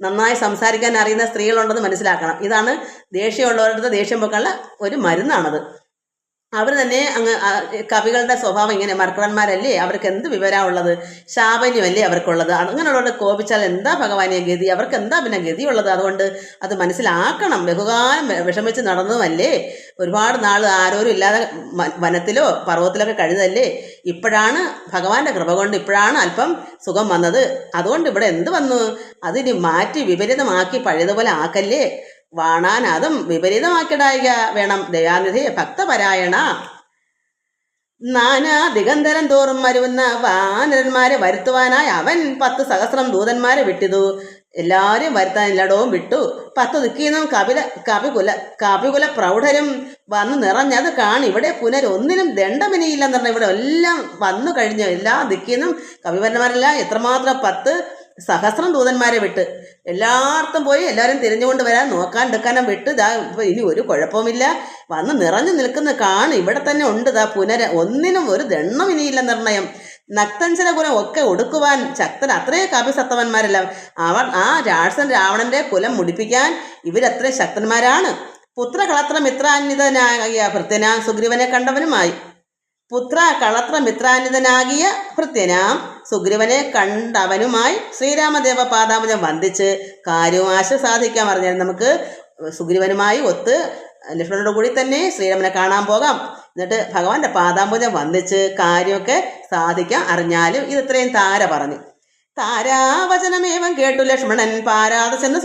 നന്നായി സംസാരിക്കാൻ അറിയുന്ന സ്ത്രീകളുണ്ടെന്ന് മനസ്സിലാക്കണം. ഇതാണ് ദേഷ്യമുള്ളവരുടെ ദേഷ്യം പൊക്കാനുള്ള ഒരു മരുന്നാണത്. അവർ തന്നെ കവികളുടെ സ്വഭാവം ഇങ്ങനെ, മർക്കടന്മാരല്ലേ, അവർക്ക് എന്ത് വിവരമുള്ളത്? ശാപന്യമല്ലേ അവർക്കുള്ളത്. അങ്ങനെയുള്ളവരുടെ കോപിച്ചാൽ എന്താ ഭഗവാനെ ഗതി? അവർക്ക് എന്താ പിന്നെ ഗതിയുള്ളത്? അതുകൊണ്ട് അത് മനസ്സിലാക്കണം. ബഹുകാലം വിഷമിച്ച് നടന്നതുമല്ലേ, ഒരുപാട് നാൾ ആരോരും ഇല്ലാതെ വനത്തിലോ പർവ്വതത്തിലൊക്കെ കഴിഞ്ഞതല്ലേ. ഇപ്പോഴാണ് ഭഗവാന്റെ കൃപ കൊണ്ട് ഇപ്പോഴാണ് അല്പം സുഖം വന്നത്. അതുകൊണ്ട് ഇവിടെ എന്ത് വന്നു? അതിനി മാറ്റി വിപരീതമാക്കി പഴയതുപോലെ ആക്കല്ലേ. വാണാൻ അതും വിപരീതമാക്കിടായിക വേണം ദയാനിധി ഭക്തപരായണ. നാനാ ദിഗന്ധരം തോറും വരുന്ന വാനരന്മാരെ വരുത്തുവാനായി അവൻ 10 സഹസ്രം ദൂതന്മാരെ വിട്ടിതു. എല്ലാവരെയും വരുത്താൻ എല്ലായിടവും വിട്ടു. 10 ദിക്കീന്നും കപികുല പ്രൗഢരും വന്നു നിറഞ്ഞത് കാണി. ഇവിടെ പുനരൊന്നിനും ദണ്ഡമിനിയില്ലെന്ന് പറഞ്ഞാൽ ഇവിടെ എല്ലാം വന്നു കഴിഞ്ഞു. എല്ലാ ദിക്കീന്നും കവിവരന്മാരെല്ലാം എത്രമാത്രം 10 സഹസ്രം ദൂതന്മാരെ വിട്ട് എല്ലായിടത്തും പോയി എല്ലാവരും തിരിഞ്ഞുകൊണ്ട് വരാൻ നോക്കാൻ എടുക്കാനും വിട്ട്. ഇപ്പം ഇനി ഒരു കുഴപ്പവുമില്ല, വന്ന് നിറഞ്ഞു നിൽക്കുന്ന കാണും. ഇവിടെ തന്നെ ഉണ്ട് ഒന്നിനും ഒരു ദണ്ണം ഇനിയില്ല നിർണയം. നക്തഞ്ചര കുലം ഒക്കെ ഒടുക്കുവാൻ ശക്തൻ അത്രയും കവിസത്തവന്മാരെല്ലാം. ആ രാവണന്റെ കുലം മുടിപ്പിക്കാൻ ഇവരത്ര ശക്തന്മാരാണ്. പുത്രകളത്ര മിത്രാന്വിതനാകിയ ഭൃത്യനാം സുഗ്രീവനെ കണ്ടവനുമായി. മിത്രാന്വിതനാകിയ ഭൃത്യനാം സുഗ്രീവനെ കണ്ടവനുമായി ശ്രീരാമദേവ പാദാംബുജം വന്ദിച്ച് കാര്യവും ആശ സാധിക്കാൻ പറഞ്ഞാൽ നമുക്ക് സുഗ്രീവനുമായി ഒത്ത് ലക്ഷ്മണനോട് കൂടി തന്നെ ശ്രീരാമനെ കാണാൻ പോകാം. എന്നിട്ട് ഭഗവാന്റെ പാദാംബുജം വന്ദിച്ച് കാര്യമൊക്കെ സാധിക്കാൻ അറിഞ്ഞാലും ഇത്രയും താര പറഞ്ഞു. താരാവചനമേവം കേട്ടു ലക്ഷ്മണൻ പാരാതെ ചെന്ന്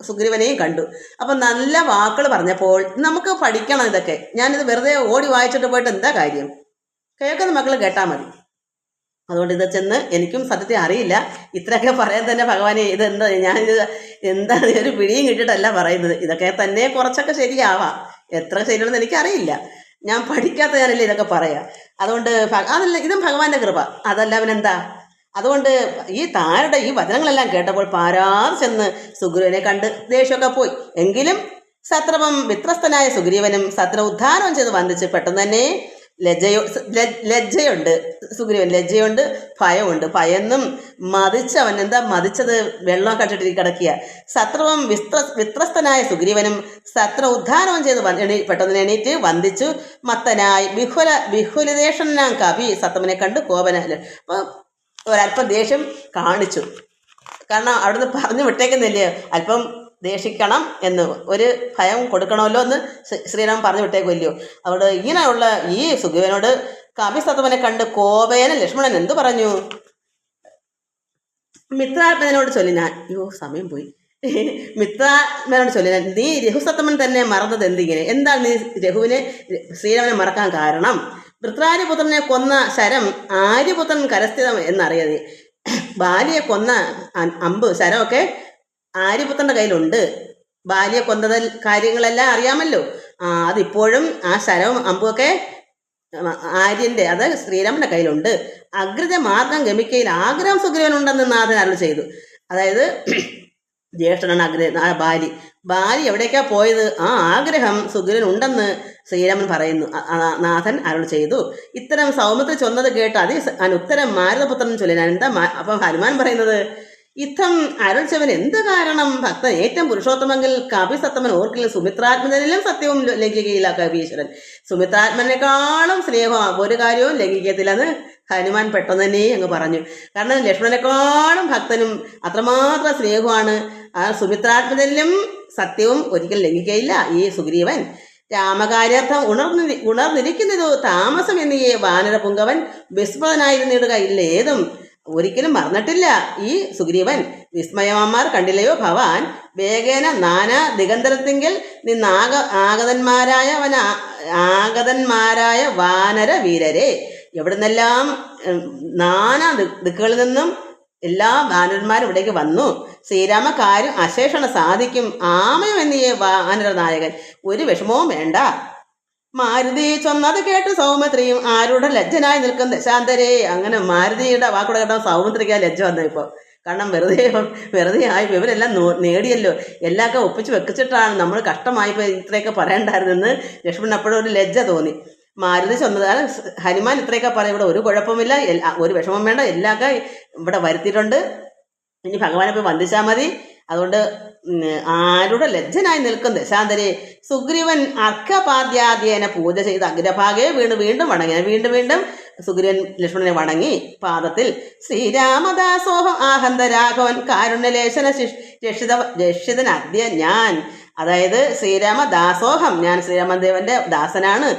സുഗ്രീവനെയും കണ്ടു. അപ്പം നല്ല വാക്കുകൾ പറഞ്ഞപ്പോൾ നമുക്ക് പഠിക്കണം ഇതൊക്കെ. ഞാനിത് വെറുതെ ഓടി വായിച്ചിട്ട് പോയിട്ട് എന്താ കാര്യം? കേൾക്കുന്ന മക്കൾ കേട്ടാൽ മതി. അതുകൊണ്ട് ഇത് ചെന്ന് എനിക്കും സത്യത്തെ അറിയില്ല. ഇത്രയൊക്കെ പറയാൻ തന്നെ ഭഗവാനെ ഇതെന്താ, ഞാനിത് എന്താ ഒരു പിടിയും കിട്ടിയിട്ടല്ല പറയുന്നത്. ഇതൊക്കെ തന്നെ കുറച്ചൊക്കെ ശരിയാവാം, എത്ര ശരിയാണെന്ന് എനിക്കറിയില്ല. ഞാൻ പഠിക്കാത്ത ഞാനല്ലേ ഇതൊക്കെ പറയാം. അതുകൊണ്ട് അതല്ല, ഇതും ഭഗവാന്റെ കൃപ, അതല്ല അവനെന്താ. അതുകൊണ്ട് ഈ താരുടെ ഈ വചനങ്ങളെല്ലാം കേട്ടപ്പോൾ പാരാതെ ചെന്ന് സുഗ്രീവനെ കണ്ട് ദേഷ്യമൊക്കെ പോയി. എങ്കിലും സത്രപം വിത്രസ്തനായ സുഗ്രീവനും സത്ര ഉദ്ധാനം ചെയ്ത് വന്ദിച്ച് പെട്ടെന്ന് തന്നെ ലജ്ജയുണ്ട് സുഗ്രീവൻ, ലജ്ജയുണ്ട്, ഭയമുണ്ട്. ഭയന്നും മതിച്ചവൻ എന്താ മതിച്ചത്, വെള്ളം കട്ടിട്ട് കിടക്കുക. സത്രപം വിത്രസ്തനായ സുഗ്രീവനും സത്ര ഉദ്ധാനവും ചെയ്ത് പെട്ടെന്ന് എണീറ്റ് വന്ദിച്ചു. മത്തനായി വിഹുലിതേഷനാം കവി സത്തമനെ കണ്ട് കോപന ഒരല്പം ദേഷ്യം കാണിച്ചു. കാരണം അവിടുന്ന് പറഞ്ഞു വിട്ടേക്കുന്നില്ലേ, അല്പം ദേഷിക്കണം എന്ന്, ഒരു ഭയം കൊടുക്കണമല്ലോ എന്ന് ശ്രീരാമൻ പറഞ്ഞു വിട്ടേക്കുമല്ലോ. അതുകൊണ്ട് ഇങ്ങനെയുള്ള ഈ സുഗ്രീവനോട് കവിസത്തമനെ കണ്ട് കോപേന ലക്ഷ്മണൻ എന്തു പറഞ്ഞു? മിത്രാത്മനോട് ചൊല്ലി ഞാൻ സമയം പോയി. മിത്രാത്മനോട് ചൊല്ലി ഞാൻ, നീ രഘുസത്തമൻ തന്നെ മറന്നത് എന്തിങ്ങനെ? എന്താണ് നീ ശ്രീരാമനെ മറക്കാൻ കാരണം? വൃത്രാര്യപുത്രനെ കൊന്ന ശരം ആര്യപുത്രൻ കരസ്ഥിതം എന്നറിയാതെ, ബാലിയെ കൊന്ന അമ്പ് ശരമൊക്കെ ആര്യപുത്രന്റെ കയ്യിലുണ്ട്. ബാലിയെ കൊന്നതിൽ കാര്യങ്ങളെല്ലാം അറിയാമല്ലോ. അതിപ്പോഴും ആ ശരവും അമ്പുമൊക്കെ ആര്യന്റെ, അത് ശ്രീരാമന്റെ കയ്യിലുണ്ട്. അഗ്രജ മാർഗം ഗമിക്കയിൽ ആഗ്രഹം സുഗ്രീവനുണ്ടെന്ന് നാഥൻ അരുളി ചെയ്തു. അതായത് ജ്യേഷ്ഠനാണ് ബാലി എവിടേക്കാ പോയത്? ആ ആഗ്രഹം സുഗ്രീവൻ ഉണ്ടെന്ന് ശ്രീരാമൻ പറയുന്നു, നാഥൻ അരുൾ ചെയ്തു. ഇത്തരം സൗമിത്രി ചൊന്നത് കേട്ട് ഉത്തരം മാരുതപുത്രൻ ചൊല്ലിനാൻ. എന്താ അപ്പം ഹനുമാൻ പറയുന്നത്? ഇത്തം അരുൾച്ചവൻ എന്ത് കാരണം? ഭക്തൻ ഏറ്റവും പുരുഷോത്തമെങ്കിൽ കവിസത്തമൻ ഓർക്കില്ല. സുമിത്രാത്മനിലും സത്യവും ലംഘിക്കുകയില്ല കവീശ്വരൻ. സുമിത്രാത്മനേക്കാളും സ്നേഹം ഒരു കാര്യവും ലംഘിക്കത്തില്ലെന്ന് ഹനുമാൻ പെട്ടെന്ന് തന്നെ അങ്ങ് പറഞ്ഞു. കാരണം ലക്ഷ്മണനേക്കാളും ഭക്തനും അത്രമാത്രം സ്നേഹമാണ്. ആ സുമിത്രാത്മനിലും സത്യവും ഒരിക്കലും ലംഘിക്കയില്ല ഈ സുഗ്രീവൻ. രാമകാര്യാർത്ഥം ഉണർന്നിരിക്കുന്നതോ താമസം എന്നീ വാനരപുങ്കവൻ വിസ്മൃതനായിരുന്നിടുക ഇല്ല, ഏതും ഒരിക്കലും മറന്നിട്ടില്ല ഈ സുഗ്രീവൻ. വിസ്മയമാർ കണ്ടില്ലയോ ഭവാൻ? വേഗേന നാനാ ദിഗന്തരത്തിങ്കിൽ ആഗതന്മാരായ വാനര വീരരെ, എവിടുന്നെല്ലാം നാനാ ദിക്കുകളിൽ നിന്നും എല്ലാ വാനരന്മാരും ഇവിടേക്ക് വന്നു. ശ്രീരാമകാര്യം അശേഷണ സാധിക്കും ആമയം എന്നീ വാനര നായകൻ. ഒരു വിഷമവും വേണ്ട. മാരുതി ചൊന്നത് കേട്ട് സൗമിത്രിയും ആരുടെ ലജ്ജനായി നിൽക്കുന്ന ദശാന്തരേ. അങ്ങനെ മാരുതിയുടെ വാക്കൂടെ കേട്ടോ സൗമിത്രിക്ക് ആ ലജ്ജ വന്നു. ഇപ്പോൾ കാരണം വെറുതെ ആയി, ഇവരെല്ലാം നേടിയല്ലോ, എല്ലാമൊക്കെ ഒപ്പിച്ച് വെച്ചിട്ടാണ് നമ്മൾ കഷ്ടമായിപ്പോൾ ഇത്രയൊക്കെ പറയണ്ടായിരുന്നെന്ന് ലക്ഷ്മണൻ അപ്പോഴും ഒരു ലജ്ജ തോന്നി. മാരുതി ചൊന്നത് ഹനുമാൻ ഇത്രയൊക്കെ പറയും, ഇവിടെ ഒരു കുഴപ്പമില്ല, ഒരു വിഷമം വേണ്ട, എല്ലാമൊക്കെ ഇവിടെ വരുത്തിയിട്ടുണ്ട്, ഇനി ഭഗവാനെ പോയി വന്ദിച്ചാൽ മതി. അതുകൊണ്ട് ആരുടെ ലജ്ജനായി നിൽക്കും ദശാന്തരെ. സുഗ്രീവൻ അർഘപാദ്യാദ്യേന പൂജ ചെയ്ത് അഗ്രഭാഗെ വീണ്ടും വണങ്ങി. വീണ്ടും സുഗ്രീവൻ ലക്ഷ്മണനെ വണങ്ങി പാദത്തിൽ. ശ്രീരാമദാസോഹം ആഹന്ത രാഘവൻ കാരുണ്യലേശന രക്ഷിതൻ അദ്യ ഞാൻ. അതായത് ശ്രീരാമദാസോഹം, ഞാൻ ശ്രീരാമദേവന്റെ ദാസനാണ്.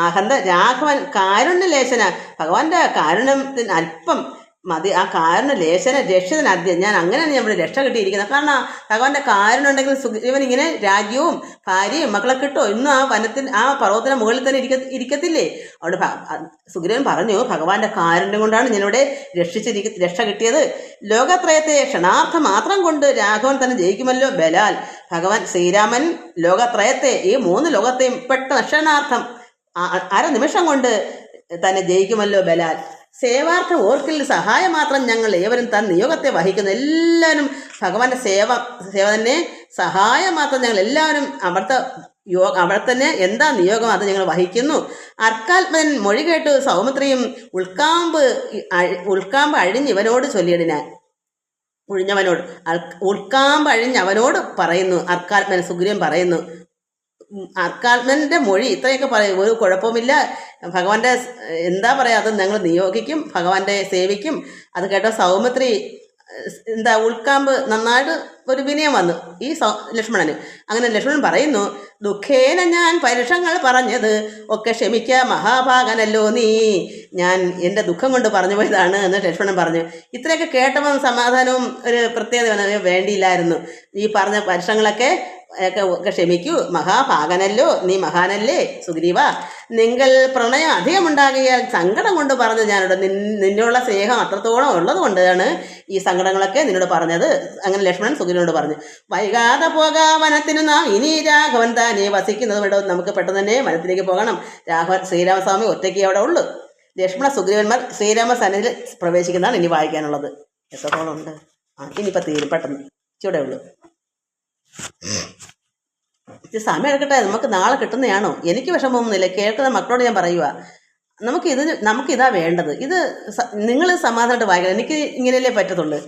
ആഹന്ത രാഘവൻ കാരുണ്യലേശന, ഭഗവാന്റെ കാരുണ്യത്തിന് അല്പം മതി ആ കാരുണ്യ ലേശന രക്ഷിതനാദ്യം ഞാൻ അങ്ങനെയാണ് നമ്മൾ രക്ഷ കിട്ടിയിരിക്കുന്നത്. കാരണം ഭഗവാന്റെ കാരുണ്യം ഉണ്ടെങ്കിൽ സുഗ്രീവൻ ഇങ്ങനെ രാജ്യവും ഭാര്യയും മക്കളെ കിട്ടോ ഇന്നും ആ ആ പർവ്വതത്തിന് മുകളിൽ തന്നെ ഇരിക്കത്തില്ലേ. അവിടെ സുഗ്രീവൻ പറഞ്ഞു, ഭഗവാന്റെ കാരുണ്യം കൊണ്ടാണ് ഞാനിവിടെ രക്ഷ കിട്ടിയത്. ലോകത്രയത്തെ ക്ഷണാർത്ഥം മാത്രം കൊണ്ട് രാഘവൻ തന്നെ ജയിക്കുമല്ലോ ബലാൽ. ഭഗവാൻ ശ്രീരാമൻ ലോകത്രയത്തെ, ഈ 3 ലോകത്തെയും പെട്ടെന്ന് ക്ഷണാർത്ഥം നിമിഷം കൊണ്ട് തന്നെ ജയിക്കുമല്ലോ ബലാൽ. സേവാർത്ഥ ഓർക്കിൽ സഹായം മാത്രം ഞങ്ങൾ ഏവരും താൻ നിയോഗത്തെ വഹിക്കുന്നു. എല്ലാവരും ഭഗവാന്റെ സേവ തന്നെ സഹായം മാത്രം ഞങ്ങൾ എല്ലാവരും അവിടെ തന്നെ എന്താ നിയോഗം അത് ഞങ്ങൾ വഹിക്കുന്നു. അർക്കാത്മൻ മൊഴി കേട്ടു സൗമിത്രിയും ഉൾക്കാമ്പ് അഴിഞ്ഞ് ഇവനോട് ചൊല്ലിയിടിനാൻ. ഉൾക്കാമ്പ് അഴിഞ്ഞ് അവനോട് പറയുന്നു. അർക്കാത്മൻ സുഗ്രീവൻ പറയുന്നു. അർക്കാത്മൻ്റെ മൊഴി ഇത്രയൊക്കെ പറയും, ഒരു കുഴപ്പമില്ല, ഭഗവാന്റെ എന്താ പറയുക, അത് ഞങ്ങൾ നിയോഗിക്കും, ഭഗവാന്റെ സേവിക്കും. അത് കേട്ട സൗമിത്രി ഉൾക്കാമ്പ് നന്നായിട്ട് ഒരു വിനയം വന്നു ഈ ലക്ഷ്മണന്. അങ്ങനെ ലക്ഷ്മണൻ പറയുന്നു, ദുഃഖേന ഞാൻ പരുഷങ്ങൾ പറഞ്ഞത് ഒക്കെ ക്ഷമിക്കുക മഹാഭാഗനല്ലോ നീ. ഞാൻ എൻ്റെ ദുഃഖം കൊണ്ട് പറഞ്ഞു പോയതാണ് എന്ന് ലക്ഷ്മണൻ പറഞ്ഞു. ഇത്രയൊക്കെ കേട്ടപ്പോൾ സമാധാനവും ഒരു പ്രത്യേകത വേണ്ടിയില്ലായിരുന്നു. ഈ പറഞ്ഞ പരുഷങ്ങളൊക്കെ ഒക്കെ ക്ഷമിക്കൂ, മഹാഭാഗനല്ലോ നീ, മഹാനല്ലേ സുഗ്രീവ. നിങ്ങൾ പ്രണയം അധികമുണ്ടാകിയാൽ സങ്കടം കൊണ്ട് പറഞ്ഞു ഞാനോട്. നിന്നുള്ള സ്നേഹം അത്രത്തോളം ഉള്ളത് കൊണ്ടാണ് ഈ സങ്കടങ്ങളൊക്കെ നിന്നോട് പറഞ്ഞത്. അങ്ങനെ ലക്ഷ്മണൻ സുഗ്രീവനോട് പറഞ്ഞു, വൈകാതെ പോകാ വനത്തിനു നാം ഇനി രാഘവൻ താനേ വസിക്കുന്നത്. ഇവിടെ നമുക്ക് പെട്ടെന്ന് തന്നെ വനത്തിലേക്ക് പോകണം. ശ്രീരാമസ്വാമി ഒറ്റയ്ക്ക് അവിടെ ഉള്ളു. ലക്ഷ്മണ സുഗ്രീവന്മാർ ശ്രീരാമ സന്നിധിയിൽ പ്രവേശിക്കുന്നതാണ് ഇനി വായിക്കാനുള്ളത്. എത്രത്തോളം ഉണ്ട്? ഇനിയിപ്പോൾ തീരും, പെട്ടെന്ന് ചൂടെ ഉള്ളൂ. സമയം എടുക്കട്ടെ, നമുക്ക് നാളെ കിട്ടുന്നതാണോ? എനിക്ക് വിഷമമൊന്നുമില്ല, കേൾക്കുന്ന മക്കളോട് ഞാൻ പറയുക, നമുക്കിതാ വേണ്ടത്. ഇത് നിങ്ങൾ സമാധാനമായിട്ട് വായിക്കണം, എനിക്ക് ഇങ്ങനെയല്ലേ പറ്റത്തുള്ളൂ.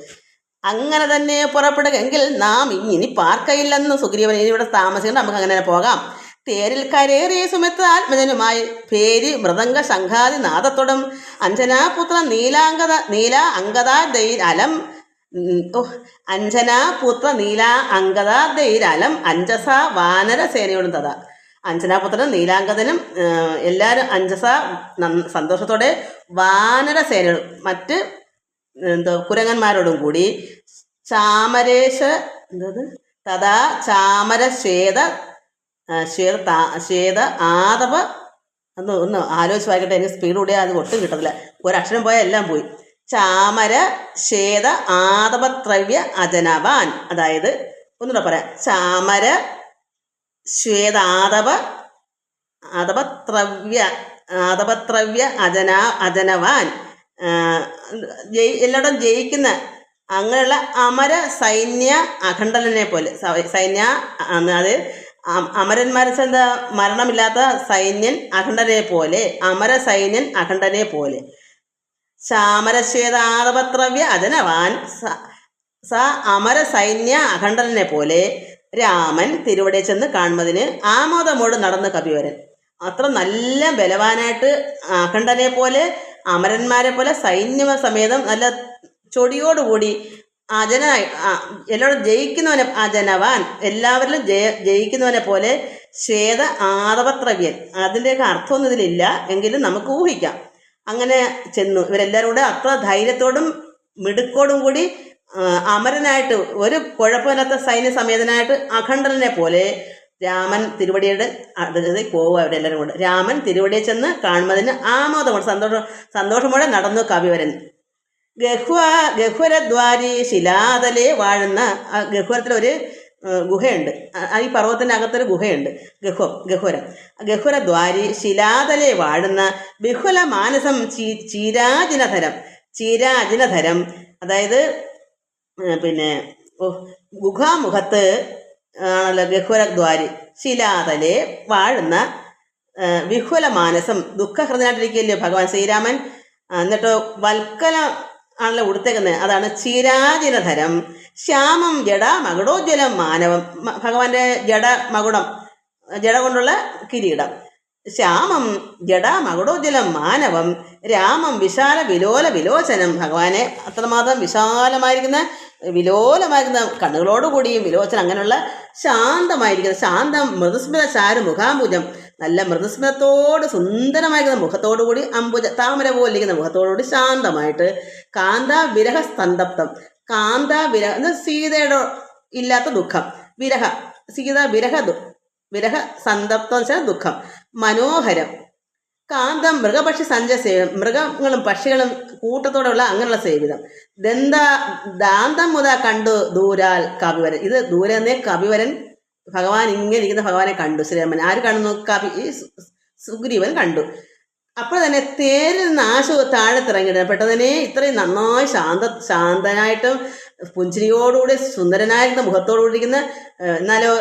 അങ്ങനെ തന്നെ പുറപ്പെടുകെങ്കിൽ നാം ഇനി പാർക്കയില്ലെന്ന് സുഗ്രീവൻ, ഇനി ഇവിടെ താമസിക്കേണ്ട, നമുക്ക് അങ്ങനെ പോകാം. തേരിൽ കരേറിയ സുമിത്ര ആത്മജനുമായി പേരി മൃദംഗ ശംഖാദി നാദത്തോടും അഞ്ജനാപുത്ര നീല അങ്കദാദൈരലം അഞ്ജനാപുത്ര നീല അങ്കദാദൈരലം അഞ്ജസ വാനര സേനയോടും തഥാ. അഞ്ജനാപുത്രനും നീലാംഗതനും എല്ലാവരും അഞ്ജസ സന്തോഷത്തോടെ വാനര സേനയോടും മറ്റ് കുരങ്ങന്മാരോടും കൂടി ചാമരേശ തഥാ ചാമര ശ്വേത ആദവ ഒന്ന് ആലോചിച്ച് വായിക്കട്ടെ, എനിക്ക് സ്പീഡ് കൂടിയാൽ അത് ഒട്ടും കിട്ടത്തില്ല, ഒരക്ഷരം പോയാൽ എല്ലാം പോയി. ചാമര ശ്വേത ആദപത്രവ്യ അജനവാൻ, അതായത് ഒന്നുകൂടെ പറയാം, ചാമര ശ്വേത ആദപത്രവ്യ അജനവാൻ, എല്ലായിടും ജയിക്കുന്ന അങ്ങനെയുള്ള അമര സൈന്യ അഖണ്ഡനെ പോലെ, അത് അമരന്മാരെ എന്താ മരണമില്ലാത്ത സൈന്യൻ അഖണ്ഡനെ പോലെ, അമര സൈന്യൻ അഖണ്ഡനെ പോലെ. ചാമരശ്വേതാദപത്രവ്യ അജനവാൻ സ അമര സൈന്യ അഖണ്ഡനെ പോലെ രാമൻ തിരുവടിയെ ചെന്ന് കാണുന്നതിന് ആമോദമോട് നടന്ന് കപിവരൻ. അത്ര നല്ല ബലവാനായിട്ട് അഖണ്ഡനെ പോലെ അമരന്മാരെ പോലെ സൈന്യമസമേതം നല്ല ചൊടിയോടുകൂടി എല്ലാവരും ജയിക്കുന്നവനെ അജനവാൻ, എല്ലാവരിലും ജയിക്കുന്നവനെ പോലെ ശ്വേത ആദപത്രവ്യൻ. അതിൻ്റെയൊക്കെ അർത്ഥമൊന്നും ഇതിലില്ല, എങ്കിലും നമുക്ക് ഊഹിക്കാം. അങ്ങനെ ചെന്നു. ഇവരെല്ലാവരും കൂടെ അത്ര ധൈര്യത്തോടും മിടുക്കോടും കൂടി അമരനായിട്ട് ഒരു കുഴപ്പമില്ലാത്ത സൈന്യസമേതനായിട്ട് അഖണ്ഡനെ പോലെ രാമൻ തിരുവടിയുടെ പോവുക. അവരെല്ലാവരും കൂടെ രാമൻ തിരുവടിയെ ചെന്ന് കാണുന്നതിന് ആമോദമോടെ സന്തോഷമോടെ നടന്നു കവിവരൻ. ഗഹ്വരദ്വാരി ശിലാതലെ വാഴുന്ന ഗഹ്വരത്തിലൊരു ഗുഹയുണ്ട്, ഈ പർവ്വതത്തിൻ്റെ അകത്തൊരു ഗുഹയുണ്ട്, ഗഹ്വരദ്വാരി ശിലാതലെ വാഴുന്ന ബിഹുല മാനസം ചീരാജിനധരം, അതായത് പിന്നെ ഗുഹാമുഖത്ത് ആണല്ലോ ഗഹ്വരദ്വാരി, ശിലാതലെ വാഴുന്ന വിഹുല മാനസം, ദുഃഖഹൃദയനായിട്ടിരിക്കുകയല്ലോ ഭഗവാൻ ശ്രീരാമൻ. എന്നിട്ട് വൽക്കല ആണല്ലോ ഉടുത്തേക്കുന്നത്, അതാണ് ചീരാജിനധരം. ശ്യാമം ജഡ മകുടോജ്വലം മാനവം, ഭഗവാന്റെ ജഡ കൊണ്ടുള്ള കിരീടം. ശ്യാമം ജഡ മകുടോജ്വലം മാനവം രാമം വിശാല വിലോചനം, ഭഗവാനെ അത്രമാത്രം വിശാലമായിരിക്കുന്ന കണ്ണുകളോടുകൂടിയും വിലോചനം, അങ്ങനെയുള്ള ശാന്തമായിരിക്കുന്ന ശാന്തം മൃദുസ്മിത ചാരു മുഖാംബുജം, നല്ല മൃദുസ്മൃതത്തോട് സുന്ദരമായിരിക്കുന്ന മുഖത്തോടു കൂടി താമര പോലിരിക്കുന്ന മുഖത്തോടുകൂടി ശാന്തമായിട്ട് കാന്താവിരഹ സന്തപ്തം, കാന്താവിരഹ എന്ന സീതയുടെ ഇല്ലാത്ത ദുഃഖം, വിരഹ സീത വിരഹ സന്തപ്തം എന്ന് വെച്ചാൽ ദുഃഖം, മനോഹരം, കാന്തം മൃഗപക്ഷി സഞ്ചയ സേവിതം, മൃഗങ്ങളും പക്ഷികളും കൂട്ടത്തോടെയുള്ള അങ്ങനെയുള്ള സേവിതം, ദാന്തം മുത കണ്ടു ദൂരാൽ കവിവരൻ, ഇത് ദൂരെ നിന്നേ കവിവരൻ ഭഗവാൻ ഇങ്ങനെ ഇരിക്കുന്ന ഭഗവാനെ കണ്ടു. ശ്രീരാമൻ ആര് കാണുന്നു? ഈ സുഗ്രീവൻ കണ്ടു. അപ്പോൾ തന്നെ തേരിൽ നിന്ന് ആശു താഴത്തിറങ്ങിയിടുക. പെട്ടെന്നെ ഇത്രയും നന്നായി ശാന്തനായിട്ടും പുഞ്ചിരിയോടുകൂടി സുന്ദരനായിരുന്ന മുഖത്തോടുകൂടി ഇരിക്കുന്ന, എന്നാലോ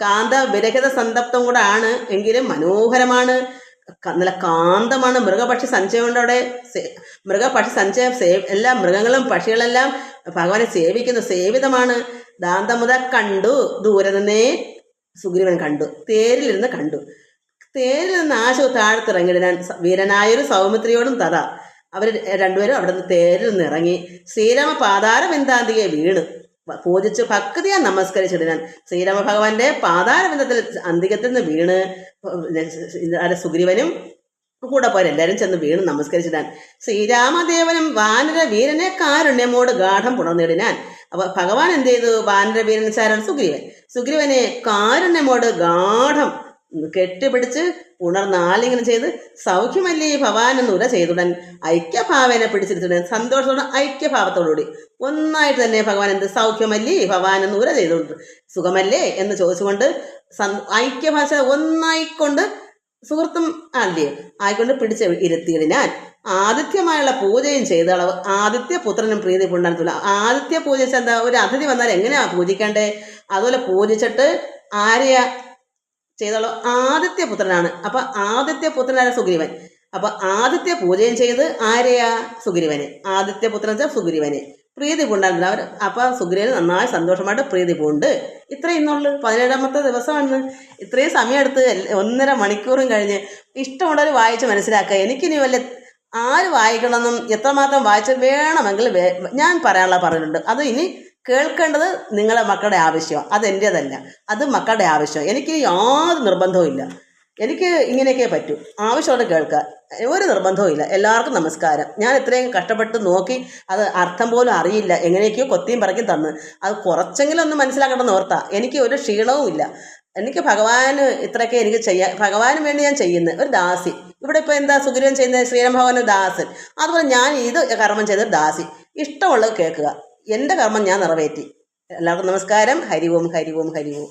കാന്ത വിരഹിത സന്തപ്തം കൂടെ ആണ്, എങ്കിലും മനോഹരമാണ്, നല്ല കാന്തമാണ്. മൃഗപക്ഷി സഞ്ചയം കൊണ്ട് അവിടെ മൃഗപക്ഷി സഞ്ചയം എല്ലാ മൃഗങ്ങളും പക്ഷികളെല്ലാം ഭഗവാനെ സേവിക്കുന്നു, സേവിതമാണ്. ദാന്തമുത കണ്ടു, ദൂരെ നിന്നേ സുഗ്രീവൻ കണ്ടു, തേരിലിരുന്ന് കണ്ടു. തേരിൽ നിന്ന് ആശു താഴത്തിറങ്ങിയിടാൻ വീരനായൊരു സൗമിത്രിയോടും തഥാ അവർ രണ്ടുപേരും അവിടെ നിന്ന് തേരിൽ നിന്ന് ഇറങ്ങി ശ്രീരാമ പാതാരബിന്ദാന്തികയെ വീണ് പൂജിച്ച് ഭക്തിയാ നമസ്കരിച്ചിടാൻ. ശ്രീരാമ ഭഗവാന്റെ പാതാരബിന്ദത്തിൽ അന്തികത്തിൽ നിന്ന് വീണ് സുഗ്രീവനും കൂടെ പോരെല്ലാവരും ചെന്ന് വീണ് നമസ്കരിച്ചിടാൻ. ശ്രീരാമദേവനും വാനര വീരനെ കാരുണ്യമോട് ഗാഠം പുണർന്നിടിനാൻ. അപ്പൊ ഭഗവാൻ എന്ത് ചെയ്തു? വാനര വീരൻ ചാരാണ് സുഗ്രീവനെ കാരുണ്യമോട് ഗാഠം കെട്ടിപ്പിടിച്ച് ഉണർന്നാലിങ്ങനെ ചെയ്ത് സൗഖ്യമല്ലേ ഭവാൻ എന്ന് ഉര ചെയ്തുടൻ ഐക്യഭാവനെ പിടിച്ചിരുത്തുടൻ. സന്തോഷത്തോടെ ഐക്യഭാവത്തോടുകൂടി ഒന്നായിട്ട് തന്നെ ഭഗവാൻ എന്ത് സൗഖ്യമല്ലേ ഭവാൻ എന്ന് ഉര ചെയ്തുകൊണ്ട് സുഖമല്ലേ എന്ന് ചോദിച്ചുകൊണ്ട് ഐക്യഭാഷ ഒന്നായിക്കൊണ്ട് സുഹൃത്തും അല്ലേ ആയിക്കൊണ്ട് പിടിച്ച് ഇരുത്തിയിടിനാൻ. ആദിത്യമായുള്ള പൂജയും ചെയ്ത അളവ് ആദിത്യപുത്രനും പ്രീതി പുണ്ടാനത്തില്ല. ആദിത്യ പൂജ എന്താ? ഒരു അതിഥി വന്നാൽ എങ്ങനെയാ പൂജിക്കണ്ടേ? അതുപോലെ പൂജിച്ചിട്ട് ആരെയാ ചെയ്തോളൂ? ആദിത്യപുത്രനാണ്. അപ്പൊ ആദിത്യപുത്രനാണ് സുഗ്രീവൻ. അപ്പൊ ആദിത്യ പൂജയും ചെയ്ത് ആരെയാ? സുഗ്രീവനെ. ആദിത്യപുത്രൻ വെച്ചാൽ സുഗ്രീവനെ പ്രീതി പൂണ്ടായിരുന്നു അവർ. അപ്പൊ സുഗ്രീവന് നന്നായി സന്തോഷമായിട്ട് പ്രീതി പൂണ്ട്. ഇത്രയും ഇന്നുള്ളു 17ാമത്തെ ദിവസമാണ്. ഇത്രയും സമയം എടുത്ത് 1.5 മണിക്കൂറും കഴിഞ്ഞ് ഇഷ്ടമുള്ളവർ വായിച്ച് മനസ്സിലാക്കുക. എനിക്കിനി ആര് വായിക്കണമെന്നും എത്രമാത്രം വായിച്ച് വേണമെങ്കിൽ ഞാൻ പറഞ്ഞിട്ടുണ്ട്. അത് ഇനി കേൾക്കേണ്ടത് നിങ്ങളെ മക്കളുടെ ആവശ്യം, അതെൻ്റേതല്ല, അത് മക്കളുടെ ആവശ്യം. എനിക്ക് യാതൊരു നിർബന്ധവും ഇല്ല. എനിക്ക് ഇങ്ങനെയൊക്കെ പറ്റൂ. ആവശ്യമുള്ള കേൾക്കുക, ഒരു നിർബന്ധവും ഇല്ല. എല്ലാവർക്കും നമസ്കാരം. ഞാൻ ഇത്രയും കഷ്ടപ്പെട്ട് നോക്കി അത് അർത്ഥം പോലും അറിയില്ല, എങ്ങനെയൊക്കെയോ കൊത്തിയും പറക്കി തന്ന് അത് കുറച്ചെങ്കിലും ഒന്ന് മനസ്സിലാക്കണമെന്ന് ഓർത്താ. എനിക്ക് ഒരു ക്ഷീണവും ഇല്ല. എനിക്ക് ഭഗവാന് ഇത്രയൊക്കെ എനിക്ക് ചെയ്യാൻ, ഭഗവാന് വേണ്ടി ഞാൻ ചെയ്യുന്നത് ഒരു ദാസി. ഇവിടെ ഇപ്പോൾ എന്താ സുഗ്രീവൻ ചെയ്യുന്നത്? ശ്രീരാം ഭഗവാൻ ദാസൻ. അതുപോലെ ഞാൻ ഇത് കർമ്മം ചെയ്ത ദാസി. ഇഷ്ടമുള്ളത് കേൾക്കുക. എൻ്റെ കർമ്മം ഞാൻ നിറവേറ്റി. എല്ലാവർക്കും നമസ്കാരം. ഹരി ഓം, ഹരി ഓം, ഹരി ഓം.